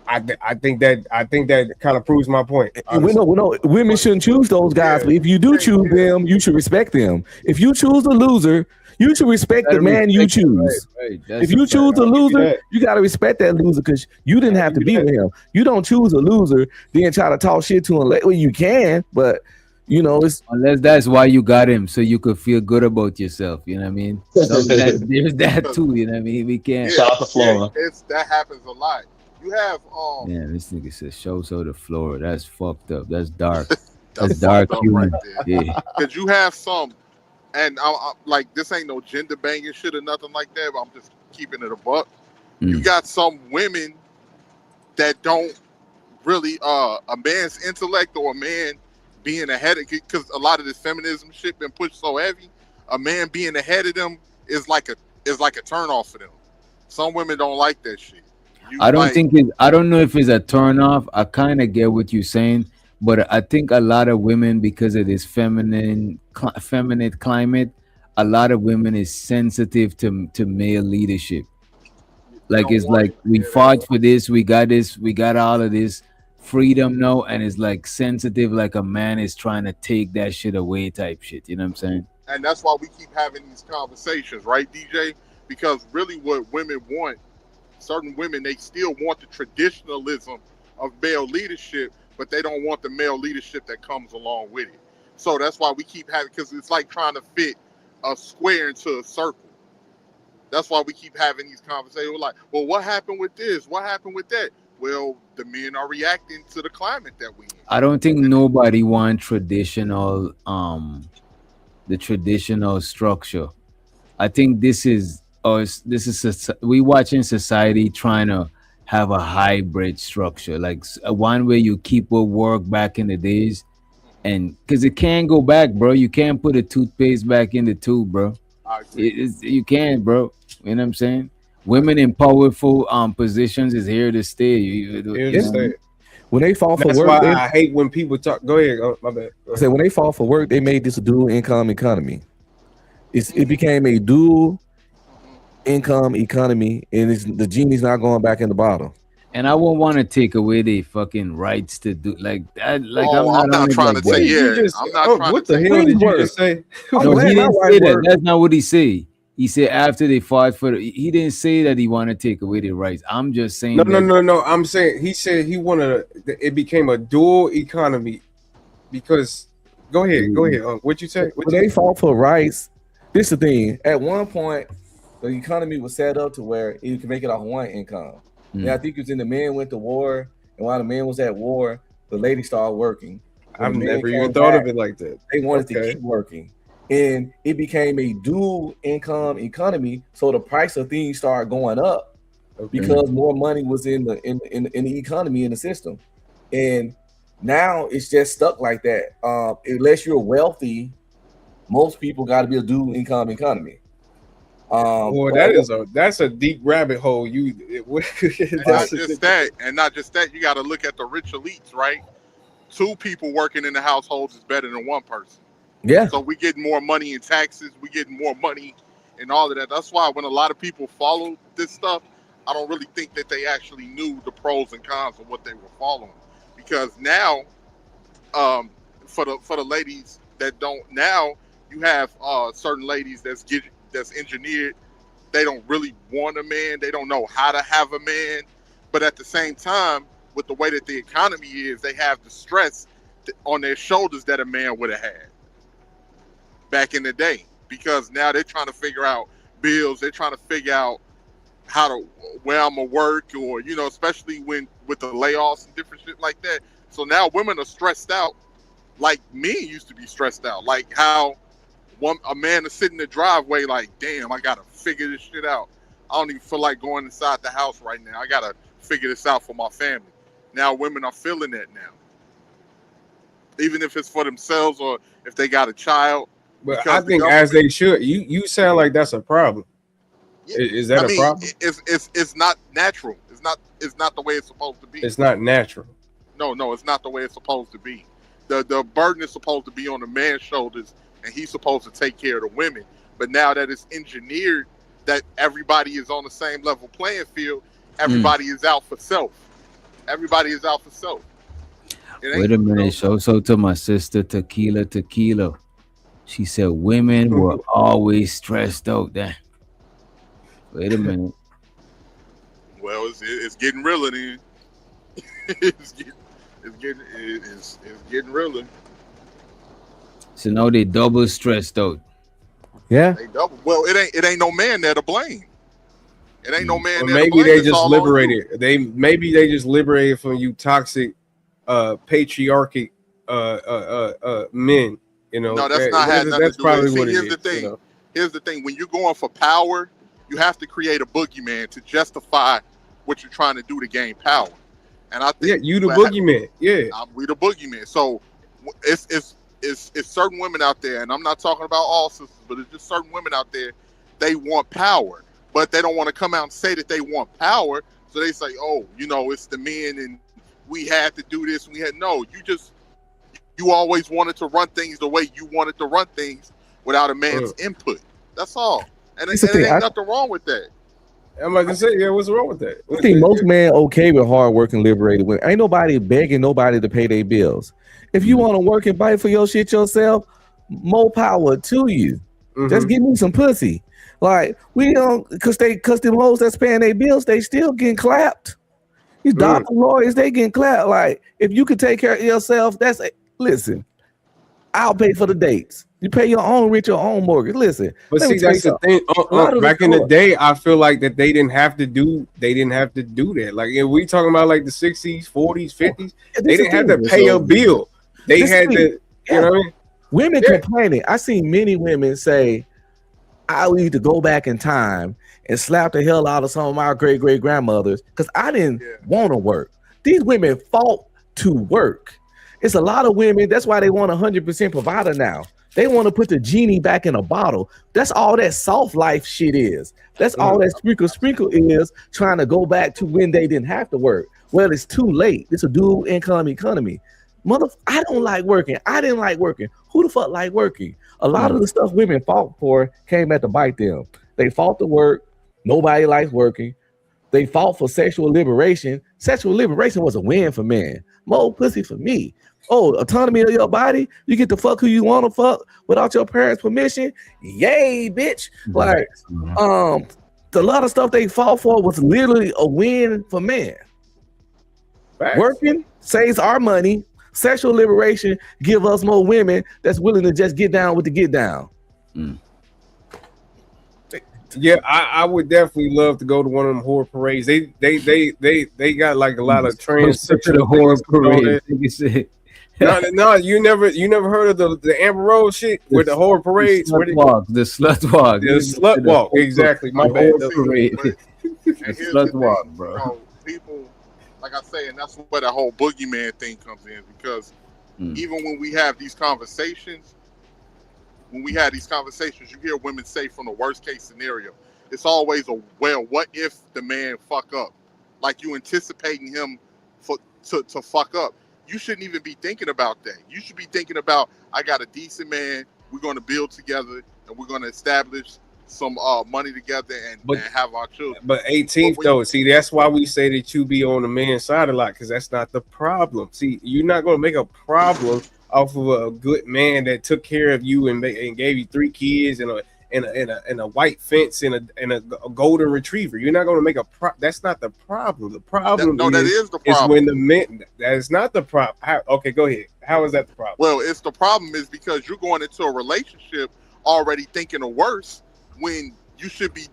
Speaker 5: I think that kind of proves my point.
Speaker 3: We know women shouldn't choose those guys, but if you do choose them, you should respect them. If you choose a loser, you should respect the man you choose.
Speaker 4: Right.
Speaker 3: If you choose a loser, you got to respect that loser because you didn't have to be with him. You don't choose a loser, then try to talk shit to him. Well, you can, but you know, it's
Speaker 4: unless that's why you got him, so you could feel good about yourself. You know what I mean? So there's that too. You know what I mean? We can't.
Speaker 21: Shout out to Florida.
Speaker 1: That happens a lot. You have
Speaker 4: yeah, this nigga says show the floor. That's fucked up. That's dark. That's dark humor.
Speaker 1: Right there. Yeah. Because you have some. And I like this ain't no gender banging shit or nothing like that, but I'm just keeping it a buck. You got some women that don't really a man's intellect or a man being ahead of, because a lot of this feminism shit been pushed so heavy. A man being ahead of them is like a turn off for them. Some women don't like that shit.
Speaker 4: I don't know if it's a turn off. I kind of get what you're saying. But I think a lot of women, because of this feminine climate, a lot of women is sensitive to male leadership. Like it's like we fought for this, we got all of this freedom now, and it's like sensitive, like a man is trying to take that shit away type shit. You know what I'm saying?
Speaker 1: And that's why we keep having these conversations, right, DJ? Because really what women want, certain women, they still want the traditionalism of male leadership, but they don't want the male leadership that comes along with it. So that's why we keep having, because it's like trying to fit a square into a circle. That's why we keep having these conversations. We're like, well, what happened with this? What happened with that? Well, the men are reacting to the climate that we in.
Speaker 4: I don't think nobody wants traditional the traditional structure. I think this is us. We watching society trying to have a hybrid structure, like one where you keep what work back in the days, and because it can't go back, bro. You can't put a toothpaste back in the tube, bro. You can't, bro. You know what I'm saying? Women in powerful positions is here to stay.
Speaker 5: Here to stay.
Speaker 3: When they fall for
Speaker 5: That's
Speaker 3: work,
Speaker 5: why I hate when people talk. Go ahead. Oh, my bad.
Speaker 3: I said when they fall for work, they made this a dual income economy. It became a dual income economy, and the genie's not going back in the bottle.
Speaker 4: And I won't want to take away their fucking rights to do like that. Like
Speaker 1: I'm not trying to say I'm not trying
Speaker 5: what
Speaker 1: to
Speaker 5: the
Speaker 1: say
Speaker 5: hell did you just say?
Speaker 4: No, he didn't say that. That's not what he said. He said after they fought for he didn't say that he wanted to take away their rights. I'm just saying
Speaker 5: No. I'm saying he said he wanted it became a dual economy because go ahead. What you say?
Speaker 3: When they fought for rights, this is the thing. At one point, the economy was set up to where you can make it off one income. And I think it was the men went to war, and while the men was at war, the ladies started working.
Speaker 5: I've never even thought of it like that.
Speaker 3: They wanted to keep working, and it became a dual income economy. So the price of things started going up because more money was in the economy, in the system, and now it's just stuck like that. Unless you're wealthy, most people got to be a dual income economy.
Speaker 5: Boy, that's a deep rabbit hole.
Speaker 1: Not just that, you got to look at the rich elites, right? 2 people working in the households is better than 1 person.
Speaker 3: Yeah.
Speaker 1: So we get more money in taxes, we get more money in all of that. That's why when a lot of people follow this stuff, I don't really think that they actually knew the pros and cons of what they were following. Because now, for the ladies that don't, now you have certain ladies that's engineered. They don't really want a man. They don't know how to have a man. But at the same time, with the way that the economy is, they have the stress on their shoulders that a man would have had back in the day. Because now they're trying to figure out bills. They're trying to figure out where I'm gonna work, or especially with the layoffs and different shit like that. So now women are stressed out, like men used to be stressed out, like how a man is sitting in the driveway like, damn, I gotta figure this shit out. I don't even feel like going inside the house right now. I gotta figure this out for my family. Now women are feeling that now, even if it's for themselves or if they got a child.
Speaker 5: But I think as they should. You sound like that's a problem. Is that a problem?
Speaker 1: It's not natural. It's not the way it's supposed to be.
Speaker 5: It's not natural.
Speaker 1: No, it's not the way it's supposed to be. The burden is supposed to be on the man's shoulders, and he's supposed to take care of the women. But now that it's engineered that everybody is on the same level playing field, everybody is out for self. Everybody is out for self.
Speaker 4: Wait a minute. So to my sister, Tequila. She said women were always stressed out then. Wait a minute.
Speaker 1: Well, it's getting realer then. it's getting realer.
Speaker 4: So now they double stressed out.
Speaker 3: Yeah.
Speaker 1: They double. Well, it ain't no man there to blame. It ain't no man there
Speaker 5: maybe
Speaker 1: to blame.
Speaker 5: they just liberated. Maybe they just liberated from you toxic patriarchic men.
Speaker 1: No, that's not had nothing to do with it. See, here's the thing. Here's the thing. When you're going for power, you have to create a boogeyman to justify what you're trying to do to gain power. And I think
Speaker 5: you the boogeyman.
Speaker 1: We the boogeyman. So it's certain women out there, and I'm not talking about all sisters, but it's just certain women out there. They want power, but they don't want to come out and say that they want power. So they say, "Oh, it's the men, and we had to do this. You always wanted to run things the way you wanted to run things without a man's input. That's all. And there ain't nothing wrong with that."
Speaker 5: I'm about to say, what's wrong with that?
Speaker 3: I think most men okay with hard-working, liberated women. Ain't nobody begging nobody to pay their bills. If you want to work and fight for your shit yourself, more power to you. Just give me some pussy. Like, we don't, because them hoes that's paying their bills, they still getting clapped. These doctors, lawyers, they getting clapped. Like, if you could take care of yourself, listen, I'll pay for the dates. You pay your own rent, your own mortgage. Listen,
Speaker 5: but see, that's the thing. Back in the day, I feel like that they didn't have to do that. Like if we talking about like the 60s, 40s, 50s, they didn't have to pay a bill. They had to, you know what I mean?
Speaker 3: Women complaining. I seen many women say, I need to go back in time and slap the hell out of some of my great grandmothers because I didn't want to work. These women fought to work. It's a lot of women. That's why they want 100% provider now. They want to put the genie back in a bottle. That's all that soft life shit is. That's all that sprinkle is, trying to go back to when they didn't have to work. Well, it's too late. It's a dual income economy. I don't like working. I didn't like working. Who the fuck like working? A lot of the stuff women fought for came back to bite them. They fought to work. Nobody likes working. They fought for sexual liberation. Sexual liberation was a win for men. More pussy for me. Oh, autonomy of your body. You get to fuck who you want to fuck without your parents' permission. Yay, bitch. Like, a lot of stuff they fought for was literally a win for men. Working saves our money. Sexual liberation give us more women that's willing to just get down with the get down.
Speaker 5: Yeah, I would definitely love to go to one of them horror parades. They got like a lot of transsexual
Speaker 4: horror parade.
Speaker 5: No, you never heard of the Amber Rose shit with the horror parades?
Speaker 4: The slut walk.
Speaker 5: The slut walk, exactly. My bad.
Speaker 4: Parade. Slut walk, bro.
Speaker 1: You know, people, like I say, and that's where the whole boogeyman thing comes in, because even when we have these conversations, you hear women say from the worst case scenario, it's always what if the man fuck up? Like you anticipating him to fuck up. You shouldn't even be thinking about that. You should be thinking about, I got a decent man, we're going to build together, and we're going to establish some money together and have our children.
Speaker 5: But 18th though, see, that's why we say that you be on the man's side a lot, because that's not the problem. See, you're not going to make a problem off of a good man that took care of you and gave you 3 kids and a white fence and a golden retriever. You're not going to make that's not the problem. The problem
Speaker 1: that is the problem.
Speaker 5: Is when the men, that is not the problem. Okay, go ahead. How is that the problem?
Speaker 1: Well, it's the problem is because you're going into a relationship already thinking of worse, when you should be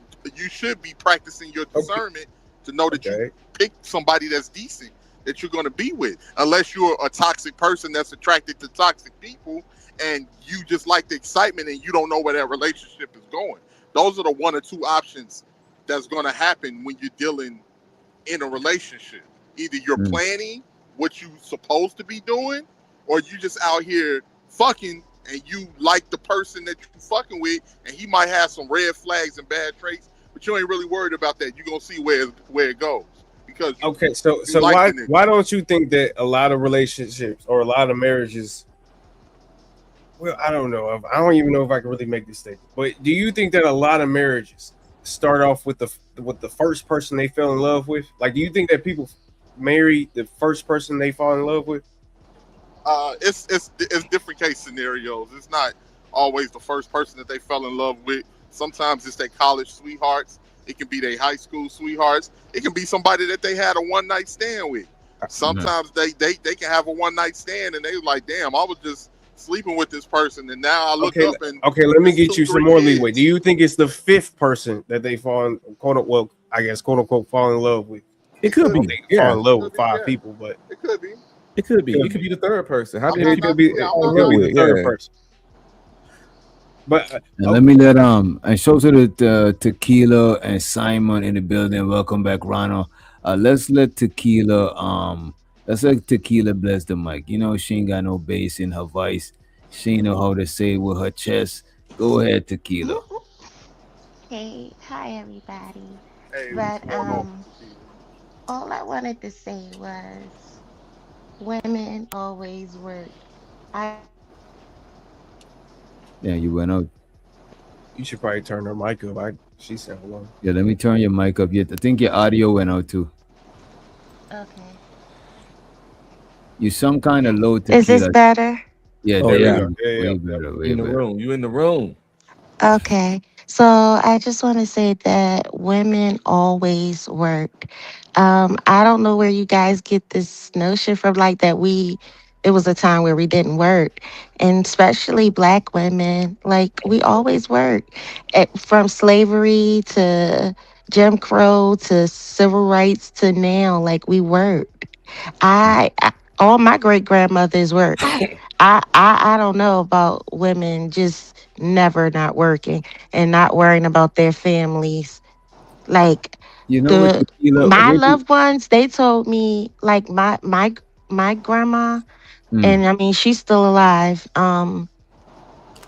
Speaker 1: practicing your discernment to know that you pick somebody that's decent that you're going to be with, unless you're a toxic person that's attracted to toxic people and you just like the excitement and you don't know where that relationship is going. Those are the 1 or 2 options that's going to happen when you're dealing in a relationship. Either you're planning what you're supposed to be doing, or you just out here fucking and you like the person that you're fucking with, and he might have some red flags and bad traits, but you ain't really worried about that. You're going to see where it goes. Because
Speaker 5: so why don't you think that a lot of relationships or a lot of marriages, well, I don't know. I don't even know if I can really make this statement. But do you think that a lot of marriages start off with the first person they fell in love with? Like, do you think that people marry the first person they fall in love with?
Speaker 1: It's different case scenarios. It's not always the first person that they fell in love with. Sometimes it's their college sweethearts. It can be their high school sweethearts. It can be somebody that they had a one-night stand with. Sometimes they can have a one-night stand and they like, damn, I was just sleeping with this person, and now I look up and
Speaker 5: let me get you some more leeway. Do you think it's the 5th person that they fall in, quote unquote, fall in love with?
Speaker 3: It could be.
Speaker 5: Fall in love with 5 people, but
Speaker 1: it could be.
Speaker 3: It could be. It could be the 3rd person. How
Speaker 5: it could be the 3rd person. But
Speaker 4: let me let and show to the Tequila and Simon in the building. Welcome back, Ronald. Let's let Tequila bless the mic. You know, she ain't got no bass in her voice. She ain't know how to say it with her chest. Go ahead, Tequila.
Speaker 8: Hey, hi everybody.
Speaker 1: Hey,
Speaker 8: but all I wanted to say was women always work.
Speaker 4: Yeah, you went out.
Speaker 5: You should probably turn her mic up. She said hello.
Speaker 4: Yeah, let me turn your mic up. I think your audio went out too.
Speaker 8: Okay.
Speaker 4: You some kind of low, Tequila.
Speaker 8: Is this better?
Speaker 4: Yeah, way better. Way
Speaker 3: in the
Speaker 4: better.
Speaker 3: room. You in the room.
Speaker 8: Okay. So I just want to say that women always work. I don't know where you guys get this notion from, like that we it was a time where we didn't work, and especially Black women. Like we always worked, from slavery to Jim Crow to civil rights to now. Like we worked. I all my great grandmothers worked. I don't know about women just never not working and not worrying about their families. Like
Speaker 4: You know what,
Speaker 8: the
Speaker 4: Tequila?
Speaker 8: my
Speaker 4: Where do,
Speaker 8: loved ones, they told me like my grandma,
Speaker 4: mm,
Speaker 8: and I mean she's still alive.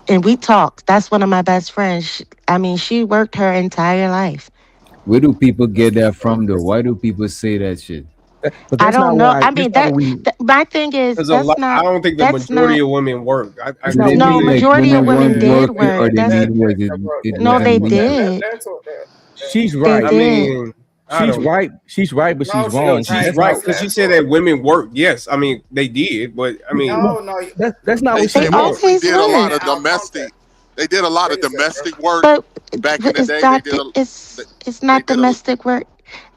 Speaker 8: And we talked. That's one of my best friends. I mean, she worked her entire life.
Speaker 4: where do people get that from though? Why do people say that shit?
Speaker 3: But
Speaker 8: I
Speaker 3: that's not
Speaker 8: don't
Speaker 3: what
Speaker 8: know.
Speaker 3: I.
Speaker 8: I
Speaker 3: That's
Speaker 8: mean
Speaker 3: not what we.
Speaker 8: my thing is
Speaker 5: There's a lot. I don't think the
Speaker 8: that's
Speaker 5: majority
Speaker 8: not
Speaker 5: of women work. I
Speaker 3: That's
Speaker 4: Do
Speaker 3: not
Speaker 4: they
Speaker 3: what
Speaker 8: no,
Speaker 4: mean
Speaker 3: we.
Speaker 4: like
Speaker 8: majority of
Speaker 4: women
Speaker 8: women
Speaker 4: weren't
Speaker 8: did
Speaker 4: working, or
Speaker 8: work.
Speaker 4: they
Speaker 8: That's
Speaker 4: mean was it
Speaker 8: no,
Speaker 4: wasn't
Speaker 8: they
Speaker 4: money?
Speaker 8: did.
Speaker 3: She's
Speaker 8: They
Speaker 3: right.
Speaker 5: I
Speaker 8: did.
Speaker 5: mean, I
Speaker 3: She's
Speaker 5: don't.
Speaker 3: right. She's right, but she's wrong.
Speaker 5: She's
Speaker 3: That's
Speaker 5: right
Speaker 3: not.
Speaker 5: because she said that women work. Yes, I mean they did, but I mean,
Speaker 3: That's not what she
Speaker 8: They
Speaker 1: They
Speaker 3: meant.
Speaker 1: mostly
Speaker 8: always
Speaker 1: did a lot
Speaker 8: would.
Speaker 1: of domestic. They did a lot of domestic work
Speaker 8: But
Speaker 1: back in the
Speaker 8: it's
Speaker 1: day. They
Speaker 8: not
Speaker 1: did.
Speaker 8: it's
Speaker 1: They
Speaker 8: not
Speaker 1: did a.
Speaker 8: domestic work.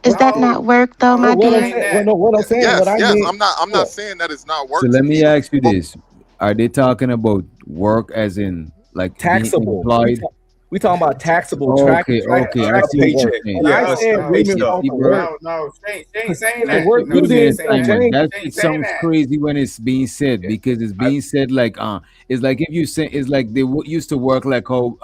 Speaker 8: Is that not work though, my
Speaker 3: What I'm
Speaker 8: dear?
Speaker 3: saying. Well, no, what I'm saying. What
Speaker 1: Yes,
Speaker 3: I
Speaker 1: yes.
Speaker 3: mean.
Speaker 1: I'm
Speaker 3: Yeah.
Speaker 1: not saying that it's not
Speaker 4: So
Speaker 1: work,
Speaker 4: let me
Speaker 1: Tequila.
Speaker 4: ask you
Speaker 1: But
Speaker 4: this: are they talking about work as in like being
Speaker 3: Taxable.
Speaker 4: employed?
Speaker 3: We talking about taxable,
Speaker 4: Okay, okay, I
Speaker 5: a
Speaker 4: see what you're
Speaker 5: paycheck.
Speaker 4: saying.
Speaker 3: When I
Speaker 5: Yeah,
Speaker 3: said
Speaker 5: a pay
Speaker 3: women
Speaker 5: stuff.
Speaker 3: fought
Speaker 4: See,
Speaker 3: to
Speaker 4: bro,
Speaker 3: work,
Speaker 10: She ain't saying
Speaker 3: the
Speaker 10: that.
Speaker 3: work
Speaker 4: wait
Speaker 3: you
Speaker 4: a minute,
Speaker 3: did don't
Speaker 4: Simon.
Speaker 3: change.
Speaker 4: That
Speaker 10: She ain't
Speaker 4: shit
Speaker 10: saying
Speaker 4: sounds
Speaker 10: that.
Speaker 4: crazy when it's being said because it's being said like it's like if you say it's like they used to work like how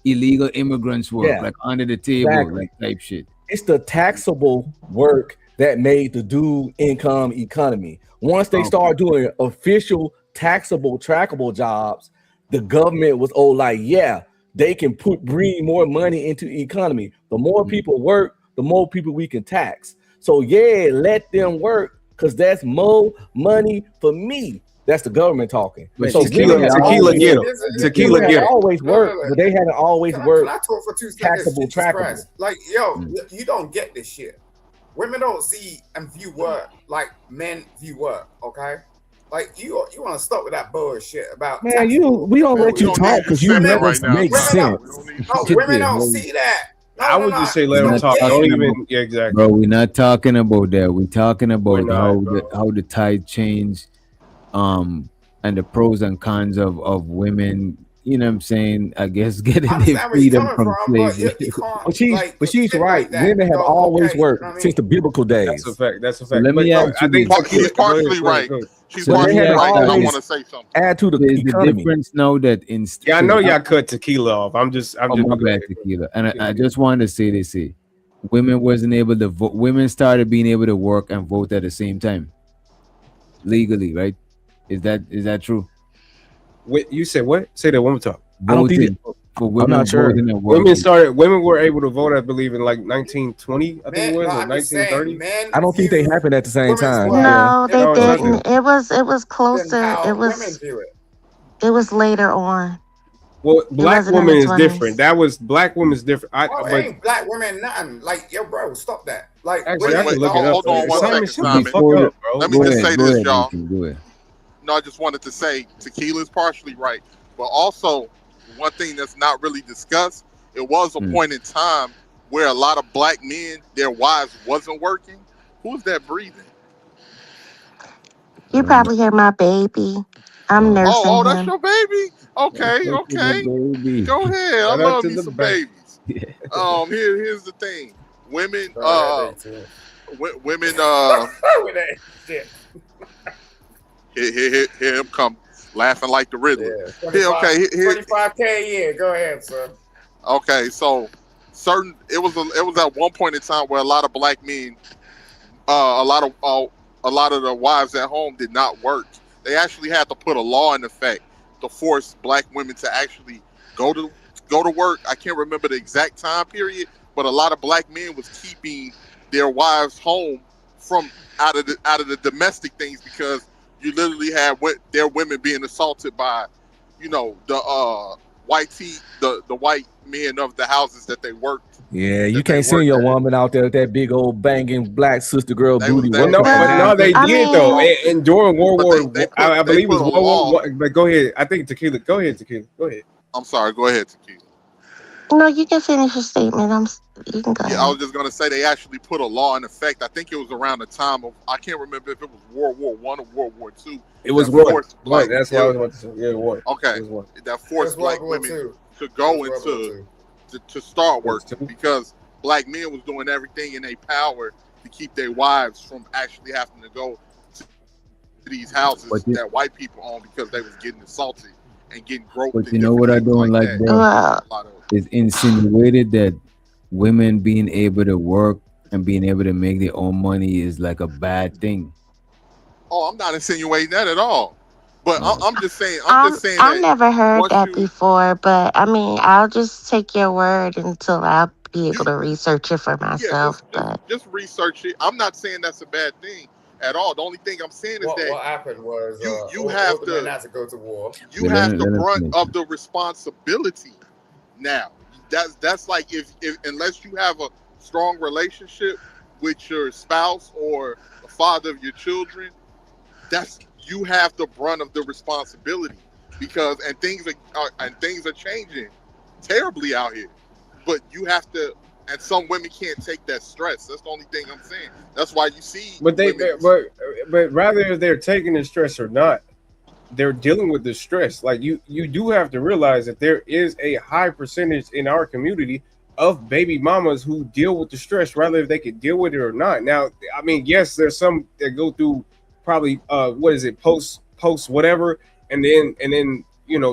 Speaker 4: illegal immigrants work,
Speaker 3: Yeah,
Speaker 4: like under the table,
Speaker 3: exactly.
Speaker 4: like type shit.
Speaker 3: It's the taxable work that made the dual income economy. Once they
Speaker 4: Okay.
Speaker 3: start doing official taxable, trackable jobs, the government was like, yeah, they can bring more money into the economy. The more people work, the more people we can tax. So yeah, let them work because that's more money for me. That's the government talking.
Speaker 4: But
Speaker 3: So women have
Speaker 5: Tequila
Speaker 3: always
Speaker 5: get
Speaker 3: worked.
Speaker 5: them.
Speaker 3: Women
Speaker 5: Tequila
Speaker 3: have
Speaker 5: get them.
Speaker 3: always worked, but they haven't always
Speaker 10: Can I
Speaker 3: worked
Speaker 10: talk for 2 seconds?
Speaker 3: taxable,
Speaker 10: Jesus
Speaker 3: trackable.
Speaker 10: Christ. Like, yo, you don't get this shit. Women don't see and view work like men view work, okay? Like you want to stop with that bullshit about
Speaker 3: Man, we don't
Speaker 1: man,
Speaker 3: let
Speaker 1: we
Speaker 3: you
Speaker 1: don't
Speaker 3: talk
Speaker 1: need you
Speaker 3: because you
Speaker 1: simping
Speaker 3: never
Speaker 1: right now,
Speaker 3: make
Speaker 10: women
Speaker 1: Simon.
Speaker 10: don't,
Speaker 3: sense.
Speaker 1: We don't need
Speaker 10: no,
Speaker 1: you
Speaker 10: women
Speaker 1: simping.
Speaker 10: don't see that. No,
Speaker 5: I
Speaker 10: no,
Speaker 5: would
Speaker 10: no.
Speaker 5: just say
Speaker 10: You
Speaker 5: let them
Speaker 10: don't
Speaker 5: talk.
Speaker 10: get
Speaker 5: Don't
Speaker 10: it.
Speaker 5: even. Yeah, exactly.
Speaker 4: Bro, we're not talking about that. We're talking
Speaker 5: We're
Speaker 4: about
Speaker 5: not, bro.
Speaker 4: how the tide changed, and the pros and cons of women. You know what I'm saying? I guess
Speaker 10: I
Speaker 4: getting their
Speaker 10: understand where you're
Speaker 4: freedom
Speaker 10: coming
Speaker 4: from
Speaker 10: from, but
Speaker 4: slavery.
Speaker 10: you can't
Speaker 3: But she's
Speaker 10: flip
Speaker 3: right.
Speaker 10: like that
Speaker 3: Women
Speaker 10: and
Speaker 3: have
Speaker 10: go,
Speaker 3: always
Speaker 10: okay, you know
Speaker 3: worked
Speaker 10: what I mean?
Speaker 3: since the biblical
Speaker 5: That's a
Speaker 3: days.
Speaker 5: fact. That's a
Speaker 4: So
Speaker 5: fact.
Speaker 4: let
Speaker 5: But
Speaker 4: me ask
Speaker 5: I
Speaker 4: you
Speaker 5: think
Speaker 4: this:
Speaker 1: She's
Speaker 5: Tequila. Go ahead.
Speaker 1: partially
Speaker 5: Go ahead.
Speaker 1: right.
Speaker 5: Go ahead.
Speaker 1: She's
Speaker 4: so
Speaker 3: But
Speaker 4: let
Speaker 3: they
Speaker 4: me
Speaker 1: partially
Speaker 3: haven't
Speaker 4: ask
Speaker 1: right,
Speaker 4: you
Speaker 1: and I
Speaker 4: this:
Speaker 1: want
Speaker 3: always
Speaker 1: to say something.
Speaker 3: add to the
Speaker 4: there's the
Speaker 3: economy.
Speaker 4: difference now that
Speaker 5: Yeah, I know y'all cut Tequila off. I'm just.
Speaker 4: Oh, my bad, Tequila. And I just wanted to say this: see, women wasn't able to vote. Women started being able to work and vote at the same time legally, right? Is that true?
Speaker 5: Wait, you said what? Say that one more time.
Speaker 3: I don't think
Speaker 4: Voting for
Speaker 3: I'm
Speaker 4: women
Speaker 3: not sure.
Speaker 4: voting and
Speaker 5: Women
Speaker 4: working.
Speaker 5: women were able to vote, I believe, in like 1920, I think it was,
Speaker 10: No,
Speaker 5: or
Speaker 10: I'm just saying,
Speaker 5: 1930.
Speaker 10: men
Speaker 3: I don't think they
Speaker 10: view
Speaker 3: happened at the same
Speaker 10: women's
Speaker 3: time.
Speaker 10: work
Speaker 3: Yeah.
Speaker 8: No, they
Speaker 5: No, it's not there.
Speaker 8: didn't. It was
Speaker 10: than
Speaker 8: closer.
Speaker 10: how women view it.
Speaker 8: It was later on.
Speaker 5: Well,
Speaker 8: It
Speaker 5: black
Speaker 8: wasn't in
Speaker 5: woman
Speaker 8: the
Speaker 5: is different.
Speaker 8: 20s.
Speaker 5: That was black woman's different.
Speaker 10: Oh, it
Speaker 5: But
Speaker 10: ain't black women nothing. Like, yo, bro, stop that. Like,
Speaker 5: actually,
Speaker 1: Wait,
Speaker 5: I
Speaker 10: women,
Speaker 5: can
Speaker 1: wait,
Speaker 5: look it up.
Speaker 1: hold on one
Speaker 5: Simon,
Speaker 1: second,
Speaker 5: shut the
Speaker 1: Simon.
Speaker 5: fuck
Speaker 4: Before
Speaker 5: up, bro.
Speaker 1: Let me
Speaker 4: go
Speaker 1: just
Speaker 4: ahead,
Speaker 1: say
Speaker 4: go
Speaker 1: this,
Speaker 4: ahead,
Speaker 1: y'all.
Speaker 4: Nathan, go ahead.
Speaker 1: No, I just wanted to say Tequila's partially right, but also one thing that's not really discussed. It was a point in time where a lot of black men, their wives wasn't working. Who's that breathing?
Speaker 8: You probably hear my baby. I'm nursing
Speaker 1: Oh, that's
Speaker 8: him.
Speaker 1: your baby. Okay,
Speaker 4: Fuck with the
Speaker 1: okay.
Speaker 4: baby.
Speaker 1: Go ahead. I
Speaker 5: Shout out
Speaker 1: love
Speaker 5: to
Speaker 1: me
Speaker 5: the
Speaker 1: some
Speaker 5: back.
Speaker 1: babies. Here's the thing. Women, women,
Speaker 10: with that shit.
Speaker 1: Hear him come laughing like the Riddler.
Speaker 10: Yeah,
Speaker 1: Here, okay,
Speaker 10: 25K a year. Go ahead, sir.
Speaker 1: okay. So it was at one point in time where a lot of black men, a lot of the wives at home did not work. They actually had to put a law in effect to force black women to actually go to work. I can't remember the exact time period, but a lot of black men was keeping their wives home from out of the domestic things because you literally had their women being assaulted by, the the white men of the houses that they worked.
Speaker 3: Yeah, you can't send your woman out there with that big old banging black sister girl booty.
Speaker 5: But no, they did though. And during World War, I believe it was World War. But go ahead. I think Tequila. Go ahead, Tequila. Go ahead.
Speaker 1: I'm sorry. Go ahead, Tequila.
Speaker 8: No, you can finish your statement. You can go
Speaker 1: Yeah, I
Speaker 8: ahead.
Speaker 1: was just gonna say they actually put a law in effect. I think it was around the time of, I can't remember if it was World War One or World War Two.
Speaker 5: It was
Speaker 1: that
Speaker 5: one.
Speaker 1: forced black
Speaker 5: That's what I was about to say. Yeah, one.
Speaker 1: Okay,
Speaker 5: It was one.
Speaker 1: that
Speaker 10: It
Speaker 1: forced
Speaker 10: was World
Speaker 1: black
Speaker 10: War
Speaker 1: women
Speaker 10: Two.
Speaker 1: to
Speaker 10: It
Speaker 1: go
Speaker 10: was World War
Speaker 1: into
Speaker 10: Two.
Speaker 1: to start
Speaker 5: Was
Speaker 1: working
Speaker 5: two.
Speaker 1: because black men was doing everything in their power to keep their wives from actually having to go to these houses
Speaker 4: But you,
Speaker 1: that white people own because they was getting assaulted and getting groped
Speaker 4: but
Speaker 1: and
Speaker 4: you know
Speaker 1: different
Speaker 4: what I
Speaker 1: things
Speaker 4: don't
Speaker 1: like
Speaker 4: like,
Speaker 1: that.
Speaker 4: bro?
Speaker 8: Well,
Speaker 1: A lot of
Speaker 4: It's insinuated that women being able to work and being able to make their own money is like a bad thing.
Speaker 1: Oh, I'm not insinuating that at all. But
Speaker 4: No.
Speaker 1: I'm just saying. I'm just saying
Speaker 8: I
Speaker 1: that
Speaker 8: never heard
Speaker 1: once
Speaker 8: that before, but I mean, I'll just take your word until I'll be able
Speaker 1: you
Speaker 8: to research it for
Speaker 1: yeah,
Speaker 8: myself. But
Speaker 1: just research it. I'm not saying that's a bad thing at all. The only thing I'm saying is that
Speaker 10: What happened was
Speaker 1: you
Speaker 10: all
Speaker 1: have
Speaker 10: the men
Speaker 1: to
Speaker 10: had to go to war.
Speaker 1: you
Speaker 4: Yeah,
Speaker 1: have the
Speaker 4: let him
Speaker 1: brunt
Speaker 4: finish.
Speaker 1: of the responsibility now. That's like if unless you have a strong relationship with your spouse or the father of your children, that's you have the brunt of the responsibility because and things are changing terribly out here. But you have to, and some women can't take that stress. That's the only thing I'm saying. That's why you see
Speaker 5: But
Speaker 1: women.
Speaker 5: but rather if they're taking the stress or not, they're dealing with the stress. Like you do have to realize that there is a high percentage in our community of baby mamas who deal with the stress, rather if they could deal with it or not. Now, I mean, yes, there's some that go through probably what is it, post whatever, and then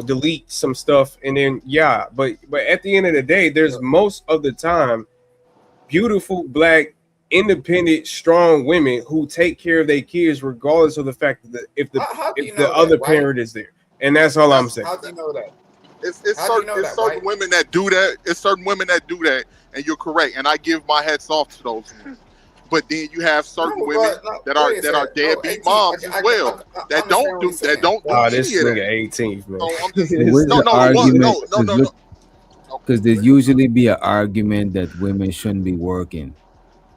Speaker 5: delete some stuff, and then yeah, but at the end of the day, there's most of the time beautiful black independent strong women who take care of their kids regardless of the fact that
Speaker 10: How do you
Speaker 5: if the
Speaker 10: know
Speaker 5: other
Speaker 10: that, White?
Speaker 5: parent is there, and that's all I'm saying.
Speaker 10: How do you know that?
Speaker 1: It's
Speaker 10: How do you know
Speaker 1: it's
Speaker 10: that,
Speaker 1: certain
Speaker 10: White?
Speaker 1: women that do that. It's certain women that do that, and you're correct. And I give my hats off to those women. But then you have certain
Speaker 10: No,
Speaker 1: women
Speaker 10: but no,
Speaker 1: that
Speaker 10: wait a
Speaker 1: are
Speaker 10: second. No,
Speaker 1: deadbeat
Speaker 10: 18.
Speaker 1: moms as well
Speaker 10: I understand what you're saying.
Speaker 1: that don't do
Speaker 5: This
Speaker 1: any of
Speaker 5: nigga
Speaker 1: that.
Speaker 5: 18th, man.
Speaker 1: So I'm just
Speaker 4: Where's
Speaker 1: no
Speaker 4: the
Speaker 1: no the one
Speaker 4: argument?
Speaker 1: no no no no.
Speaker 4: Because there's usually be an argument that women shouldn't be working,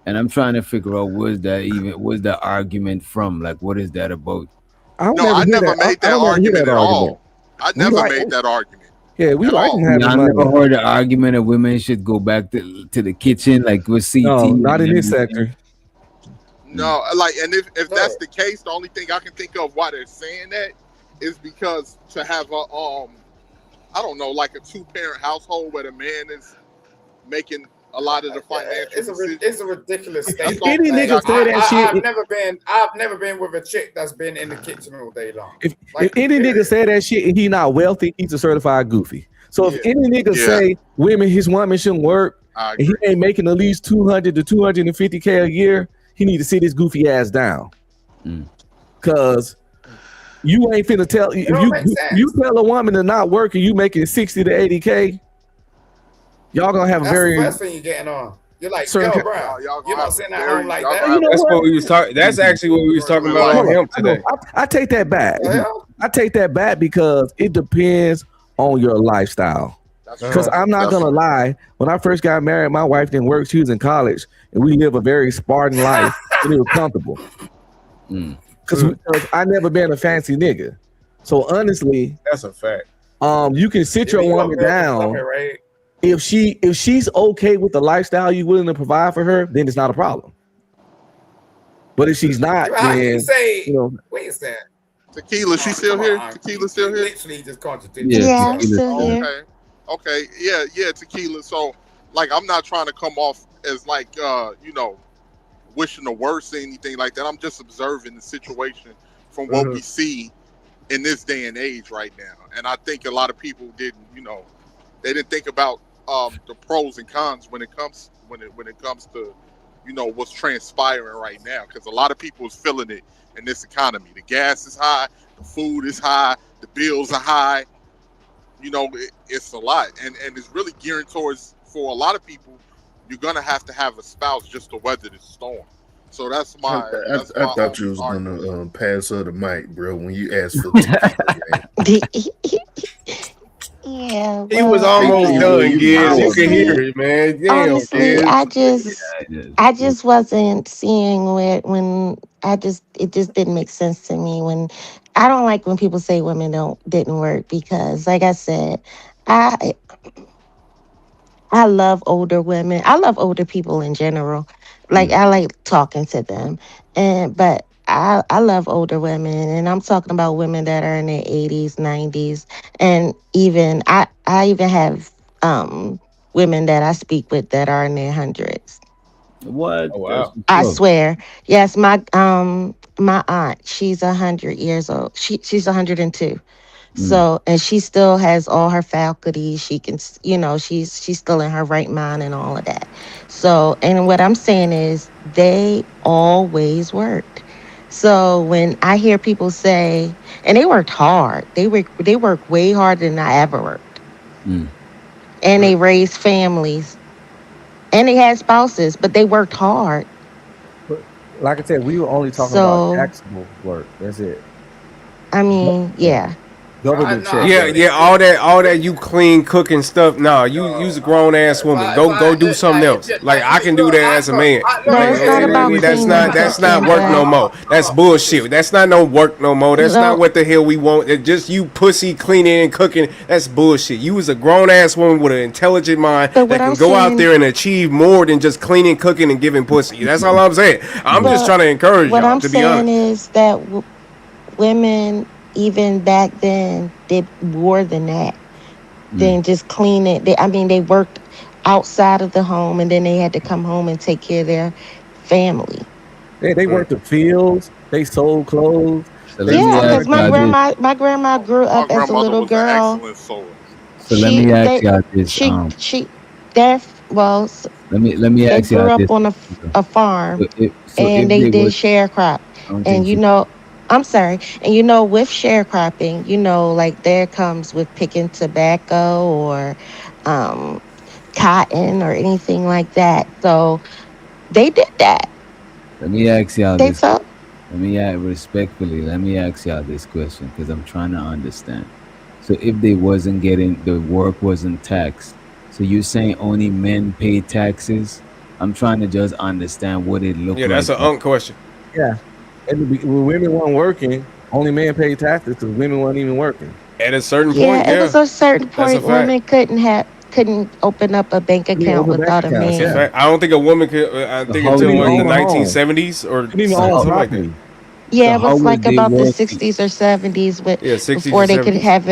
Speaker 4: and I'm trying to figure out where's the argument from? Like, what is that about?
Speaker 3: I don't
Speaker 1: No,
Speaker 3: never
Speaker 1: I
Speaker 3: hear
Speaker 1: never
Speaker 3: that.
Speaker 1: made
Speaker 3: I
Speaker 1: that
Speaker 3: don't never hear
Speaker 1: argument
Speaker 3: that
Speaker 1: at
Speaker 3: argument.
Speaker 1: all. I
Speaker 3: We
Speaker 1: never
Speaker 3: like,
Speaker 1: made that argument
Speaker 3: yeah, we
Speaker 1: at
Speaker 3: like
Speaker 1: all.
Speaker 3: them having
Speaker 4: Y'all
Speaker 3: money.
Speaker 4: never heard the argument that women should go back to the kitchen, like with CT
Speaker 3: No, not
Speaker 4: and
Speaker 3: in this
Speaker 4: everything?
Speaker 3: sector.
Speaker 1: No, like, and if that's the case, the only thing I can think of why they're saying that is because to have a I don't know, like a 2-parent household where the man is making a lot of the financial decisions.
Speaker 10: It's a ridiculous
Speaker 1: That's
Speaker 10: statement.
Speaker 1: the only
Speaker 3: Any
Speaker 1: thing
Speaker 3: nigga
Speaker 1: I
Speaker 3: say
Speaker 1: can
Speaker 3: that shit,
Speaker 10: I've never been with a chick that's been in the kitchen all day long.
Speaker 3: if
Speaker 10: Like,
Speaker 3: any nigga say that shit and he not wealthy, he's a certified goofy. So if any nigga say his woman shouldn't work and he ain't making at least 200 to 250K a year, he need to sit his goofy ass down. Cause you ain't finna tell if you tell a woman to not work and you making 60 to 80K, y'all gonna have a
Speaker 10: that's
Speaker 3: very
Speaker 10: the first thing you're getting on. You're like,
Speaker 3: certain
Speaker 10: yo,
Speaker 3: kind-
Speaker 10: bro, you're not sitting at home like
Speaker 5: That's
Speaker 10: that.
Speaker 5: what we was talking. That's actually what we was talking about on him today.
Speaker 3: I take that back. I take that back because it depends on your lifestyle. Because I'm not gonna lie, when I first got married, my wife didn't work. She was in college, and we live a very Spartan life, and it was comfortable. Because I never been a fancy nigga. So honestly,
Speaker 5: that's a fact.
Speaker 3: You can sit your woman down.
Speaker 10: Right?
Speaker 3: If she's okay with the lifestyle you willing to provide for her, then it's not a problem. But if she's not,
Speaker 10: How can
Speaker 3: then
Speaker 10: you say?
Speaker 3: you know,
Speaker 10: Wait a second.
Speaker 1: Tequila, she still here? Tequila still here?
Speaker 10: Literally just contradicted.
Speaker 8: Yeah, I'm still here.
Speaker 1: Okay. Yeah, Tequila. So, like, I'm not trying to come off as like, wishing the worst or anything like that. I'm just observing the situation from what we see in this day and age right now. And I think a lot of people didn't, they didn't think about the pros and cons when it comes to, what's transpiring right now. Because a lot of people is feeling it in this economy. The gas is high, the food is high, the bills are high. It's a lot, and it's really gearing towards, for a lot of people, you're gonna have to have a spouse just to weather the storm. So that's my.
Speaker 11: I thought you was gonna pass her the mic, bro, when you asked for.
Speaker 8: Yeah,
Speaker 5: He was almost done, Giz. You can hear it, man. Damn,
Speaker 8: honestly,
Speaker 5: Giz.
Speaker 8: I just wasn't seeing when it just didn't make sense to me. When I don't like when people say women didn't work, because like I said, I love older women. I love older people in general. Like I like talking to them. But I love older women, and I'm talking about women that are in their 80s, 90s, and even I even have women that I speak with that are in their hundreds.
Speaker 4: What?
Speaker 5: Oh
Speaker 4: That's
Speaker 5: wow.
Speaker 8: I
Speaker 4: what's up.
Speaker 8: swear. Yes, my aunt, she's 100 years old. She's 102.
Speaker 4: Mm.
Speaker 8: So, and she still has all her faculties. She can, she's still in her right mind and all of that. So, and what I'm saying is they always worked. So when I hear people say, and they worked hard, they work way harder than I ever worked.
Speaker 4: Mm.
Speaker 8: And they raised families and they had spouses, but they worked hard.
Speaker 3: But like I said, we were only talking about
Speaker 8: So,
Speaker 3: taxable work. That's it.
Speaker 8: I mean, yeah.
Speaker 3: Government check
Speaker 5: Yeah,
Speaker 3: work.
Speaker 5: yeah, all that you clean cooking stuff. Nah, you's a grown ass woman. Go do something else. Like I can do that as a man.
Speaker 8: No, it's not about cleaning,
Speaker 5: That's not
Speaker 8: cooking,
Speaker 5: work no
Speaker 8: but
Speaker 5: more. That's bullshit. That's not no work no more. That's not
Speaker 8: no,
Speaker 5: what the hell we want. It's just you pussy cleaning and cooking. That's bullshit. You was a grown ass woman with an intelligent mind
Speaker 8: but
Speaker 5: that
Speaker 8: what I'm
Speaker 5: can go out
Speaker 8: saying,
Speaker 5: there and achieve more than just cleaning, cooking, and giving pussy. That's all I'm saying. I'm just
Speaker 8: well,
Speaker 5: trying to encourage
Speaker 8: what
Speaker 5: y'all,
Speaker 8: I'm
Speaker 5: to be
Speaker 8: saying
Speaker 5: honest.
Speaker 8: is that women, even back then, did more than that. Than just clean it. I mean, they worked outside of the home, and then they had to come home and take care of their family.
Speaker 3: They worked the fields. They sold clothes.
Speaker 4: So let
Speaker 3: They
Speaker 4: me
Speaker 8: Yeah,
Speaker 4: ask
Speaker 8: because
Speaker 3: started.
Speaker 8: my grandma grew
Speaker 1: My
Speaker 8: up as a
Speaker 1: grandmother
Speaker 8: little
Speaker 1: was an
Speaker 8: girl.
Speaker 1: excellent sewer.
Speaker 4: So let me ask
Speaker 8: They
Speaker 4: y'all this.
Speaker 8: she their well s-
Speaker 4: Let me
Speaker 8: they
Speaker 4: ask y'all
Speaker 8: grew up
Speaker 4: this.
Speaker 8: on a farm,
Speaker 4: So
Speaker 8: and
Speaker 4: if
Speaker 8: they
Speaker 4: they
Speaker 8: did
Speaker 4: was,
Speaker 8: sharecrop.
Speaker 4: I don't
Speaker 8: And
Speaker 4: think you.
Speaker 8: I'm sorry, and with sharecropping, like there comes with picking tobacco or um cotton or anything like that. So they did that.
Speaker 4: Let me ask y'all
Speaker 8: They
Speaker 4: this.
Speaker 8: took
Speaker 4: Let me respectfully. Let me ask y'all this question because I'm trying to understand. So if they wasn't getting the work wasn't taxed, so you saying only men pay taxes? I'm trying to just understand what it looked
Speaker 5: Yeah, that's
Speaker 4: like.
Speaker 5: an question.
Speaker 3: Yeah, and when women weren't working, only men paid taxes because women weren't even working.
Speaker 5: At a certain point,
Speaker 8: yeah, it was
Speaker 5: yeah,
Speaker 8: a certain
Speaker 5: that's a
Speaker 8: point
Speaker 5: fact.
Speaker 8: women couldn't open up a bank
Speaker 3: You
Speaker 8: account
Speaker 3: open bank
Speaker 8: without a
Speaker 3: accounts.
Speaker 5: That's a
Speaker 3: Yeah,
Speaker 8: man.
Speaker 5: fact. I don't think a woman could. I
Speaker 4: So
Speaker 5: think
Speaker 4: how
Speaker 3: couldn't
Speaker 5: until
Speaker 4: would
Speaker 3: even
Speaker 5: like the
Speaker 3: own
Speaker 4: they?
Speaker 3: a home.
Speaker 5: 1970s or
Speaker 3: Couldn't even own
Speaker 4: So
Speaker 5: something like that.
Speaker 3: property.
Speaker 8: Yeah, it
Speaker 4: how
Speaker 8: was
Speaker 4: was
Speaker 8: like
Speaker 4: they
Speaker 8: about the
Speaker 4: working?
Speaker 8: 60s or 70s
Speaker 5: Yeah, 60s
Speaker 8: before
Speaker 5: and
Speaker 8: they could
Speaker 5: 70s.
Speaker 8: have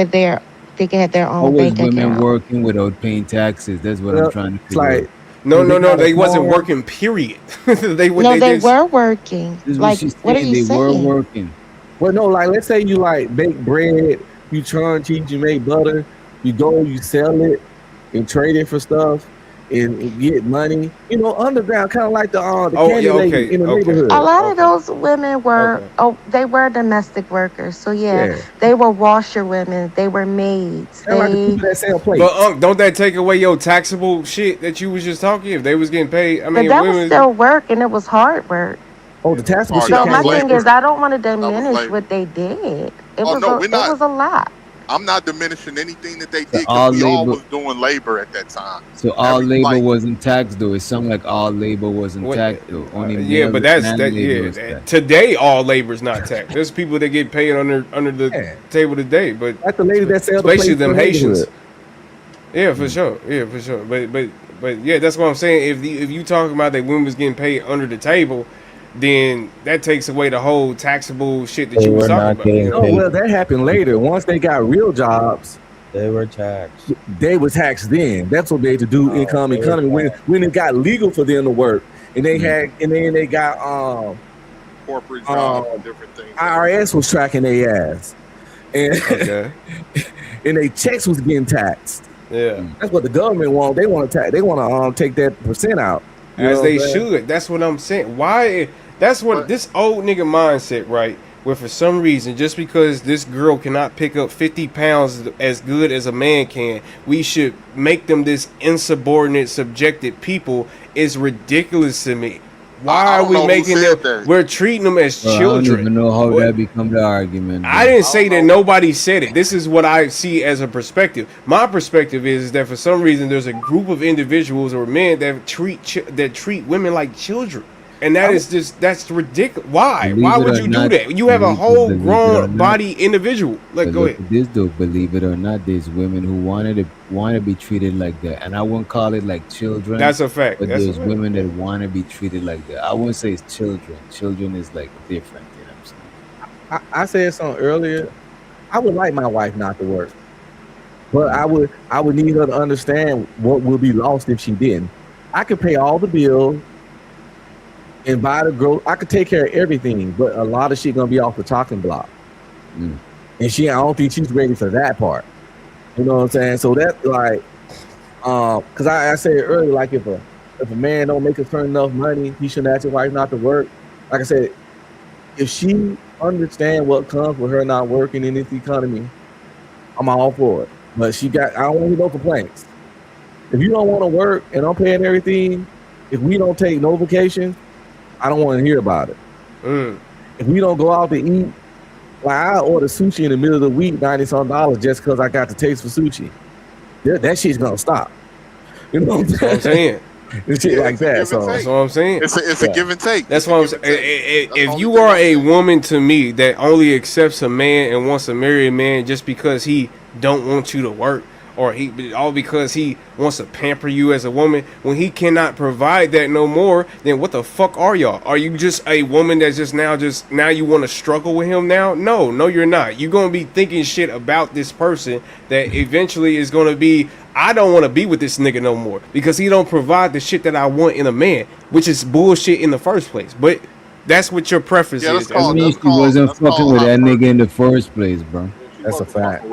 Speaker 8: they could have their
Speaker 4: How
Speaker 8: own
Speaker 4: was
Speaker 8: bank
Speaker 4: women
Speaker 8: account.
Speaker 4: working without paying taxes? That's what I'm
Speaker 3: Well,
Speaker 4: trying to
Speaker 3: it's
Speaker 4: figure out.
Speaker 3: like
Speaker 5: No,
Speaker 3: they
Speaker 5: no, no.
Speaker 3: got a
Speaker 5: They wasn't
Speaker 3: farm.
Speaker 5: working. Period. they would.
Speaker 8: No,
Speaker 5: They
Speaker 8: they
Speaker 5: just.
Speaker 8: were working.
Speaker 4: This is what
Speaker 8: Like,
Speaker 4: she's
Speaker 8: what are
Speaker 4: saying.
Speaker 8: you
Speaker 4: They were
Speaker 8: saying?
Speaker 4: working.
Speaker 3: Well, no, like let's say you like bake bread, you churn cheese, you make butter, you go, you sell it and trade it for stuff and get money. Underground, kind of like the
Speaker 5: Oh
Speaker 3: candy
Speaker 5: yeah.
Speaker 3: lady
Speaker 5: Okay.
Speaker 3: in the
Speaker 5: Okay.
Speaker 8: A
Speaker 3: neighborhood.
Speaker 8: lot of
Speaker 5: Okay.
Speaker 8: those women were,
Speaker 5: Okay.
Speaker 8: they were domestic workers. So yeah,
Speaker 3: Yeah,
Speaker 8: they were washerwomen, they were maids.
Speaker 3: kind of like the people that sell
Speaker 5: But
Speaker 3: plates.
Speaker 5: don't that take away your taxable shit that you was just talking? If they was getting paid, I
Speaker 8: But
Speaker 5: mean,
Speaker 8: that was
Speaker 5: women.
Speaker 8: still work, and it was hard work.
Speaker 3: Oh, the taxable
Speaker 1: Oh,
Speaker 3: shit
Speaker 8: So
Speaker 1: that
Speaker 3: came
Speaker 1: was
Speaker 8: my
Speaker 3: with
Speaker 8: thing
Speaker 1: labor.
Speaker 8: is, I don't want to
Speaker 1: That was
Speaker 8: diminish
Speaker 1: labor.
Speaker 8: what they did. It
Speaker 1: Oh
Speaker 8: was
Speaker 1: no,
Speaker 8: a
Speaker 1: we're
Speaker 8: it
Speaker 1: not.
Speaker 8: was a lot.
Speaker 1: I'm not diminishing anything that they
Speaker 4: So
Speaker 1: did because
Speaker 4: all
Speaker 1: we all
Speaker 4: labor.
Speaker 1: was doing labor at that time.
Speaker 4: So all labor wasn't taxed though. It sounded like all labor wasn't
Speaker 5: What?
Speaker 4: taxed though. Only
Speaker 5: Yeah, but
Speaker 4: male
Speaker 5: that's
Speaker 4: man
Speaker 5: that.
Speaker 4: labor
Speaker 5: Yeah,
Speaker 4: was taxed.
Speaker 5: today all labor's not taxed. There's people that get paid under the
Speaker 3: yeah,
Speaker 5: table today, but
Speaker 3: like the lady that sell the
Speaker 5: especially
Speaker 3: plates in
Speaker 5: them
Speaker 3: the
Speaker 5: Haitians.
Speaker 3: neighborhood.
Speaker 5: Yeah, for sure. Yeah, for sure. But yeah, that's what I'm saying. If you talking about that women was getting paid under the table, then that takes away the whole taxable shit that
Speaker 9: They
Speaker 5: you was
Speaker 9: were
Speaker 5: talking
Speaker 9: not
Speaker 5: about. You
Speaker 9: getting
Speaker 5: know
Speaker 3: Oh
Speaker 5: what I mean?
Speaker 9: paid.
Speaker 3: well, that happened later. Once they got real jobs,
Speaker 9: They were taxed.
Speaker 3: they were taxed then. That's what they had to do
Speaker 9: No,
Speaker 3: income
Speaker 9: they were
Speaker 3: economy
Speaker 9: taxed.
Speaker 3: when it got legal for them to work. And they
Speaker 4: Mm.
Speaker 3: had and then they got
Speaker 1: Corporate jobs and
Speaker 3: um
Speaker 1: different things.
Speaker 3: IRS was tracking their ass. And
Speaker 5: Okay.
Speaker 3: and they checks was getting taxed.
Speaker 5: Yeah.
Speaker 3: That's what the government want. They want to tax. They want to take that percent out. You
Speaker 5: As
Speaker 3: know what
Speaker 5: they
Speaker 3: I'm saying?
Speaker 5: should. That's what I'm saying. Why? That's what
Speaker 1: But
Speaker 5: this old nigga mindset, right? Where for some reason, just because this girl cannot pick up 50 pounds as good as a man can, we should make them this insubordinate, subjected people is ridiculous to me. Why
Speaker 1: I
Speaker 5: are
Speaker 1: don't
Speaker 5: we
Speaker 1: know who
Speaker 5: making them?
Speaker 1: said that.
Speaker 5: We're treating them as
Speaker 4: Well, I don't
Speaker 5: children.
Speaker 4: even know how
Speaker 5: What?
Speaker 4: that become the argument.
Speaker 5: I
Speaker 4: Bro.
Speaker 5: didn't
Speaker 1: I
Speaker 5: say
Speaker 1: don't
Speaker 5: that
Speaker 1: know.
Speaker 5: nobody said it. This is what I see as a perspective. My perspective is that for some reason there's a group of individuals or men that treat women like children. And that's ridiculous. Why?
Speaker 4: Believe
Speaker 5: Why
Speaker 4: it
Speaker 5: would
Speaker 4: or
Speaker 5: you
Speaker 4: not,
Speaker 5: do that? You have a whole
Speaker 4: believe it or
Speaker 5: grown
Speaker 4: not,
Speaker 5: body individual. Like,
Speaker 4: but
Speaker 5: go
Speaker 4: look
Speaker 5: ahead.
Speaker 4: at this though. Believe it or not, there's women who want to be treated like that, and I wouldn't call it like children.
Speaker 5: That's a fact.
Speaker 4: But
Speaker 5: That's a
Speaker 4: there's
Speaker 5: fact.
Speaker 4: women that want to be treated like that. I wouldn't say it's children. Children is like different. You know what I'm saying?
Speaker 3: I said something earlier. I would like my wife not to work, but I would need her to understand what would be lost if she didn't. I could pay all the bills and buy the growth. I could take care of everything, but a lot of shit gonna be off the chopping block. And I don't think she's ready for that part. You know what I'm saying? So that's like, because I said earlier, like if a man don't make a certain enough money, he shouldn't ask his wife not to work. Like I said, if she understand what comes with her not working in this economy, I'm all for it. But I don't want to hear no complaints. If you don't want to work and I'm paying everything, if we don't take no vacation, I don't want to hear about it. If we don't go out to eat, like I order sushi in the middle of the week, $90-some just because I got the taste for sushi. That shit's gonna stop. You know what I'm saying? It's shit like that. So
Speaker 5: that's what I'm saying.
Speaker 1: It's a give and take.
Speaker 5: That's what I'm saying. If you are a woman to me that only accepts a man and wants to marry a man just because he don't want you to work, or all because he wants to pamper you as a woman, when he cannot provide that no more, then what the fuck are y'all? Are you just a woman that's just now you want to struggle with him now? No, you're not. You're gonna be thinking shit about this person that eventually is gonna be, I don't want to be with this nigga no more because he don't provide the shit that I want in a man, which is bullshit in the first place. But that's what your preference is.
Speaker 4: That means she wasn't fucking with that nigga in the first place, bro.
Speaker 3: That's a fact.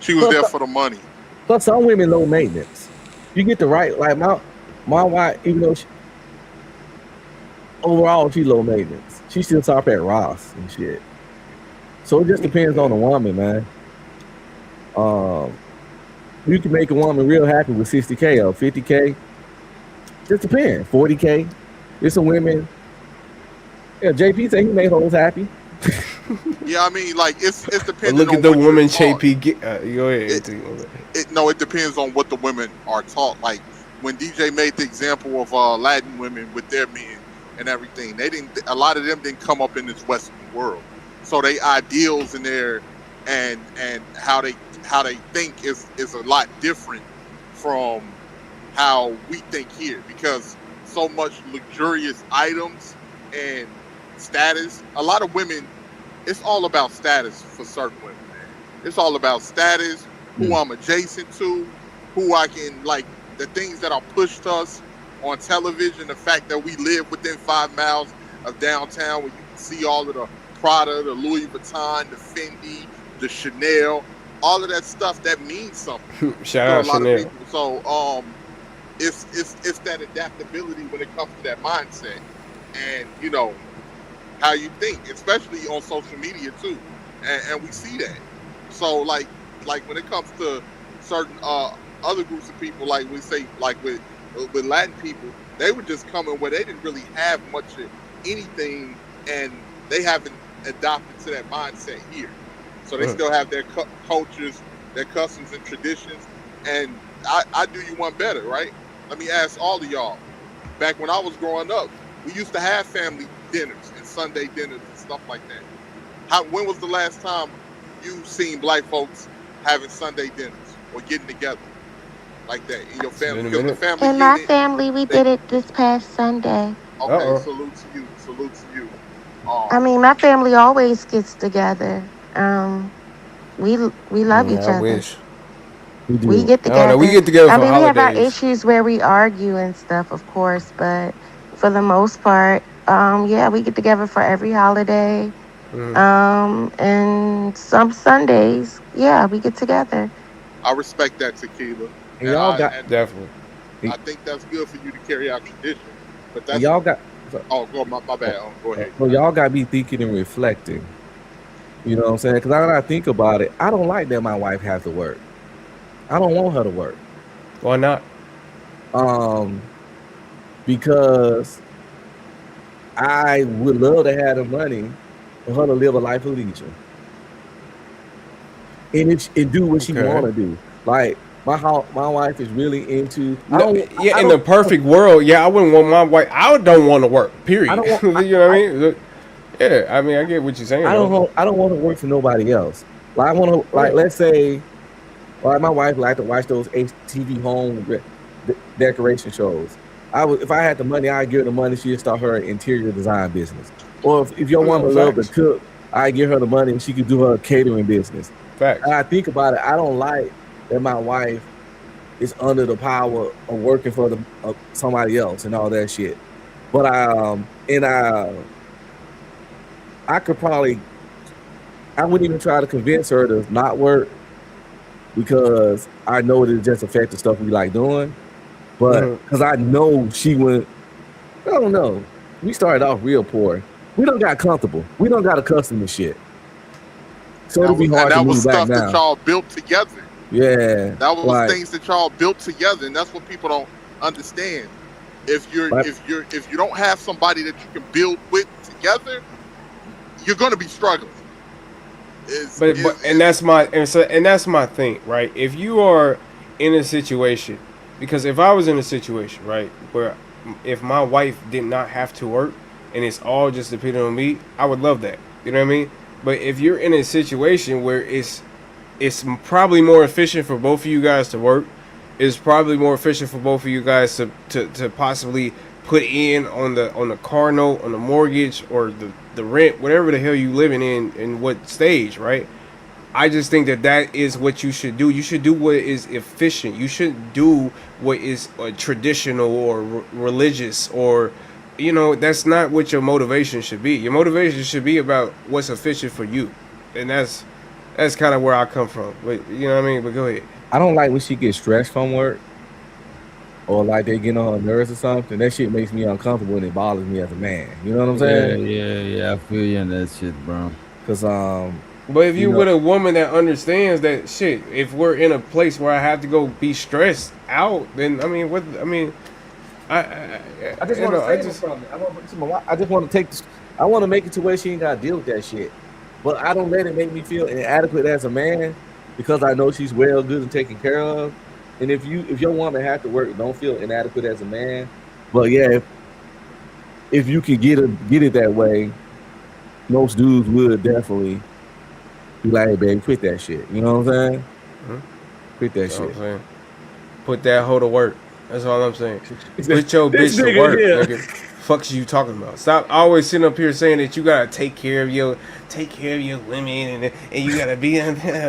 Speaker 1: She was there for the money.
Speaker 3: Plus, some women low maintenance. You get the right, like my wife, even though overall she low maintenance, she still top at Ross and shit. So it just depends on the woman, man. You can make a woman real happy with 60K or 50K. Just depends. 40K. There's some women. Yeah, JP said he made hoes happy.
Speaker 1: Yeah, I mean, like it's depending.
Speaker 5: Look at the woman JP get. Go ahead.
Speaker 1: It depends on what the women are taught. Like when DJ made the example of Latin women with their men and everything, a lot of them didn't come up in this Western world, so they ideals in there and how they think is a lot different from how we think here, because so much luxurious items and status. A lot of women, it's all about status for certain women, man. It's all about status, who I'm adjacent to, who I can, like, the things that are pushed us on television, the fact that we live within 5 miles of downtown where you can see all of the Prada, the Louis Vuitton, the Fendi, the Chanel, all of that stuff that means something.
Speaker 5: Shout out
Speaker 1: to a lot
Speaker 5: Chanel.
Speaker 1: of people. So it's that adaptability when it comes to that mindset and, you know, how you think, especially on social media too, and we see that. So like when it comes to certain other groups of people, like we say, like with Latin people, they were just coming where they didn't really have much of anything, and they haven't adopted to that mindset here. So they still have their cultures, their customs and traditions. And I do you one better, right? Let me ask all of y'all. Back when I was growing up, we used to have family dinners and Sunday dinners and stuff like that. When was the last time you seen black folks having Sunday dinners or getting together like that in your family? Because the family
Speaker 8: In my family, we did it this past Sunday.
Speaker 1: Okay, salute to you. Salute to you.
Speaker 8: I mean, my family always gets together. We love each
Speaker 5: I
Speaker 8: other.
Speaker 5: wish.
Speaker 8: We get
Speaker 5: I don't know,
Speaker 8: together.
Speaker 5: we get together
Speaker 8: I
Speaker 5: for
Speaker 8: mean, we have our
Speaker 5: holidays.
Speaker 8: issues where we argue and stuff, of course, but for the most part, yeah, we get together for every holiday. And some Sundays, yeah, we get together.
Speaker 1: I respect that, Tequila.
Speaker 3: And y'all got
Speaker 5: definitely.
Speaker 1: I think that's good for you to carry out tradition. But that's
Speaker 3: y'all got.
Speaker 1: Oh, my bad. Go ahead.
Speaker 3: So y'all got me thinking and reflecting. You know what I'm saying? Because when I think about it, I don't like that my wife has to work. I don't want her to work.
Speaker 5: Why not?
Speaker 3: Because I would love to have the money for her to live a life of leisure and do what she want to do. Like my wife is really into.
Speaker 5: In the perfect world, I wouldn't want my wife. I don't want to work. Period. You know what I mean? Yeah, I mean, I get what you're saying.
Speaker 3: I don't want to work for nobody else. Like I want to, let's say, like my wife like to watch those HTV home decoration shows. If I had the money, I'd give her the money. She'd start her interior design business. Or if your woman loves to cook, I'd give her the money and she could do her catering business.
Speaker 5: Facts.
Speaker 3: And I think about it, I don't like that my wife is under the power of working for somebody else and all that shit. But I could probably, I wouldn't even try to convince her to not work because I know it just affects the stuff we like doing. But because I know she went, I don't know. We started off real poor. We don't got comfortable. We don't got accustomed to shit. So it'll be hard to move back now.
Speaker 1: That was stuff that y'all built together.
Speaker 3: Yeah.
Speaker 1: That was things that y'all built together, and that's what people don't understand. If you don't have somebody that you can build with together, you're gonna be struggling.
Speaker 5: And that's my thing, right? If you are in a situation, because if I was in a situation, right, where if my wife did not have to work and it's all just dependent on me, I would love that. You know what I mean? But if you're in a situation where it's probably more efficient for both of you guys to work, it's probably more efficient for both of you guys to possibly put in on the car note, on the mortgage, or the rent, whatever the hell you living in what stage, right? I just think that is what you should do. You should do what is efficient. You shouldn't do what is traditional or religious, or, you know, that's not what your motivation should be. Your motivation should be about what's efficient for you. And that's kind of where I come from. But, you know what I mean? But go ahead.
Speaker 3: I don't like when she gets stressed from work or like they get on her nerves or something. That shit makes me uncomfortable and it bothers me as a man. You know what I'm saying?
Speaker 4: Yeah. I feel you on that shit, bro.
Speaker 3: Because
Speaker 5: But if you with a woman that understands that shit, if we're in a place where I have to go be stressed out, then I mean, I
Speaker 3: just want to I want to make it to where she ain't got to deal with that shit. But I don't let it make me feel inadequate as a man because I know she's well, good, and taken care of. And if your woman has to work, don't feel inadequate as a man. But yeah, if you can get it that way, most dudes would definitely be like, hey, baby, quit that shit. You know what I'm saying? Quit that shit.
Speaker 5: Put that hoe to work. That's all I'm saying. Put your bitch to work, nigga. Fuck's you talking about? Stop always sitting up here saying that you gotta take care of your women and you gotta be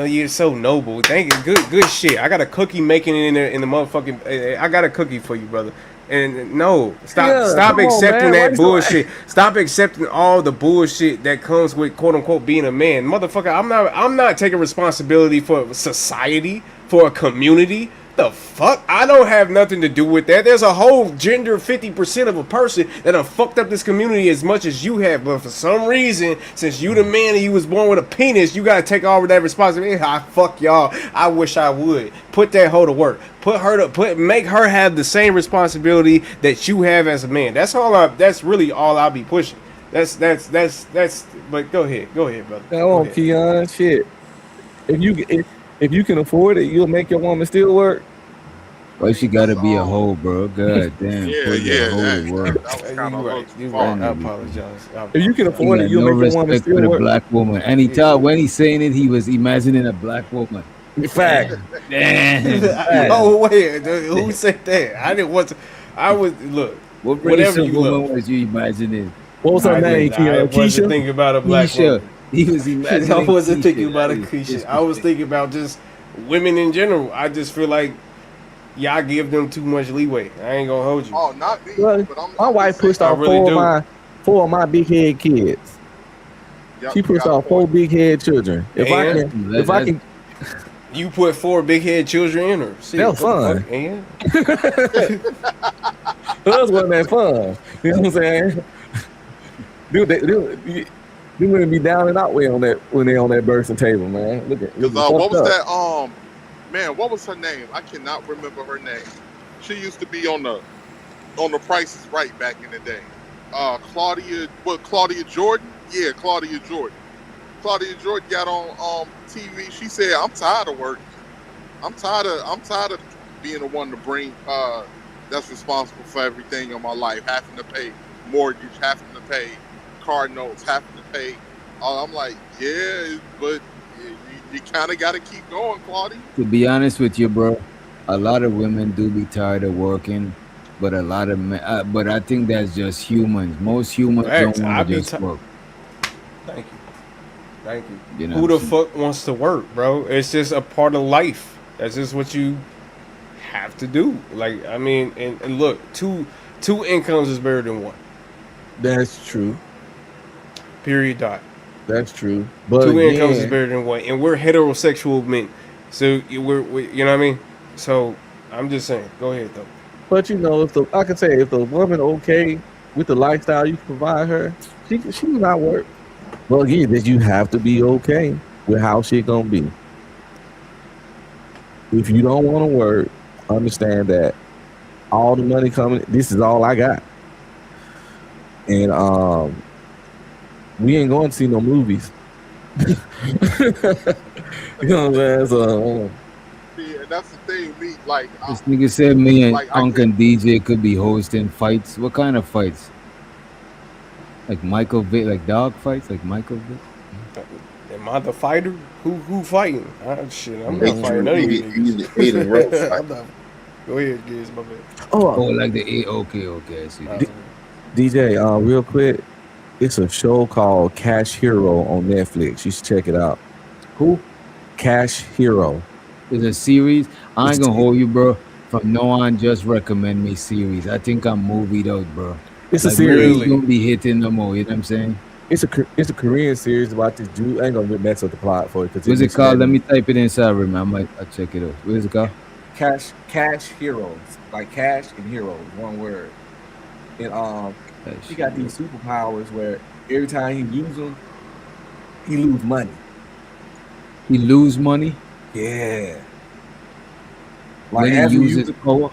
Speaker 5: you're so noble. Thank you. Good shit. I got a cookie making it in the motherfucking. I got a cookie for you, brother. And no, stop accepting that bullshit. Stop accepting all the bullshit that comes with quote unquote being a man, motherfucker. I'm not taking responsibility for society, for a community. The fuck? I don't have nothing to do with that. There's a whole gender 50% of a person that have fucked up this community as much as you have, but for some reason, since you the man and you was born with a penis, you gotta take all of that responsibility. Fuck y'all. I wish I would. Put that hoe to work. Make her have the same responsibility that you have as a man. That's really all I'll be pushing. That's but go ahead, brother.
Speaker 3: Come on, Keon, shit. If you can afford it, you'll make your woman still work.
Speaker 4: Well, she gotta be a hoe, bro. God damn.
Speaker 5: I apologize.
Speaker 3: If you can afford it, you'll make your woman still work.
Speaker 4: A black woman. And when he's saying it, he was imagining a black woman.
Speaker 3: Fact.
Speaker 5: Damn. Oh wait, who said that? I didn't want to. I was look.
Speaker 4: Whatever you woman was you imagining?
Speaker 3: What was her name?
Speaker 5: I wasn't thinking about a black woman.
Speaker 4: He was imagining.
Speaker 5: I wasn't thinking about a Keisha. I was thinking about just women in general. I just feel like y'all give them too much leeway. I ain't gonna hold you.
Speaker 1: Oh, not me.
Speaker 3: Well, my wife pushed off four of my big head kids. She pushed off 4 big head children. If I can.
Speaker 5: You put 4 big head children in her.
Speaker 3: That was fun. That wasn't that fun. You know what I'm saying? You wouldn't be down and out way on that when they on that bursting table, man.
Speaker 1: What was that? Man, what was her name? I cannot remember her name. She used to be on the Price is Right back in the day. Claudia Jordan? Yeah, Claudia Jordan. Claudia Jordan got on TV. She said, "I'm tired of working." I'm tired of being the one to bring that's responsible for everything in my life, having to pay mortgage, having to pay car notes, having to pay. I'm like, yeah, but you kind of got to keep going, Claudia.
Speaker 4: To be honest with you, bro, a lot of women do be tired of working, but a lot of men, but I think that's just humans. Most humans don't
Speaker 5: Facts.
Speaker 4: want
Speaker 5: I
Speaker 4: to
Speaker 5: be
Speaker 4: just work.
Speaker 5: Thank you. Thank you.
Speaker 4: You know
Speaker 5: Who
Speaker 4: what
Speaker 5: the
Speaker 4: I'm saying?
Speaker 5: fuck wants to work, bro? It's just a part of life. That's just what you have to do. Like, I mean, and look, two incomes is better than one.
Speaker 3: That's true.
Speaker 5: Period. Dot.
Speaker 3: That's true. But
Speaker 5: Two incomes is
Speaker 3: again,
Speaker 5: better than one, and we're heterosexual men, so we you know what I mean. So I'm just saying. Go ahead though.
Speaker 3: but you know, I can say if the woman okay with the lifestyle you provide her, she can not work. Well, again, that you have to be okay with how shit gonna be. If you don't want to work, understand that all the money coming, this is all I got, and we ain't going to see no movies. You know what I'm saying? So,
Speaker 1: See, and that's the thing. Me, like,
Speaker 4: This nigga said me and
Speaker 1: like I
Speaker 4: Unk
Speaker 1: get,
Speaker 4: and DJ could be hosting fights. What kind of fights? Like Michael Vick, like dog fights, like Michael Vick.
Speaker 5: Am I the fighter? Who fighting? Shit, I'm
Speaker 11: Hey,
Speaker 5: not fighting none of you
Speaker 11: you
Speaker 5: niggas.
Speaker 11: ate a rough fight.
Speaker 5: I'm not. Go ahead, Giz, my bad.
Speaker 4: Oh, like the A. Okay, I see.
Speaker 3: DJ, real quick, it's a show called Cash Hero on Netflix. You should check it out.
Speaker 4: Who?
Speaker 3: Cash Hero.
Speaker 4: It's a series. I ain't gonna hold you, bro. From now on, just recommend me series. I think I'm movied out, bro.
Speaker 3: It's a
Speaker 4: Like,
Speaker 3: series.
Speaker 4: movies don't be hitting no more. You know what I'm saying?
Speaker 3: It's a Korean series about this dude. I ain't gonna mess up the plot for it.
Speaker 4: What's it called? Let me type it inside, man. I'll check it out. What is it called?
Speaker 3: Cash Heroes, like cash and heroes, one word. And he got these superpowers where every time he uses them, he lose money.
Speaker 4: He lose money?
Speaker 3: Yeah.
Speaker 4: When
Speaker 3: Like
Speaker 4: he
Speaker 3: as he
Speaker 4: uses
Speaker 3: uses power,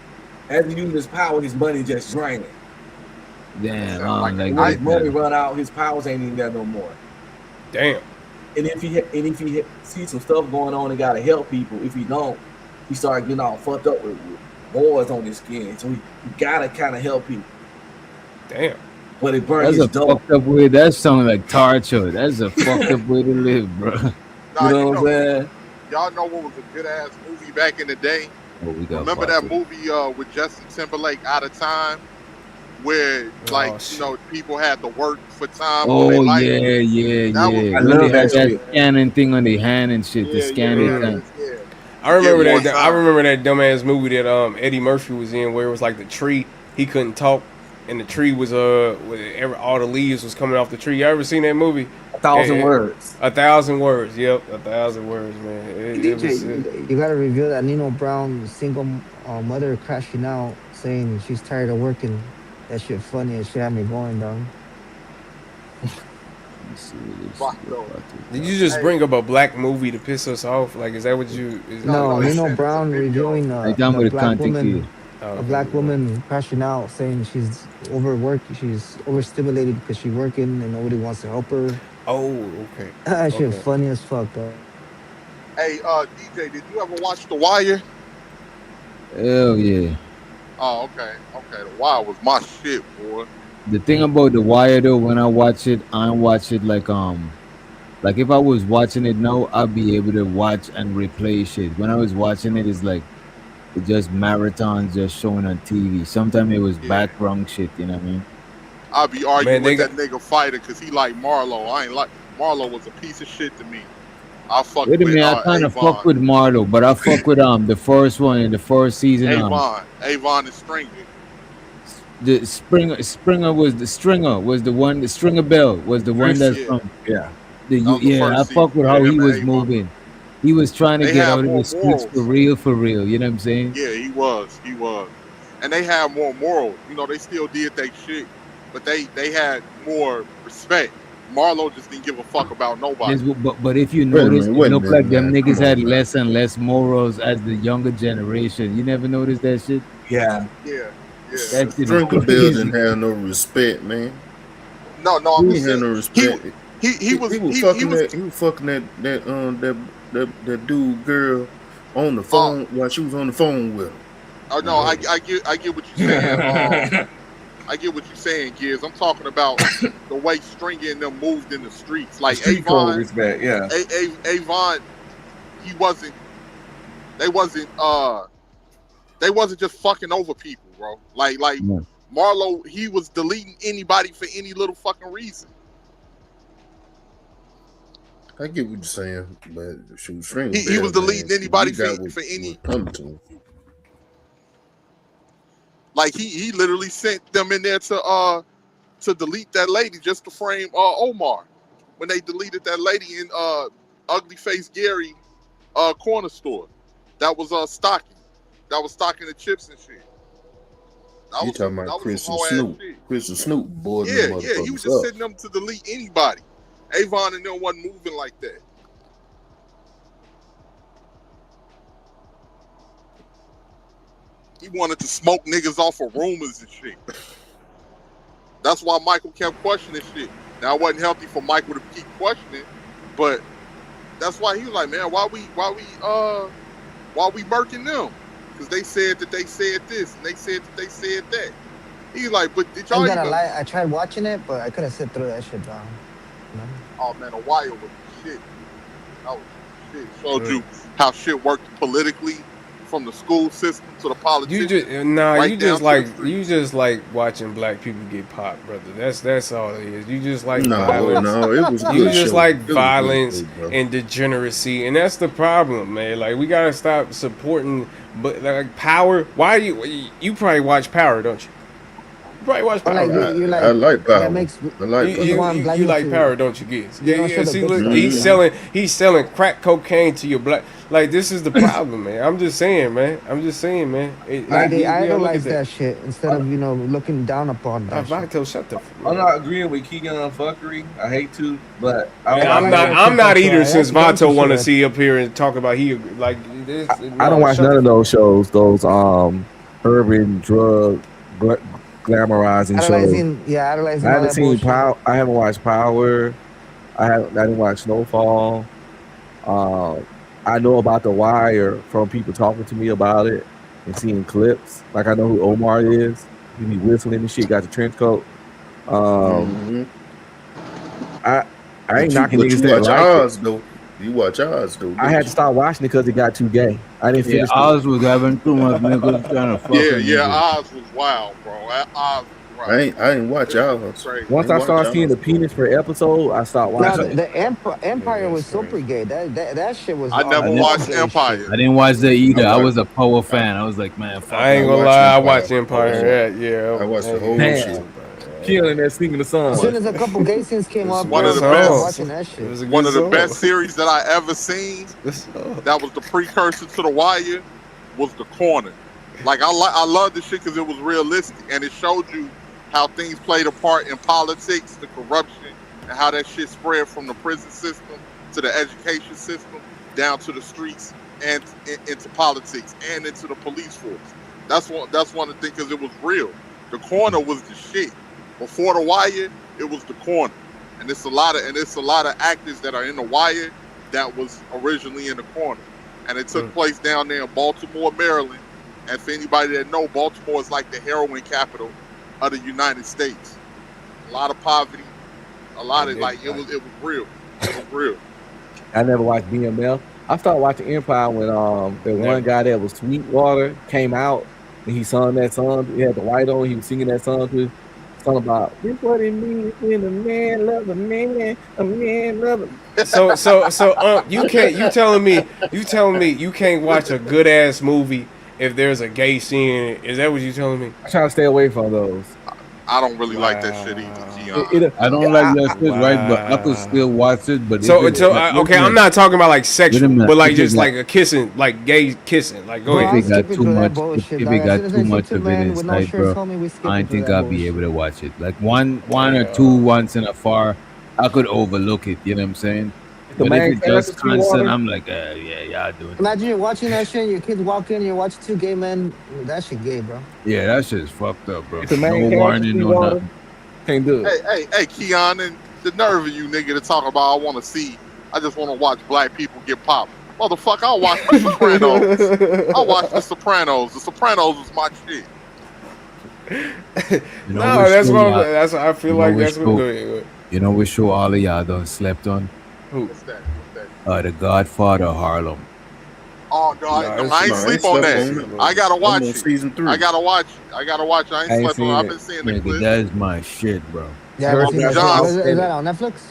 Speaker 3: as he uses his power, his money just draining.
Speaker 4: Damn,
Speaker 3: Like
Speaker 4: like
Speaker 3: when his
Speaker 4: that.
Speaker 3: money run out, his powers ain't even there no more.
Speaker 5: Damn.
Speaker 3: And if he sees some stuff going on and gotta help people, if he don't, he start getting all fucked up with boils on his skin. So he gotta kind of help people.
Speaker 5: Damn.
Speaker 3: But it burns
Speaker 4: That's
Speaker 3: his
Speaker 4: a
Speaker 3: dope.
Speaker 4: fucked up way. That sounds like torture. That's a fucked up way to live, bro.
Speaker 1: Nah,
Speaker 3: You know what I'm saying?
Speaker 1: y'all know what was a good ass movie back in the day?
Speaker 4: Oh, we got
Speaker 1: Remember that movie with Justin Timberlake, Out of Time, where you know people had to work for time all their
Speaker 4: Oh
Speaker 1: life.
Speaker 4: yeah.
Speaker 1: That was
Speaker 3: I
Speaker 4: When
Speaker 3: love
Speaker 4: they
Speaker 3: that
Speaker 4: had that
Speaker 3: shit.
Speaker 4: scanning thing on their hand and shit to scan their time.
Speaker 5: I remember
Speaker 1: Get more
Speaker 5: that. I
Speaker 1: time.
Speaker 5: remember that dumbass movie that Eddie Murphy was in, where it was like the tree. He couldn't talk, and the tree was where all the leaves was coming off the tree. You ever seen that movie?
Speaker 3: 1,000 words.
Speaker 5: 1,000 words. Yep, 1,000 words, man. It was,
Speaker 14: You gotta reveal that Nino Brown single mother crashing out, saying she's tired of working. That shit funny and shit had me going down.
Speaker 5: Did you just bring up a black movie to piss us off? Like, is that what you?
Speaker 14: No, Nino Brown reviewing
Speaker 4: I done
Speaker 14: the
Speaker 4: with the
Speaker 14: black
Speaker 4: content
Speaker 14: woman,
Speaker 4: kid.
Speaker 14: a black woman crashing out, saying she's overworked, she's overstimulated because she's working and nobody wants to help her.
Speaker 5: Oh, okay.
Speaker 14: That shit
Speaker 5: Okay.
Speaker 14: funny as fuck, though.
Speaker 1: Hey, DJ, did you ever watch The Wire?
Speaker 4: Hell yeah.
Speaker 1: Oh, okay. The Wire was my shit, boy.
Speaker 4: The thing about The Wire though, when I watch it, I watch it like if I was watching it now, I'd be able to watch and replay shit. When I was watching it, it's like it's just marathons just showing on TV. Sometimes it was background shit, you know what I mean?
Speaker 1: I'd be arguing
Speaker 5: Man,
Speaker 1: with that nigga fighter because he like Marlo. I ain't like Marlo was a piece of shit to me. I fuck
Speaker 4: Wait a
Speaker 1: with
Speaker 4: minute, I kind of
Speaker 1: Avon.
Speaker 4: fuck with Marlo, but I fuck with the first one in the first season.
Speaker 1: Avon is Stringer.
Speaker 4: The Stringer was the one. The Stringer Bell was the one that's from
Speaker 3: yeah.
Speaker 4: I fuck with how he was moving. He was trying to
Speaker 1: They
Speaker 4: get
Speaker 1: had
Speaker 4: out of
Speaker 1: more
Speaker 4: the streets
Speaker 1: morals.
Speaker 4: for real. You know what I'm saying?
Speaker 1: Yeah, he was. And they had more morals. You know, they still did their shit, but they had more respect. Marlo just didn't give a fuck about nobody.
Speaker 4: But if you
Speaker 11: Wait a
Speaker 4: notice,
Speaker 11: minute,
Speaker 4: it
Speaker 11: wait a
Speaker 4: looked like
Speaker 11: minute,
Speaker 4: them
Speaker 11: man.
Speaker 4: niggas
Speaker 11: Come
Speaker 4: had
Speaker 11: on, man.
Speaker 4: less and less morals as the younger generation. You never noticed that shit?
Speaker 3: Yeah.
Speaker 1: Yeah.
Speaker 4: That shit is
Speaker 11: Drinker Bill
Speaker 4: crazy.
Speaker 11: didn't have no respect, man.
Speaker 1: No, I'm
Speaker 11: He
Speaker 1: just
Speaker 11: didn't have
Speaker 1: saying.
Speaker 11: no respect.
Speaker 1: He was
Speaker 11: fucking that dude girl on the phone while she was on the phone with him.
Speaker 1: Oh no, I get what you're saying. I get what you're saying, Giz. I'm talking about the way Stringy and them moved in the streets. Like
Speaker 9: Street code
Speaker 1: Avon,
Speaker 9: respect, yeah.
Speaker 1: Avon, they wasn't just fucking over people, bro. Like Marlo, he was deleting anybody for any little fucking reason.
Speaker 11: I get what you're saying, but shoot, String
Speaker 1: He was deleting anybody for any.
Speaker 11: Coming to him.
Speaker 1: Like he literally sent them in there to delete that lady just to frame Omar when they deleted that lady in Ugly Face Gary corner store that was stocking the chips and shit.
Speaker 11: You talking about Chris and Snoop? Chris and Snoop, boy.
Speaker 1: Yeah, he was just sending them to delete anybody. Avon and them wasn't moving like that. He wanted to smoke niggas off of rumors and shit. That's why Michael kept questioning shit. Now it wasn't healthy for Michael to keep questioning, but that's why he was like, man, why we murking them? Because they said that they said this and they said that they said that. He's like, but did y'all
Speaker 14: I'm gonna lie, I tried watching it, but I couldn't sit through that shit, bro.
Speaker 1: Oh man, The Wire was shit. That was shit. Showed you how shit worked politically, from the school system to the politics.
Speaker 5: You just like watching black people get popped, brother. That's all it is. You just like violence.
Speaker 11: No, it was
Speaker 5: you
Speaker 11: good
Speaker 5: just
Speaker 11: show.
Speaker 5: like
Speaker 11: It was
Speaker 5: violence
Speaker 11: good, bro.
Speaker 5: and degeneracy, and that's the problem, man. Like we gotta stop supporting, but like Power. Why you probably watch Power, don't you? You probably watch Power.
Speaker 11: I like Power. I like Power.
Speaker 5: You like Power, don't you, Giz?
Speaker 14: You
Speaker 5: Yeah.
Speaker 14: know,
Speaker 5: See,
Speaker 14: shut
Speaker 5: look,
Speaker 14: up,
Speaker 5: he's selling crack cocaine to your black. Like this is the problem, man. I'm just saying, man.
Speaker 14: They idolize that shit instead of looking down upon that.
Speaker 5: Vato, shut the.
Speaker 9: I'm not agreeing with Keegan fuckery. I hate to, but
Speaker 5: I'm not either. Since Vato want to see up here and talk about like this.
Speaker 3: I don't watch none of those shows. Those urban drug glamorizing shows.
Speaker 14: Idolizing.
Speaker 3: I haven't seen Power. I haven't watched Power. I didn't watch Snowfall. I know about The Wire from people talking to me about it and seeing clips. Like I know who Omar is. He be whistling and shit. Got the trench coat. I ain't knocking niggas that
Speaker 11: watch
Speaker 3: like
Speaker 11: Oz
Speaker 3: it.
Speaker 11: though. You watch Oz though.
Speaker 3: I had to stop watching it because it got too gay. I didn't finish.
Speaker 4: Oz was having too much niggas trying to fuck.
Speaker 1: Oz was wild, bro. Oz was right.
Speaker 11: I ain't watch Oz.
Speaker 3: Once I started seeing the penis per episode, I stopped watching.
Speaker 14: The Empire was super gay. That shit was.
Speaker 1: I never watched Empire.
Speaker 4: I didn't watch that either. I was a Power fan. I was like, man, fuck.
Speaker 5: I ain't gonna lie. I watched Empire. Yeah.
Speaker 11: I watched the whole
Speaker 3: Man.
Speaker 11: shit.
Speaker 3: Killing that singing the song.
Speaker 14: As soon as a couple gay scenes came up,
Speaker 1: One
Speaker 14: I
Speaker 1: of the
Speaker 14: was
Speaker 1: best.
Speaker 14: watching that shit.
Speaker 1: One of the best series that I ever seen. That was the precursor to The Wire. Was The Corner. Like I love this shit because it was realistic and it showed you how things played a part in politics, the corruption, and how that shit spread from the prison system to the education system down to the streets and into politics and into the police force. That's one of the things because it was real. The Corner was the shit. Before The Wire, it was The Corner, and it's a lot of actors that are in The Wire that was originally in The Corner, and it took place down there in Baltimore, Maryland. And for anybody that know, Baltimore is like the heroin capital of the United States. A lot of poverty, a lot of it was real. It was real.
Speaker 3: I never watched BMF. I started watching Empire when the one guy that was Sweetwater came out and he sung that song. He had the white on. He was singing that song to song about this what it means when a man loves a man loves a.
Speaker 5: So you telling me you can't watch a good ass movie if there's a gay scene in it? Is that what you telling me?
Speaker 3: I try to stay away from those.
Speaker 1: I don't really like that shit either, Keon.
Speaker 4: I don't like that shit, right? But I could still watch it. But
Speaker 5: okay, I'm not talking about like sexual, but like just like a kissing, like gay kissing. Like go ahead.
Speaker 4: If it got too much, if it got too much of it inside, bro, I don't think I'll be able to watch it. Like one or two once in a far, I could overlook it. You know what I'm saying? But if it's just constant, I'm like, yeah, y'all doing it.
Speaker 14: Imagine you're watching that shit, and your kids walk in, and you're watching two gay men. That shit gay, bro.
Speaker 4: Yeah, that shit is fucked up, bro.
Speaker 3: No
Speaker 4: warning, no nothing.
Speaker 3: Can't do it.
Speaker 1: Hey, Keon, and the nerve of you nigga to talk about I just want to watch black people get popped. Motherfucker, I watch The Sopranos. I watch The Sopranos. The Sopranos was my shit.
Speaker 5: No, that's what I feel like. That's what.
Speaker 4: You know which show all of y'all done slept on?
Speaker 5: Who?
Speaker 1: What's that?
Speaker 4: The Godfather of Harlem.
Speaker 1: Oh no, I ain't sleep on that. I gotta watch it.
Speaker 11: Season 3.
Speaker 1: I gotta watch it. I ain't slept on it. I've been seeing the clips.
Speaker 4: That's my shit, bro.
Speaker 14: Yeah, is that on Netflix?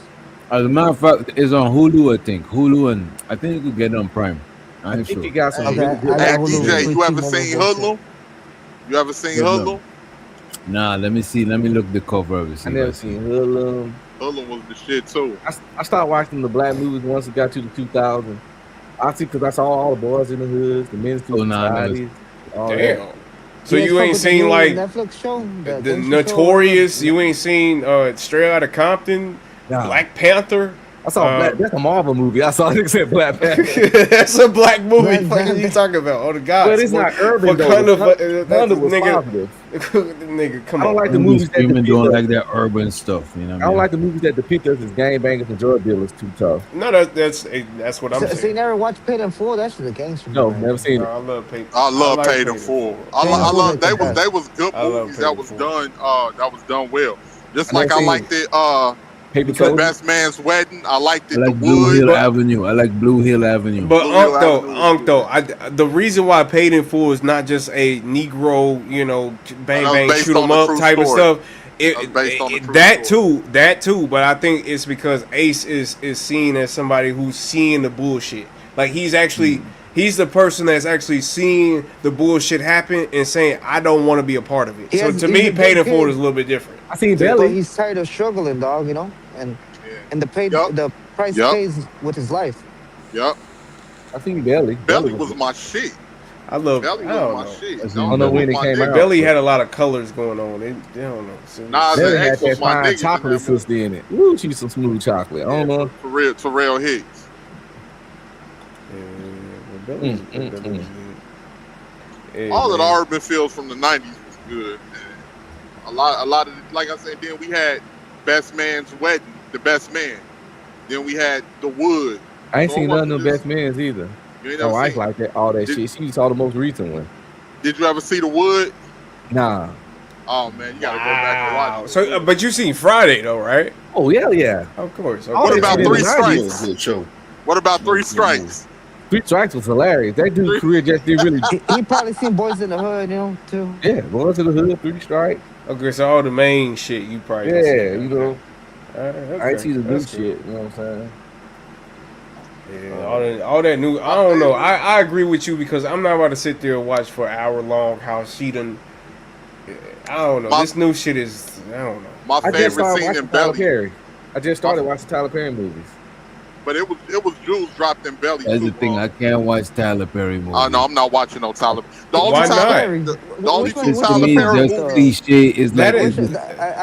Speaker 4: As a matter of fact, it's on Hulu, I think. Hulu, and I think you could get it on Prime. I think
Speaker 3: you got some
Speaker 1: Hey, DJ, you ever seen Hoodlum? You ever seen Hoodlum?
Speaker 4: Nah, let me see. Let me look the cover of it.
Speaker 3: I never seen Hoodlum.
Speaker 1: Hoodlum was the shit too.
Speaker 3: I started watching the black movies once it got to the 2000s. I see because I saw all the Boys in the Hoods, the Men's Societies.
Speaker 5: Damn. So you ain't seen like
Speaker 14: Netflix show,
Speaker 5: the Notorious? You ain't seen Straight Outta Compton, Black Panther?
Speaker 3: I saw Black. That's a Marvel movie. I saw it said Black Panther.
Speaker 5: That's a black movie. What are you talking about? Oh, the God.
Speaker 3: But it's not urban though. Thunder was positive.
Speaker 5: Nigga, come
Speaker 3: I
Speaker 5: on.
Speaker 3: don't like the movies that
Speaker 4: Women
Speaker 3: depict
Speaker 4: don't
Speaker 3: us.
Speaker 4: like that urban stuff. You know.
Speaker 3: I don't like the movies that depict us as gangbangers and drug dealers. Too tough.
Speaker 5: No, that's what I'm saying.
Speaker 14: See, never watched Paid in Full. That's the gangster.
Speaker 3: No, never seen it.
Speaker 5: I love Paid.
Speaker 1: I love Paid in Full. I love. They was good movies that was done. That was done well. Just like I liked it. The Best Man's Wedding. I liked it.
Speaker 4: I like Blue Hill Avenue. I like Blue Hill Avenue.
Speaker 5: But Unc though, the reason why Paid in Full is not just a Negro, bang bang shoot 'em up type of stuff. That too. But I think it's because Ace is seen as somebody who's seeing the bullshit. Like he's the person that's actually seeing the bullshit happen and saying, I don't want to be a part of it. So to me, Paid in Full is a little bit different.
Speaker 3: I seen Belly.
Speaker 14: He's tired of struggling, dog. And the price pays with his life.
Speaker 1: Yep.
Speaker 3: I seen Belly.
Speaker 1: Belly was my shit.
Speaker 5: I love
Speaker 1: Belly was my shit.
Speaker 3: I don't know when it came out.
Speaker 5: Belly had a lot of colors going on. I don't know.
Speaker 3: Belly had that fine chocolate sister in it. Ooh, she's some smooth chocolate. I don't know.
Speaker 1: Terrell Hicks. All of the urban feels from the 90s was good. A lot of, like I said, then we had Best Man's Wedding, The Best Man. Then we had The Wood.
Speaker 3: I ain't seen none of them Best Mans either.
Speaker 1: You ain't never
Speaker 3: I
Speaker 1: seen
Speaker 3: like that, all that shit. She saw the most recent one.
Speaker 1: Did you ever see The Wood?
Speaker 3: Nah.
Speaker 1: Oh man, you gotta go back and watch it.
Speaker 5: So, but you seen Friday though, right?
Speaker 3: Oh yeah.
Speaker 5: Of course.
Speaker 1: What about Three Strikes?
Speaker 11: Good show.
Speaker 1: What about Three Strikes?
Speaker 3: 3 Strikes was hilarious. That dude's career just did really.
Speaker 14: He probably seen Boys in the Hood, too.
Speaker 3: Yeah, Boys in the Hood, 3 Strikes.
Speaker 5: Okay, so all the main shit you probably
Speaker 3: seen.
Speaker 5: Okay.
Speaker 3: I ain't see the good shit. You know what I'm saying?
Speaker 5: Yeah, all that new. I don't know. I agree with you because I'm not about to sit there and watch for an hour long how she done. I don't know. This new shit is. I don't know.
Speaker 1: My favorite scene in Belly.
Speaker 3: Perry. I just started watching Tyler Perry movies.
Speaker 1: But it was jewels dropped in Belly.
Speaker 4: That's the thing. I can't watch Tyler Perry movies.
Speaker 1: No, I'm not watching no Tyler. The
Speaker 5: Why
Speaker 1: only two Tyler Perry movies.
Speaker 4: Cliche is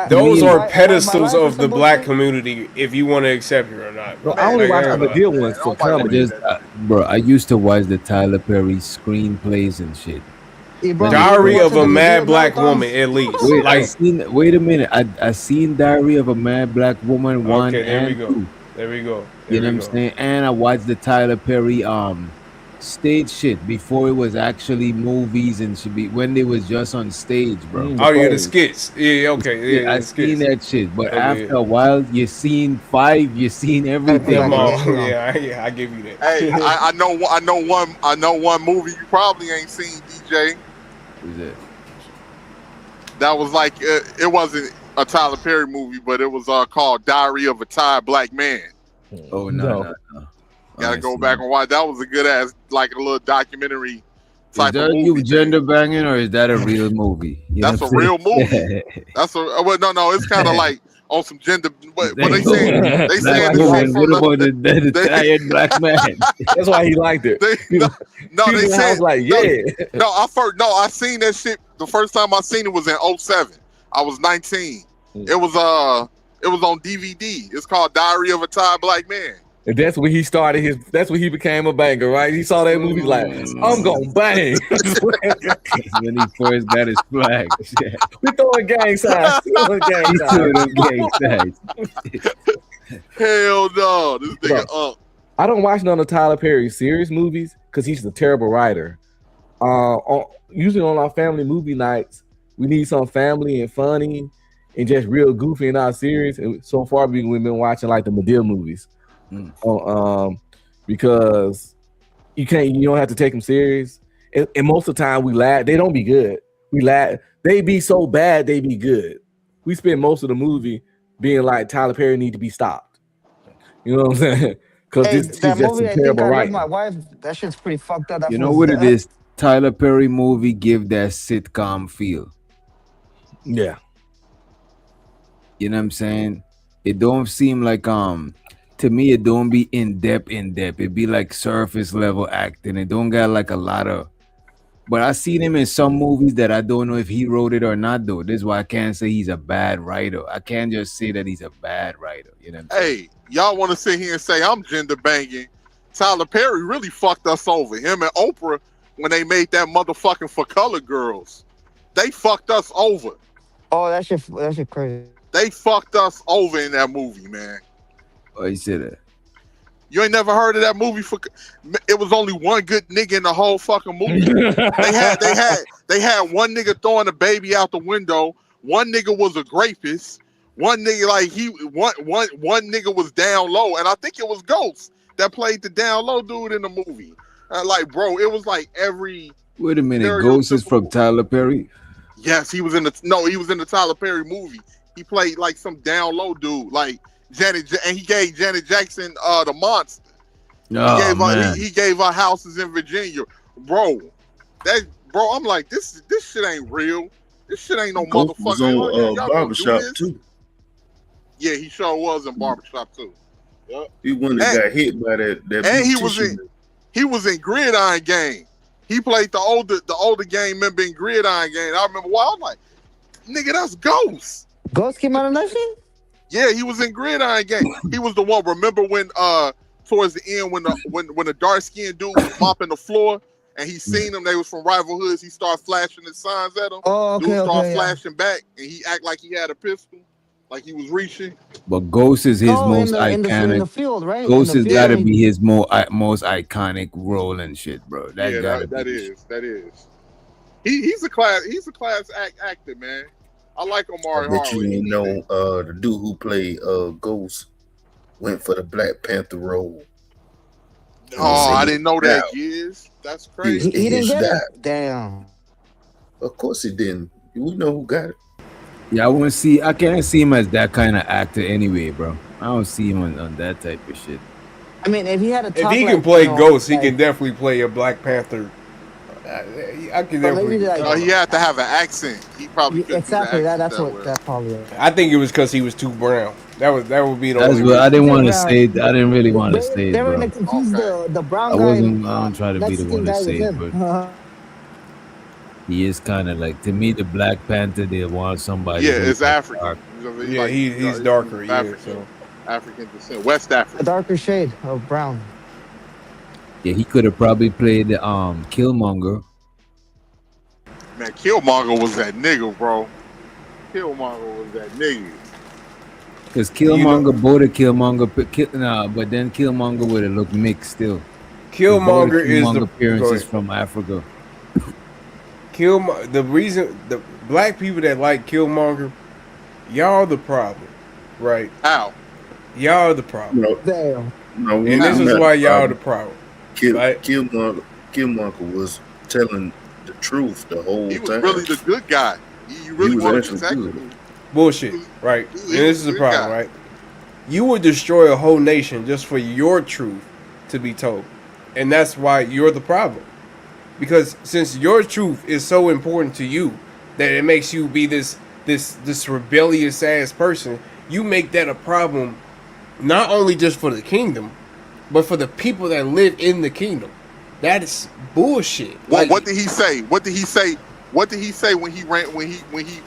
Speaker 5: those are pedestals of the black community. If you want to accept it or not.
Speaker 3: No, I only watch the good ones for comedy.
Speaker 4: Bro, I used to watch the Tyler Perry screenplays and shit.
Speaker 5: Diary of a Mad Black Woman, at least.
Speaker 4: Wait a minute. I seen Diary of a Mad Black Woman 1 and 2.
Speaker 5: There we go.
Speaker 4: You know what I'm saying? And I watched the Tyler Perry stage shit before it was actually movies and should be when they was just on stage, bro.
Speaker 5: Oh yeah, the skits. Yeah, okay. Yeah,
Speaker 4: I seen that shit. But after a while, you seen everything.
Speaker 5: Yeah, I give you that.
Speaker 1: Hey, I know one movie you probably ain't seen, DJ.
Speaker 4: Who's that?
Speaker 1: That was like it wasn't a Tyler Perry movie, but it was called Diary of a Tired Black Man.
Speaker 4: Oh no.
Speaker 1: Gotta go back and watch. That was a good ass, like a little documentary type of movie.
Speaker 4: Is that you gender banging or is that a real movie?
Speaker 1: That's a real movie. That's no. It's kind of like on some gender. What they saying? They saying
Speaker 4: what about the tired black man?
Speaker 3: That's why he liked it.
Speaker 1: They said
Speaker 3: like
Speaker 1: I seen that shit. The first time I seen it was in 2007. I was 19. It was on DVD. It's called Diary of a Tired Black Man.
Speaker 3: And that's when he started that's when he became a banger, right? He saw that movie like, I'm gonna bang.
Speaker 4: When he first got his flag.
Speaker 3: We throwing gang signs.
Speaker 1: Hell no. This nigga up.
Speaker 3: I don't watch none of Tyler Perry's serious movies because he's a terrible writer. Usually on our family movie nights, we need some family and funny and just real goofy and not serious. And so far, we've been watching like the Madea movies, because you don't have to take them serious. And most of the time, we laugh. They don't be good. We laugh. They be so bad, they be good. We spend most of the movie being like Tyler Perry need to be stopped. You know what I'm saying? Because
Speaker 14: Hey,
Speaker 3: this is
Speaker 14: that
Speaker 3: just
Speaker 14: movie,
Speaker 3: some
Speaker 14: I think
Speaker 3: terrible
Speaker 14: I Love
Speaker 3: writing.
Speaker 14: My Wife, that shit's pretty fucked up. That
Speaker 4: You know
Speaker 14: fool's
Speaker 4: what it
Speaker 14: dead.
Speaker 4: is? Tyler Perry movie give that sitcom feel.
Speaker 3: Yeah.
Speaker 4: You know what I'm saying? It don't seem like to me it don't be in depth. It be like surface level acting. It don't got like a lot of, but I seen him in some movies that I don't know if he wrote it or not though. This is why I can't say he's a bad writer. I can't just say that he's a bad writer. You know what I'm saying?
Speaker 1: Hey, y'all want to sit here and say I'm gender banging? Tyler Perry really fucked us over. Him and Oprah, when they made that motherfucking For Color Girls, they fucked us over.
Speaker 14: Oh, that shit crazy.
Speaker 1: They fucked us over in that movie, man.
Speaker 4: Oh, you said that.
Speaker 1: You ain't never heard of that movie? It was only one good nigga in the whole fucking movie. they had one nigga throwing a baby out the window. One nigga was a rapist. One nigga one nigga was down low, and I think it was Ghost that played the down low dude in the movie. Bro, it was like every.
Speaker 4: Wait a minute, Ghost is from Tyler Perry.
Speaker 1: Yes, he was in the Tyler Perry movie. He played like some down low dude, like Janet, and he gave Janet Jackson the monster. He gave her houses in Virginia, bro. I'm like, this shit ain't real. This shit ain't no
Speaker 11: Ghost was
Speaker 1: motherfucker.
Speaker 11: on Barbershop too.
Speaker 1: Yeah, he sure was in Barbershop too. Yep.
Speaker 11: He wouldn't have got hit by that.
Speaker 1: And he was in Gridiron Gang. He played the older gang member in Gridiron Gang. I remember why I was like, nigga, that's Ghost.
Speaker 14: Ghost came out of that shit?
Speaker 1: Yeah, he was in Gridiron Gang. He was the one. Remember when towards the end when the dark skinned dude was mopping the floor and he seen them, they was from rival hoods. He started flashing his signs at him.
Speaker 14: Oh, okay,
Speaker 1: Dude started
Speaker 14: yeah.
Speaker 1: flashing back and he act like he had a pistol, like he was reaching.
Speaker 4: But Ghost is his most iconic.
Speaker 14: In the field, right?
Speaker 4: Ghost has got to
Speaker 14: field.
Speaker 4: be his most iconic role and shit, bro.
Speaker 1: That is. He's a class actor, man. I like Omari
Speaker 11: I bet you
Speaker 1: Hardwick.
Speaker 11: ain't know the dude who played Ghost went for the Black Panther role.
Speaker 1: Oh, I didn't know that. Yes, that's crazy.
Speaker 14: He didn't get it. Damn.
Speaker 11: Of course he didn't. We know who got it.
Speaker 4: Yeah, I can't see him as that kind of actor anyway, bro. I don't see him on that type of shit.
Speaker 14: I mean, if he had a
Speaker 5: if he can play Ghost, he can definitely play a Black Panther. I can definitely.
Speaker 1: He had to have an accent. He probably
Speaker 14: exactly that's what that probably is.
Speaker 5: I think it was because he was too brown. That would be the
Speaker 4: That's
Speaker 5: only
Speaker 4: what I
Speaker 5: reason.
Speaker 4: didn't want to say. I didn't really want to say it,
Speaker 14: They were
Speaker 4: bro.
Speaker 14: gonna confuse the brown
Speaker 4: I
Speaker 14: guy.
Speaker 4: don't try to be the one to say it, but he is kind of like, to me, the Black Panther. They want somebody.
Speaker 1: Yeah,
Speaker 4: who's
Speaker 1: it's
Speaker 4: like
Speaker 1: African.
Speaker 4: dark.
Speaker 5: Yeah, he's darker. Yeah, so
Speaker 1: African descent, West African.
Speaker 14: A darker shade of brown.
Speaker 4: Yeah, he could have probably played the Killmonger.
Speaker 1: Man, Killmonger was that nigga, bro. Killmonger was that nigga.
Speaker 4: Because Killmonger, both of Killmonger, but then Killmonger would have looked mixed still.
Speaker 5: Killmonger is the
Speaker 4: appearances from Africa.
Speaker 5: The reason the black people that like Killmonger, y'all the problem, right?
Speaker 1: How?
Speaker 5: Y'all the problem.
Speaker 14: Damn.
Speaker 11: No,
Speaker 5: And this is why y'all the problem.
Speaker 11: Killmonger was telling the truth the whole
Speaker 1: He was
Speaker 11: time.
Speaker 1: really the good guy. You really
Speaker 11: was
Speaker 1: want to
Speaker 11: actually
Speaker 1: protect
Speaker 11: good.
Speaker 1: him.
Speaker 5: Bullshit, right? And this is the problem, right? You would destroy a whole nation just for your truth to be told. And that's why you're the problem. Because since your truth is so important to you that it makes you be this rebellious ass person, you make that a problem not only just for the kingdom, but for the people that live in the kingdom. That is bullshit.
Speaker 1: Well, what did he say? What did he say? What did he say when he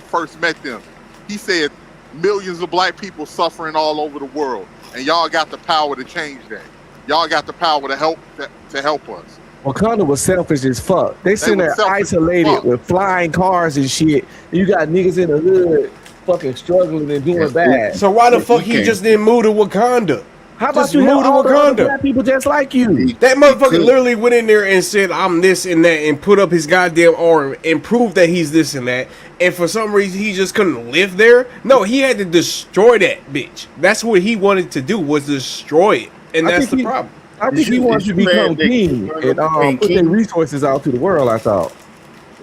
Speaker 1: first met them? He said millions of black people suffering all over the world, and y'all got the power to change that. Y'all got the power to help us.
Speaker 3: Wakanda was selfish as fuck. They sitting there isolated with flying cars and shit. And you got niggas in the hood fucking struggling and doing bad.
Speaker 5: So why the fuck he just didn't move to Wakanda?
Speaker 3: How about
Speaker 5: Just
Speaker 3: you help
Speaker 5: move to
Speaker 3: all the other
Speaker 5: Wakanda.
Speaker 3: black people just like you?
Speaker 5: That motherfucker literally went in there and said, I'm this and that, and put up his goddamn arm and proved that he's this and that. And for some reason, he just couldn't live there. No, he had to destroy that bitch. That's what he wanted to do, was destroy it. And that's the problem.
Speaker 3: I think he wants to become king and put their resources out to the world, I thought.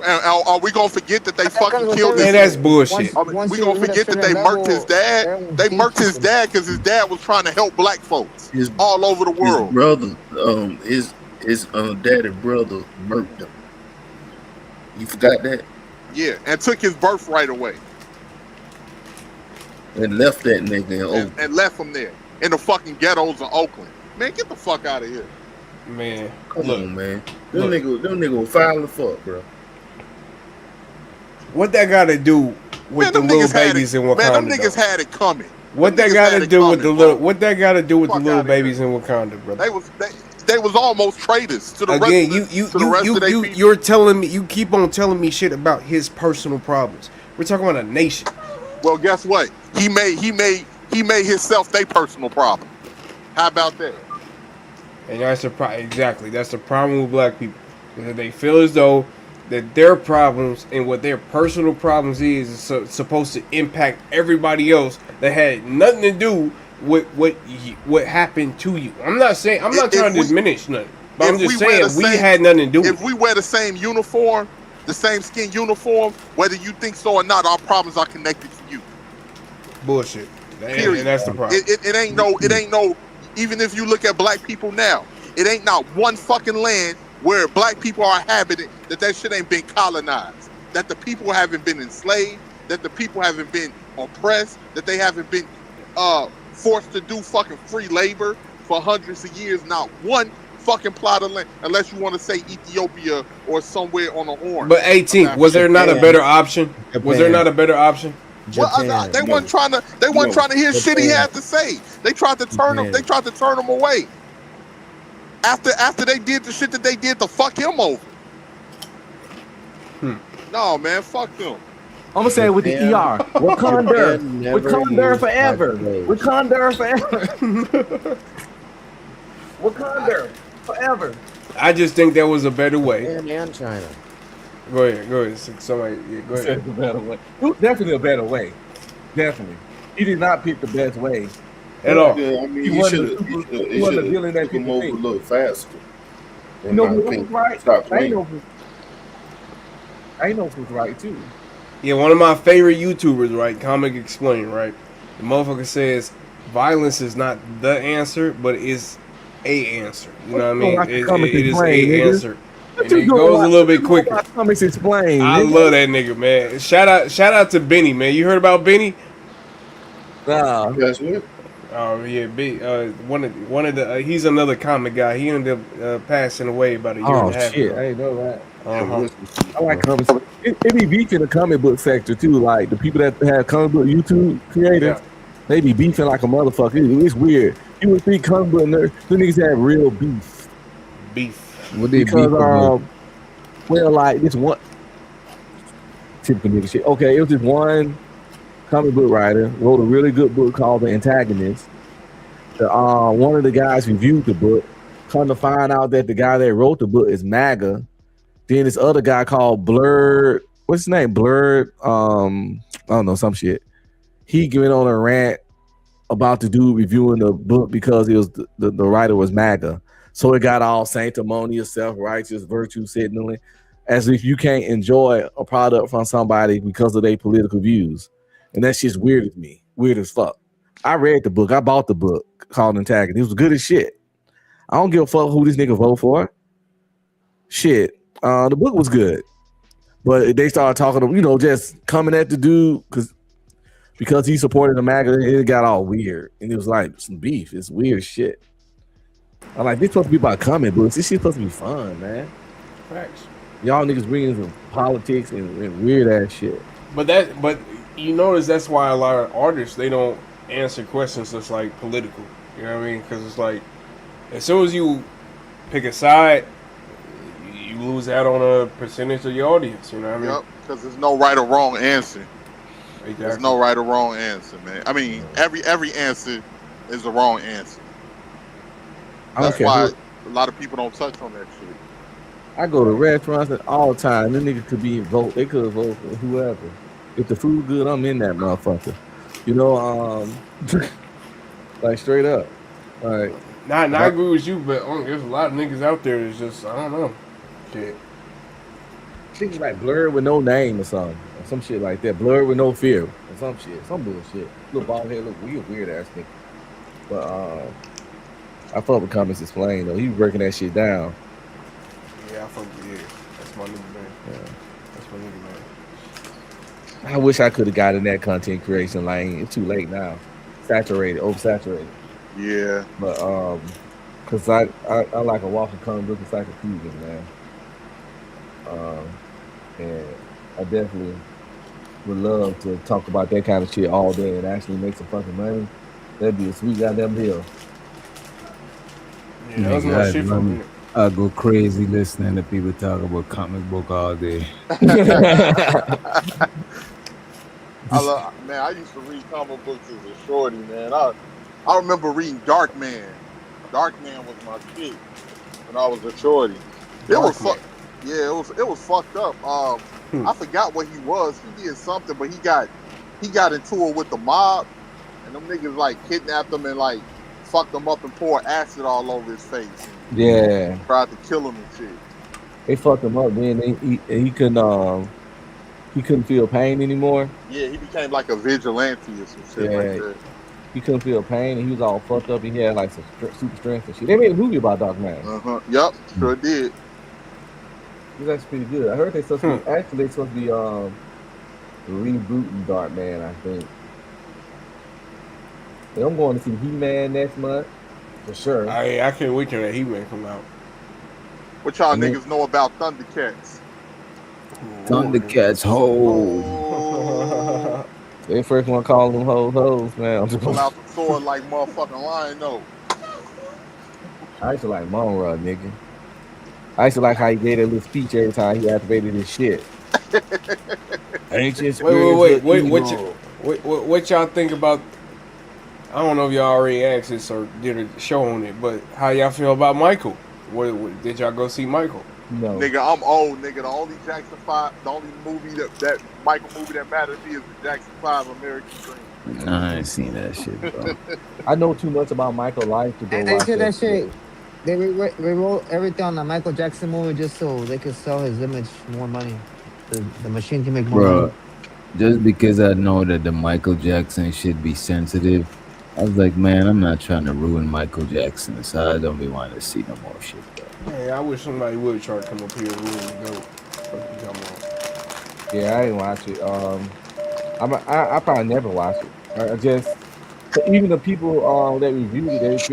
Speaker 1: Are we gonna forget that they fucking killed his?
Speaker 5: Man, that's bullshit.
Speaker 1: We gonna forget that they murked his dad? They murked his dad because his dad was trying to help black folks all over the world.
Speaker 11: His brother, his daddy brother murked him. You forgot that?
Speaker 1: Yeah, and took his birthright away
Speaker 11: And left that nigga in Oakland.
Speaker 1: and left him there in the fucking ghettos of Oakland. Man, get the fuck out of here.
Speaker 5: Man,
Speaker 11: Come on, man. Them nigga was foul as fuck, bro.
Speaker 5: What that got to do with the little babies in Wakanda?
Speaker 1: Man, them
Speaker 5: though?
Speaker 1: niggas had it coming.
Speaker 5: What that got to do with the little? What that got to do with the little babies in Wakanda, bro?
Speaker 1: They was almost traitors to the
Speaker 5: Again,
Speaker 1: rest of the
Speaker 5: you're telling me, you keep on telling me shit about his personal problems. We're talking about a nation.
Speaker 1: Well, guess what? He made himself their personal problem. How about that?
Speaker 5: And that's the exactly. That's the problem with black people. Because they feel as though that their problems and what their personal problems is supposed to impact everybody else that had nothing to do with what happened to you. I'm not saying, I'm not trying to diminish nothing, but I'm just saying we had nothing to do with it.
Speaker 1: If we wear the same uniform, the same skin uniform, whether you think so or not, our problems are connected to you.
Speaker 5: Bullshit.
Speaker 1: Period.
Speaker 5: And that's the problem.
Speaker 1: It ain't no. Even if you look at black people now, it ain't not one fucking land where black people are inhabited that shit ain't been colonized, that the people haven't been enslaved, that the people haven't been oppressed, that they haven't been forced to do fucking free labor for hundreds of years. Not one fucking plot of land, unless you want to say Ethiopia or somewhere on the horn.
Speaker 5: But 18th, was there not a better option? Was there not a better option?
Speaker 1: Well, they weren't trying to hear shit he had to say. They tried to turn him. They tried to turn him away. After they did the shit that they did to fuck him over. No, man, fuck them.
Speaker 3: I'm gonna say it with the ER. Wakanda forever. Wakanda forever. Wakanda forever.
Speaker 5: I just think there was a better way.
Speaker 12: And China.
Speaker 5: Go ahead. Somebody, go ahead.
Speaker 3: A better way. Definitely a better way. Definitely. He did not pick the best way
Speaker 5: at all.
Speaker 11: Yeah, I mean,
Speaker 3: he wasn't dealing that
Speaker 11: people move a little faster.
Speaker 3: You know who's right?
Speaker 11: Stop
Speaker 3: I
Speaker 11: playing.
Speaker 3: know who's right too.
Speaker 5: Yeah, one of my favorite YouTubers, right? Comic Explain, right? The motherfucker says violence is not the answer, but is a answer. You know what I mean? It is a answer. And it goes a little bit quicker.
Speaker 3: Comics Explain.
Speaker 5: I love that nigga, man. Shout out to Benny, man. You heard about Benny?
Speaker 11: That's what?
Speaker 5: Oh yeah, one of the he's another comic guy. He ended up passing away about a year and a half ago.
Speaker 3: I didn't know that. I like comics. It be beefing the comic book sector too. Like the people that have comic book YouTube creators, they be beefing like a motherfucker. It's weird. You would think comic book nerds, the niggas have real beef.
Speaker 4: What they beef
Speaker 3: Because well, like this one typical nigga shit. Okay, it was this one comic book writer wrote a really good book called The Antagonist. One of the guys reviewed the book. Come to find out that the guy that wrote the book is MAGA. Then this other guy called Blurred, what's his name? Blurred, I don't know, some shit. He went on a rant about the dude reviewing the book because it was the writer was MAGA. So it got all sanctimonious, self-righteous, virtue signaling, as if you can't enjoy a product from somebody because of their political views. And that shit's weird to me, weird as fuck. I read the book. I bought the book called Antagonist. It was good as shit. I don't give a fuck who this nigga vote for. Shit. The book was good. But they started talking, just coming at the dude because he supported the MAGA, it got all weird. And it was like some beef. It's weird shit. I'm like, this supposed to be about comic books. This shit's supposed to be fun, man.
Speaker 5: Facts.
Speaker 3: Y'all niggas bringing some politics and weird ass shit.
Speaker 5: But you notice that's why a lot of artists, they don't answer questions that's like political. You know what I mean? Because it's like, as soon as you pick a side, you lose out on a percentage of your audience. You know what I mean?
Speaker 1: Yep, because there's no right or wrong answer.
Speaker 5: Exactly.
Speaker 1: There's no right or wrong answer, man. I mean, every answer is the wrong answer.
Speaker 3: I don't
Speaker 1: That's
Speaker 3: care
Speaker 1: why
Speaker 3: who.
Speaker 1: a lot of people don't touch on that shit.
Speaker 3: I go to restaurants all the time. Them niggas could be vote. They could vote for whoever. If the food good, I'm in that motherfucker. You know, like straight up. Like,
Speaker 5: Not
Speaker 3: if
Speaker 5: I
Speaker 3: I,
Speaker 5: agree with you, but there's a lot of niggas out there that's just I don't know. Shit.
Speaker 3: things like blurred with no name or something, or some shit like that. Blurred with no fear, or some shit, some bullshit. Little bald head, look weird ass nigga. But I fuck with Comments Explain though. He was breaking that shit down.
Speaker 5: Yeah, I fuck with you. That's my nigga, man.
Speaker 3: Yeah.
Speaker 5: That's my nigga, man.
Speaker 3: I wish I could have got in that content creation lane. It's too late now. Saturated, oversaturated.
Speaker 1: Yeah.
Speaker 3: But cause I like a walking comic book encyclopedia, man. And I definitely would love to talk about that kind of shit all day and actually make some fucking money. That'd be a sweet goddamn deal.
Speaker 5: Yeah, that's my shit for a minute.
Speaker 4: I go crazy listening to people talk about comic book all day.
Speaker 1: Man, I used to read comic books as a shorty, man. I remember reading Dark Man. Dark Man was my shit when I was a shorty. It was fucked up. I forgot what he was. He did something, but he got into it with the mob, and them niggas like kidnapped him and like fucked him up and poured acid all over his face.
Speaker 3: Yeah.
Speaker 1: Tried to kill him and shit.
Speaker 3: They fucked him up, then he couldn't feel pain anymore.
Speaker 1: Yeah, he became like a vigilante or some shit like that.
Speaker 3: He couldn't feel pain, and he was all fucked up. He had like some super strength and shit. They made a movie about Dark Man.
Speaker 1: Yep, sure did.
Speaker 3: It was actually pretty good. I heard they supposed to be rebooting Dark Man, I think. And I'm going to see He-Man next month for sure.
Speaker 5: I can't wait till that He-Man come out.
Speaker 1: What y'all niggas know about Thundercats?
Speaker 4: Thundercats, ho.
Speaker 3: They first want to call them hoes, man.
Speaker 1: Pull out the sword like motherfucking lion, though.
Speaker 3: I used to like Monroe, nigga. I used to like how he gave that little speech every time he activated his shit.
Speaker 5: Wait, what y'all think about? I don't know if y'all already asked this or did a show on it, but how y'all feel about Michael? What did y'all go see Michael?
Speaker 3: No.
Speaker 1: Nigga, I'm old, nigga. The only Jackson 5, the only movie that Michael movie that matters to me is the Jackson 5 American Dream.
Speaker 4: I ain't seen that shit, bro.
Speaker 3: I know too much about Michael life to go
Speaker 14: They
Speaker 3: watch
Speaker 14: did that shit. They rewrote everything on the Michael Jackson movie just so they could sell his image more money. The machine can make more money.
Speaker 4: Bro, just because I know that the Michael Jackson should be sensitive, I was like, man, I'm not trying to ruin Michael Jackson, so I don't be wanting to see no more shit, bro.
Speaker 5: Yeah, I wish somebody would try to come up here and really go.
Speaker 3: Yeah, I didn't watch it. I probably never watch it. I just even the people that reviewed it,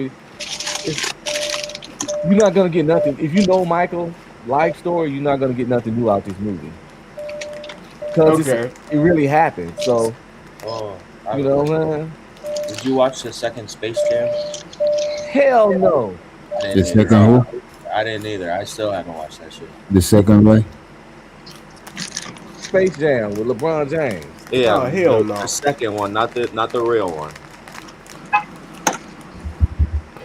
Speaker 3: you're not gonna get nothing. If you know Michael life story, you're not gonna get nothing new out this movie. Because it really happened. So you know, man.
Speaker 12: Did you watch the second Space Jam?
Speaker 3: Hell no.
Speaker 4: The second who?
Speaker 12: I didn't either. I still haven't watched that shit.
Speaker 4: The second way?
Speaker 3: Space Jam with LeBron James.
Speaker 12: Yeah,
Speaker 3: Oh, hell
Speaker 12: the
Speaker 3: no.
Speaker 12: second one, not the real one.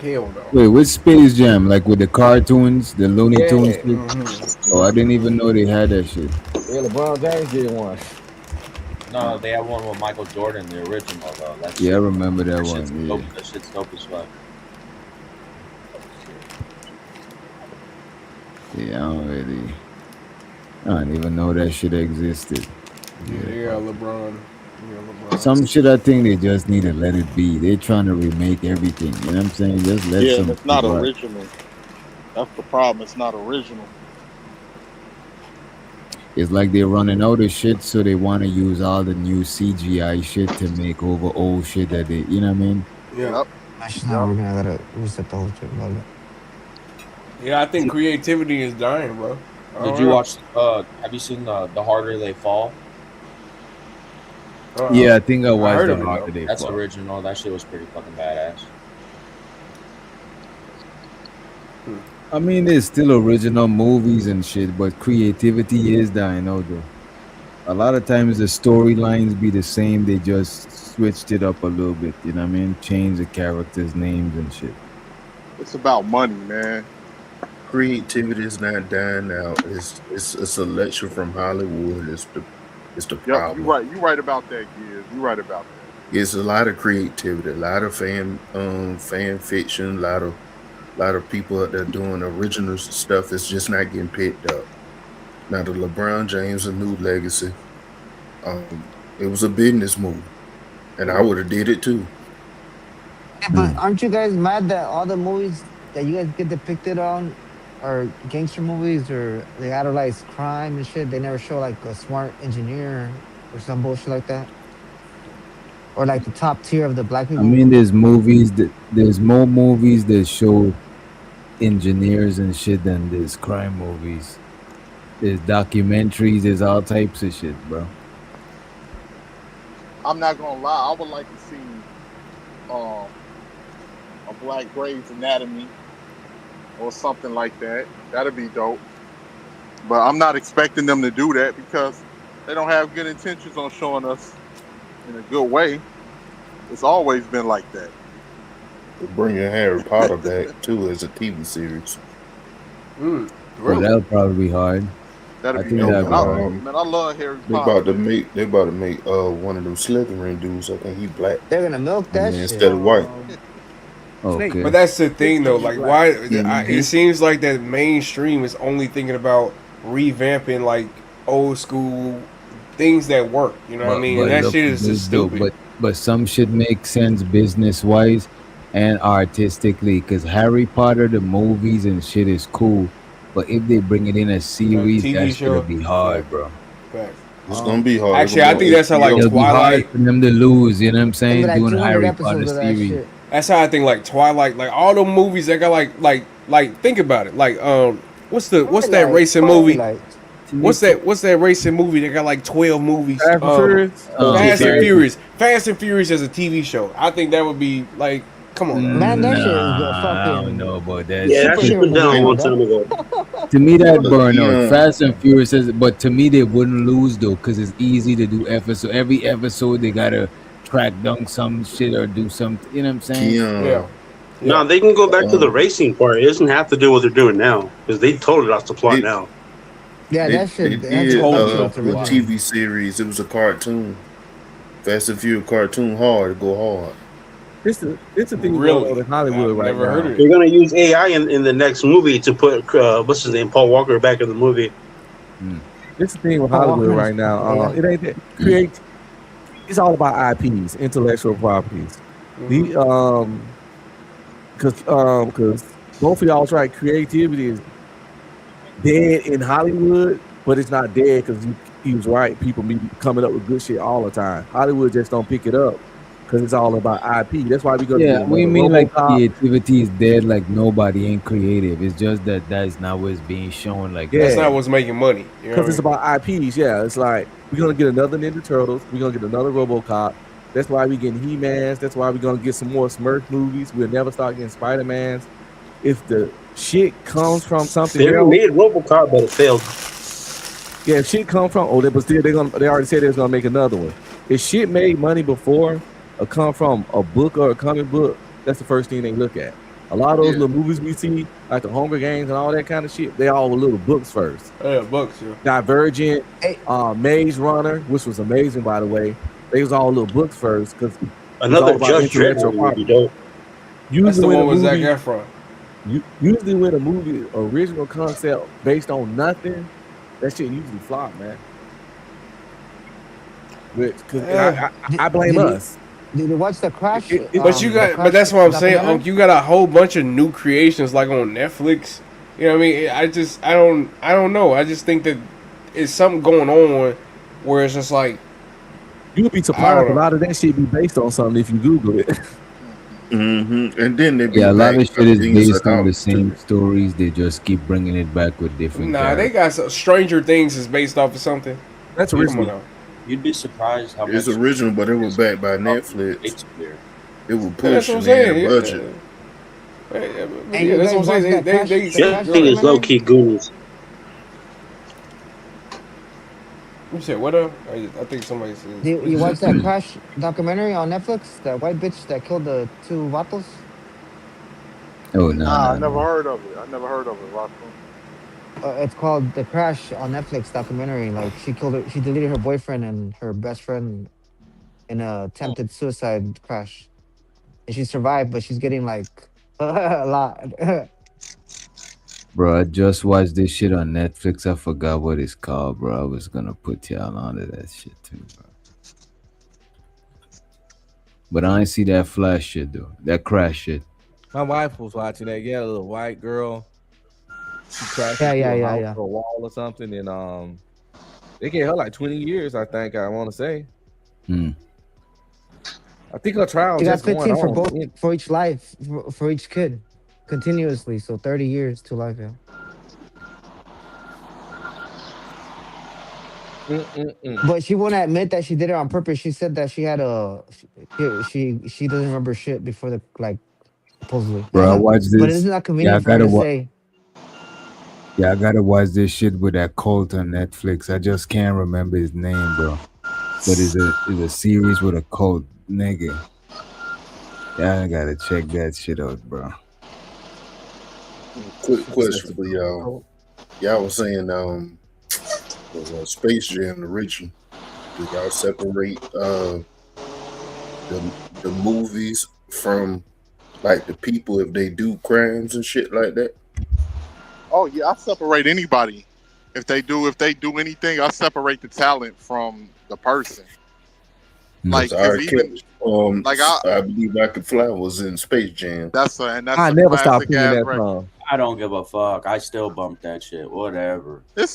Speaker 5: Hell no.
Speaker 4: Wait, which Space Jam? Like with the cartoons, the Looney Tunes? Oh, I didn't even know they had that shit.
Speaker 3: Yeah, LeBron James did one.
Speaker 12: No, they have one with Michael Jordan, the original though. That's
Speaker 4: Yeah, I remember that
Speaker 12: shit's
Speaker 4: one.
Speaker 12: dope.
Speaker 4: Yeah.
Speaker 12: That shit's dope as fuck.
Speaker 4: Yeah, I don't even know that shit existed.
Speaker 5: Yeah, LeBron.
Speaker 4: Some shit I think they just need to let it be. They're trying to remake everything. You know what I'm saying? Just let some.
Speaker 1: It's not
Speaker 4: people out.
Speaker 1: original. That's the problem. It's not original.
Speaker 4: It's like they're running out of shit, so they want to use all the new CGI shit to make over old shit that they, you know what I mean?
Speaker 5: Yeah.
Speaker 14: Now we're gonna gotta reset the whole shit.
Speaker 5: Yeah, I think creativity is dying, bro.
Speaker 12: Did you watch? Have you seen the Harder They Fall?
Speaker 4: Yeah, I think I watched
Speaker 12: heard
Speaker 4: the
Speaker 12: of it,
Speaker 4: Harder
Speaker 12: though.
Speaker 4: They
Speaker 12: That's
Speaker 4: Fall.
Speaker 12: original. That shit was pretty fucking badass.
Speaker 4: I mean, there's still original movies and shit, but creativity is dying out though. A lot of times the storylines be the same, they just switched it up a little bit, you know what I mean? Change the characters' names and shit.
Speaker 1: It's about money, man.
Speaker 11: Creativity is not dying out. It's a selection from Hollywood. It's the
Speaker 1: Yep, you
Speaker 11: problem.
Speaker 1: right. You right about that, Giz. You right about that.
Speaker 11: It's a lot of creativity, a lot of fan fiction, a lot of people out there doing original stuff that's just not getting picked up. Now the LeBron James a new legacy. It was a business move, and I would have did it too.
Speaker 14: Yeah, but aren't you guys mad that all the movies that you guys get depicted on are gangster movies or they idolize crime and shit? They never show like a smart engineer or some bullshit like that, or like the top tier of the black
Speaker 4: I
Speaker 14: people.
Speaker 4: mean, there's more movies that show engineers and shit than there's crime movies. There's documentaries, there's all types of shit, bro.
Speaker 1: I'm not gonna lie. I would like to see a Black Grey's Anatomy or something like that. That'd be dope. But I'm not expecting them to do that because they don't have good intentions on showing us in a good way. It's always been like that.
Speaker 11: They're bringing Harry Potter back too as a TV series.
Speaker 4: Well, that'll probably be hard.
Speaker 1: That'd be
Speaker 4: think
Speaker 1: dope.
Speaker 4: that'd be hard.
Speaker 1: Man, I love Harry
Speaker 11: They
Speaker 1: Potter.
Speaker 11: about to make one of them Slytherin dudes. I think he black.
Speaker 14: They're gonna milk that shit
Speaker 11: instead of white.
Speaker 4: Okay.
Speaker 5: But that's the thing, though. Like, why? It seems like that mainstream is only thinking about revamping like old school things that work. You know what I mean? And that
Speaker 4: look,
Speaker 5: shit is just stupid.
Speaker 4: But some shit makes sense business wise and artistically. Because Harry Potter, the movies and shit is cool. But if they bring it in a series,
Speaker 5: TV
Speaker 4: that's
Speaker 5: show?
Speaker 4: gonna be hard, bro.
Speaker 5: Facts.
Speaker 11: It's gonna be hard.
Speaker 5: Actually, I think that's how like
Speaker 4: It'll be hard
Speaker 5: Twilight.
Speaker 4: for them to lose. You know what I'm saying?
Speaker 14: Maybe like
Speaker 4: Doing
Speaker 14: 200
Speaker 4: Harry
Speaker 14: episodes
Speaker 4: Potter
Speaker 14: of that
Speaker 4: series.
Speaker 14: shit.
Speaker 5: That's how I think like Twilight, like all the movies that got like think about it. Like what's that racing movie? What's that racing movie that got like 12 movies?
Speaker 3: Fast and Furious?
Speaker 5: Fast and Furious. Fast and Furious as a TV show. I think that would be like, come on,
Speaker 14: Man, that shit is
Speaker 4: I don't
Speaker 14: fucking.
Speaker 4: know about that.
Speaker 7: Yeah, that shit was done a long time
Speaker 14: Superhero
Speaker 7: ago.
Speaker 4: To me, that burn out.
Speaker 11: Yeah.
Speaker 4: Fast and Furious says, but to me, they wouldn't lose though, because it's easy to do episode. Every episode, they gotta track down some shit or do something. You know what I'm saying?
Speaker 5: Yeah.
Speaker 7: No, they can go back to the racing part. It doesn't have to do what they're doing now because they told it off the plot now.
Speaker 14: Yeah,
Speaker 11: They
Speaker 14: that shit.
Speaker 11: did
Speaker 14: That's
Speaker 11: a
Speaker 14: bullshit. original.
Speaker 11: TV series. It was a cartoon. Fast and Furious cartoon hard. Go hard.
Speaker 3: It's the thing
Speaker 5: Really?
Speaker 3: going on in Hollywood
Speaker 5: I've
Speaker 3: right
Speaker 5: never
Speaker 3: now.
Speaker 5: heard of it.
Speaker 7: They're gonna use AI in the next movie to put what's his name, Paul Walker, back in the movie.
Speaker 3: It's the thing with
Speaker 14: Oh,
Speaker 3: Hollywood
Speaker 14: okay.
Speaker 3: right now.
Speaker 14: Yeah.
Speaker 3: It ain't that create. It's all about IPs, intellectual properties. Because both of y'all was right. Creativity is dead in Hollywood, but it's not dead because he was right. People be coming up with good shit all the time. Hollywood just don't pick it up because it's all about IP. That's why we go.
Speaker 4: Yeah,
Speaker 3: to
Speaker 4: we mean like
Speaker 3: RoboCop.
Speaker 4: creativity is dead, like nobody ain't creative. It's just that that's not what's being shown. Like
Speaker 3: Yeah.
Speaker 5: That's not what's making money. You know
Speaker 3: Because it's
Speaker 5: what
Speaker 3: about IPs, yeah. It's like we're gonna get another Ninja Turtles. We're gonna get another RoboCop. That's why we getting He-Mans. That's why we're gonna get some more Smurf movies. We'll never start getting Spider-Mans. If the shit comes from something
Speaker 7: They
Speaker 3: else,
Speaker 7: made RoboCop, but it failed.
Speaker 3: yeah. If shit comes from but still they already said they was gonna make another one. If shit made money before or come from a book or a comic book, that's the first thing they look at. A lot of those little movies we see, like the Hunger Games and all that kind of shit, they all were little books first.
Speaker 5: I mean? Yeah, books. Yeah.
Speaker 3: Divergent, Maze Runner, which was amazing by the way. They was all little books first because
Speaker 7: Another Judge Dredd movie would be dope.
Speaker 5: That's the
Speaker 3: when
Speaker 5: one
Speaker 3: a
Speaker 5: with Zac
Speaker 3: movie-
Speaker 5: Efron.
Speaker 3: Usually when a movie original concept based on nothing, that shit usually flop, man. Because I blame
Speaker 14: Did you-
Speaker 3: us.
Speaker 14: Did you watch the Crash?
Speaker 5: But you got, but that's what I'm saying. You got a whole bunch of new creations like on Netflix. You know what I mean? I don't know. I just think that it's something going on where it's just like
Speaker 3: you would be surprised. A lot of that shit be based on something if you Google it.
Speaker 11: Mm-hmm. And then they
Speaker 4: yeah, a lot of shit is based on the
Speaker 11: out,
Speaker 4: same stories. They just keep bringing it back with different.
Speaker 5: Nah, they got Stranger Things is based off of something.
Speaker 3: That's
Speaker 5: Come
Speaker 3: original.
Speaker 5: on now.
Speaker 12: You'd be surprised how
Speaker 11: It's
Speaker 12: much
Speaker 11: original, but it was backed by Netflix. It was
Speaker 5: That's what I'm
Speaker 11: pushing
Speaker 5: saying.
Speaker 11: their budget.
Speaker 5: Yeah, that's what I'm saying. They
Speaker 7: The other thing is low key Goonies.
Speaker 5: You said what up? I think somebody said.
Speaker 14: You watch that Crash documentary on Netflix? That white bitch that killed the two vatos?
Speaker 4: Oh no,
Speaker 15: Nah, I
Speaker 4: no,
Speaker 15: never
Speaker 4: no.
Speaker 15: heard of it. I never heard of it, Rocco.
Speaker 14: It's called The Crash on Netflix documentary. Like she killed her, she deleted her boyfriend and her best friend in a attempted suicide crash, and she survived, but she's getting like a lot.
Speaker 4: Bro, I just watched this shit on Netflix. I forgot what it's called, bro. I was gonna put y'all onto that shit too, bro. But I ain't see that flash shit though. That crash shit.
Speaker 3: My wife was watching that. Yeah, a little white girl. She crashed
Speaker 14: Yeah,
Speaker 3: into
Speaker 14: yeah,
Speaker 3: a
Speaker 14: yeah,
Speaker 3: house
Speaker 14: yeah.
Speaker 3: or a wall or something, and they gave her like 20 years. I think I want to say.
Speaker 4: Hmm.
Speaker 3: I think her trial
Speaker 14: She got
Speaker 3: just going
Speaker 14: 15 for
Speaker 3: on.
Speaker 14: both, for each life, for each kid, continuously. So 30 years to life. Yeah. But she won't admit that she did it on purpose. She said that she had she doesn't remember shit before the like supposedly.
Speaker 4: Bro, I watched
Speaker 14: But
Speaker 4: this.
Speaker 14: it's not
Speaker 4: Yeah, I
Speaker 14: convenient for her
Speaker 4: gotta
Speaker 14: to
Speaker 4: watch.
Speaker 14: say.
Speaker 4: Yeah, I gotta watch this shit with that cult on Netflix. I just can't remember his name, bro. But it's a series with a cult nigga. Yeah, I gotta check that shit out, bro.
Speaker 11: Quick question for y'all. Y'all was saying Space Jam the original. Do y'all separate the movies from like the people if they do crimes and shit like that?
Speaker 1: Oh yeah, I separate anybody. If they do anything, I separate the talent from the person. Like,
Speaker 11: R.
Speaker 1: cause even
Speaker 11: Kelly,
Speaker 1: like
Speaker 11: I Believe I Could Fly was in Space Jam.
Speaker 1: that's
Speaker 3: I
Speaker 1: a
Speaker 3: never stopped
Speaker 1: classic
Speaker 3: singing
Speaker 1: ass
Speaker 3: that
Speaker 1: record.
Speaker 3: song.
Speaker 12: I don't give a fuck. I still bump that shit. Whatever.
Speaker 1: I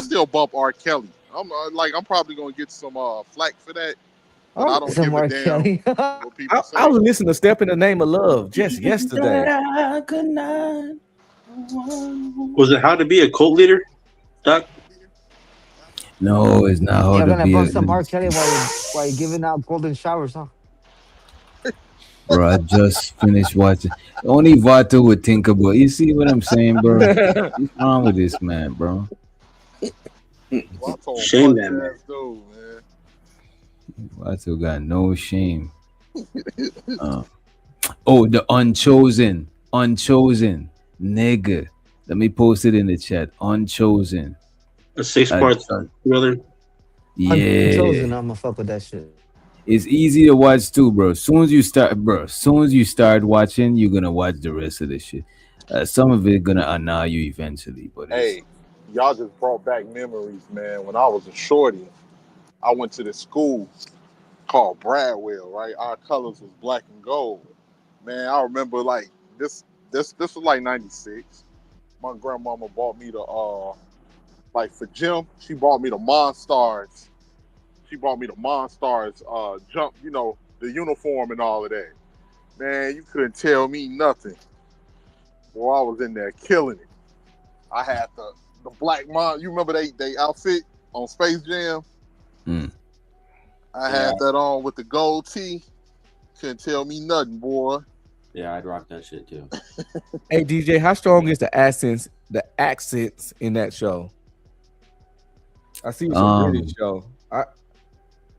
Speaker 1: still bump R. Kelly. I'm probably gonna get some flack for that, but I don't
Speaker 14: Some
Speaker 1: give a
Speaker 14: Mark
Speaker 1: damn
Speaker 14: Kelly.
Speaker 1: what people say.
Speaker 3: I was listening to "Step in the Name of Love" just yesterday.
Speaker 12: Good night.
Speaker 7: Was it How to Be a Cult Leader, Doc?
Speaker 4: No, it's not how
Speaker 14: You're
Speaker 4: to
Speaker 14: gonna
Speaker 4: be a.
Speaker 14: bump some Mark Kelly while you're giving out golden showers, huh?
Speaker 4: Bro, I just finished watching. Only Vato would think about. You see what I'm saying, bro? What's wrong with this man, bro?
Speaker 7: Shame that man.
Speaker 1: Dude, man.
Speaker 4: Vato got no shame. Oh, the Unchosen, nigga. Let me post it in the chat. Unchosen.
Speaker 7: A 6-part brother.
Speaker 4: Yeah.
Speaker 14: Unchosen, I'm gonna fuck with that shit.
Speaker 4: It's easy to watch too, bro. As soon as you start watching, you're gonna watch the rest of the shit. Some of it gonna annoy you eventually, but
Speaker 1: Hey, y'all just brought back memories, man. When I was a shorty, I went to this school called Bradwell, right? Our colors was black and gold. Man, I remember like this was like '96. My grandmama bought me the like for gym, she bought me the Monstars. She bought me the Monstars jump, the uniform and all of that. Man, you couldn't tell me nothing. Boy, I was in there killing it. I had the black mon. You remember they outfit on Space Jam? I had that on with the gold tee. Couldn't tell me nothing, boy.
Speaker 12: Yeah, I'd rock that shit too.
Speaker 3: Hey DJ, how strong is the accents in that show? I see some British show.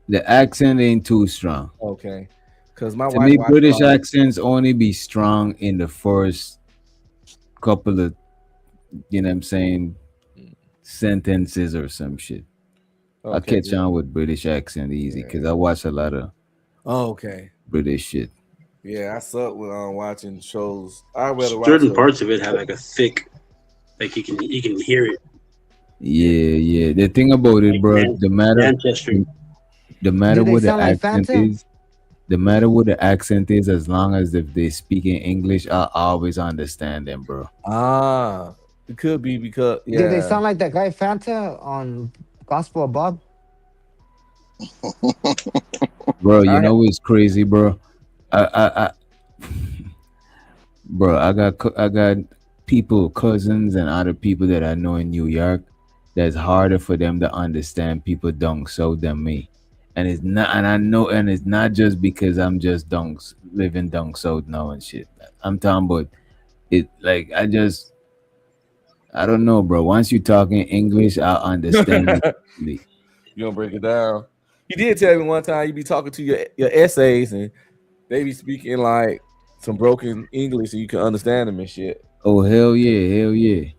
Speaker 4: the accent ain't too strong.
Speaker 3: Okay, because my
Speaker 4: To
Speaker 3: wife
Speaker 4: me,
Speaker 3: watched
Speaker 4: British
Speaker 3: all-
Speaker 4: accents only be strong in the first couple of, you know what I'm saying, sentences or some shit. I
Speaker 3: Okay,
Speaker 4: catch on with British accent easy because I watch a lot of
Speaker 3: okay.
Speaker 4: British shit.
Speaker 3: Yeah, I suck with watching shows. I rather watch
Speaker 7: Certain
Speaker 3: a-
Speaker 7: parts of it have like a thick, like you can hear it.
Speaker 4: Yeah. The thing about it, bro, the matter
Speaker 14: Do they
Speaker 4: what the
Speaker 14: sound like
Speaker 4: accent
Speaker 14: Phantom?
Speaker 4: is, the matter what the accent is, as long as if they speak in English, I always understand them, bro.
Speaker 3: It could be because
Speaker 14: Do they sound like that guy Fanta on Gospel of Bob?
Speaker 4: Bro, you know what's crazy, bro? Bro, I got people, cousins, and other people that I know in New York. That's harder for them to understand people down south than me, and it's not. And I know, and it's not just because I'm just living down south now and shit. I'm talking about it. Like I don't know, bro. Once you talk in English, I understand it.
Speaker 3: You gonna break it down? You did tell me one time you be talking to your essays and they be speaking like some broken English so you can understand them and shit.
Speaker 4: Oh hell yeah.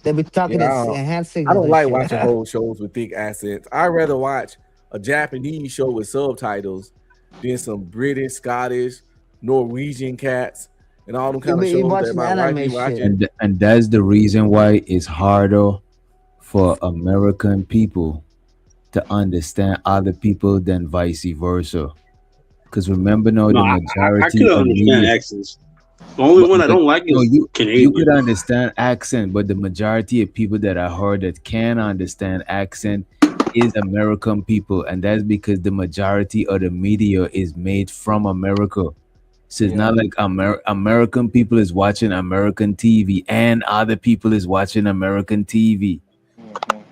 Speaker 14: They be talking
Speaker 3: Yeah,
Speaker 14: enhancing.
Speaker 3: I don't like watching whole shows with thick accents. I'd rather watch a Japanese show with subtitles than some British, Scottish, Norwegian cats and all them kind of shows that my wife be watching.
Speaker 4: And that's the reason why it's harder for American people to understand other people than vice versa. Because remember now, the majority
Speaker 7: I could
Speaker 4: of
Speaker 7: understand
Speaker 4: media,
Speaker 7: accents. The only one I don't like is Canadian.
Speaker 4: you could understand accent, but the majority of people that I heard that can understand accent is American people, and that's because the majority of the media is made from America. So it's not like American people is watching American TV and other people is watching American TV.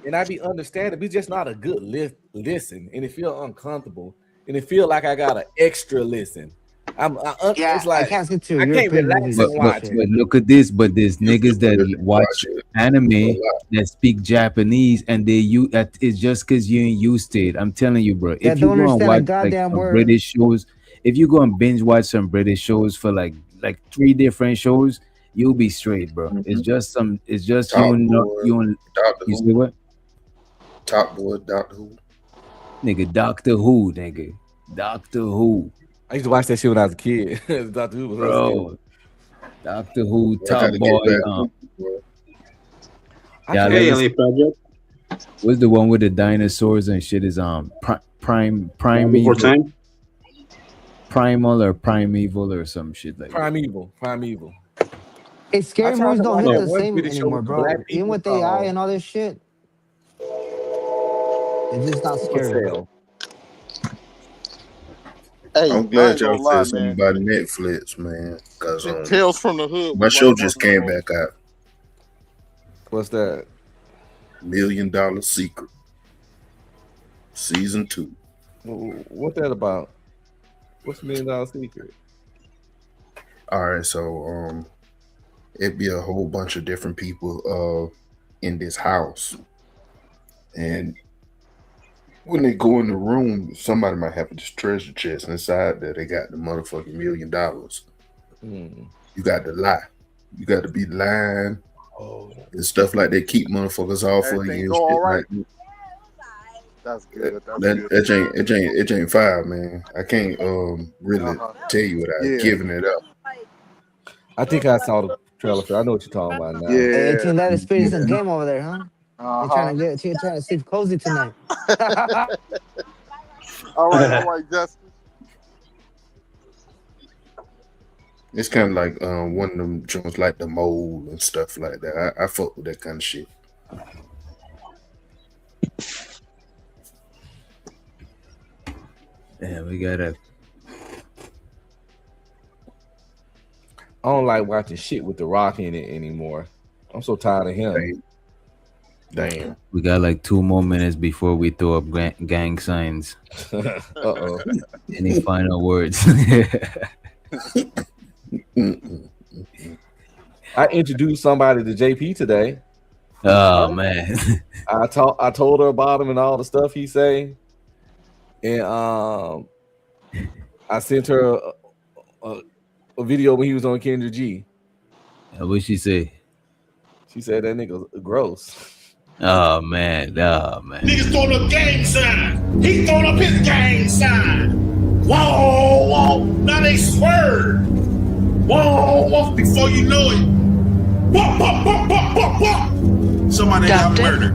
Speaker 3: And I be understanding, it's just not a good listen, and it feel uncomfortable, and it feel like I got an extra listen. It's like I can't relax and watch it.
Speaker 4: But look at this. But there's niggas that watch anime that speak Japanese, and it's just because you ain't used to it. I'm telling you, bro. If you go and watch like some British shows, if you go and binge watch some British shows for like 3 different shows, you'll be straight, bro. It's just you see what?
Speaker 11: Top Boy, Doctor Who.
Speaker 4: Nigga, Doctor Who, nigga. Doctor Who.
Speaker 3: I used to watch that shit when I was a kid. Doctor Who was
Speaker 4: bro. Doctor Who, Top Boy.
Speaker 7: Project.
Speaker 4: What's the one with the dinosaurs and shit? Is Primeval or Primeval or some shit like
Speaker 3: Primeval.
Speaker 14: It's scary movies don't hit the same anymore, bro. Even with AI and all this shit, it's just not scary.
Speaker 11: Hey, I'm glad y'all said something about Netflix, man. Because
Speaker 1: Tales from the Hood.
Speaker 11: My show just came back out.
Speaker 3: What's that?
Speaker 11: $1 Million Secret, season 2.
Speaker 3: What that about? What's $1 Million Secret?
Speaker 11: All right, so it'd be a whole bunch of different people in this house, and when they go in the room, somebody might have this treasure chest inside there. They got the motherfucking $1 million. You got to lie. You got to be lying and stuff like that. Keep motherfuckers off of you. And shit
Speaker 1: right?
Speaker 11: like
Speaker 1: That's good.
Speaker 11: It ain't fire, man. I can't really tell you without giving it up.
Speaker 3: I think I saw the trailer. I know what you're talking about now.
Speaker 14: Hey, team, that is pretty some game over there, huh? You're trying to sleep cozy tonight.
Speaker 1: all right, Justin.
Speaker 11: It's kind of like one of them joints like The Mole and stuff like that. I fuck with that kind of shit.
Speaker 4: Yeah, we gotta.
Speaker 3: I don't like watching shit with The Rock in it anymore. I'm so tired of him.
Speaker 11: Damn.
Speaker 4: We got like 2 more minutes before we throw up gang signs. Any final words?
Speaker 3: I introduced somebody to JP today.
Speaker 4: Oh man.
Speaker 3: I told her about him and all the stuff he say. And I sent her a video when he was on Kendra G.
Speaker 4: What'd she say?
Speaker 3: She said that nigga gross.
Speaker 4: Oh man.
Speaker 13: Niggas throwing up gang sign. He throwing up his gang sign. Whoa. Now they swerve. Whoa. Before you know it. Somebody got murdered.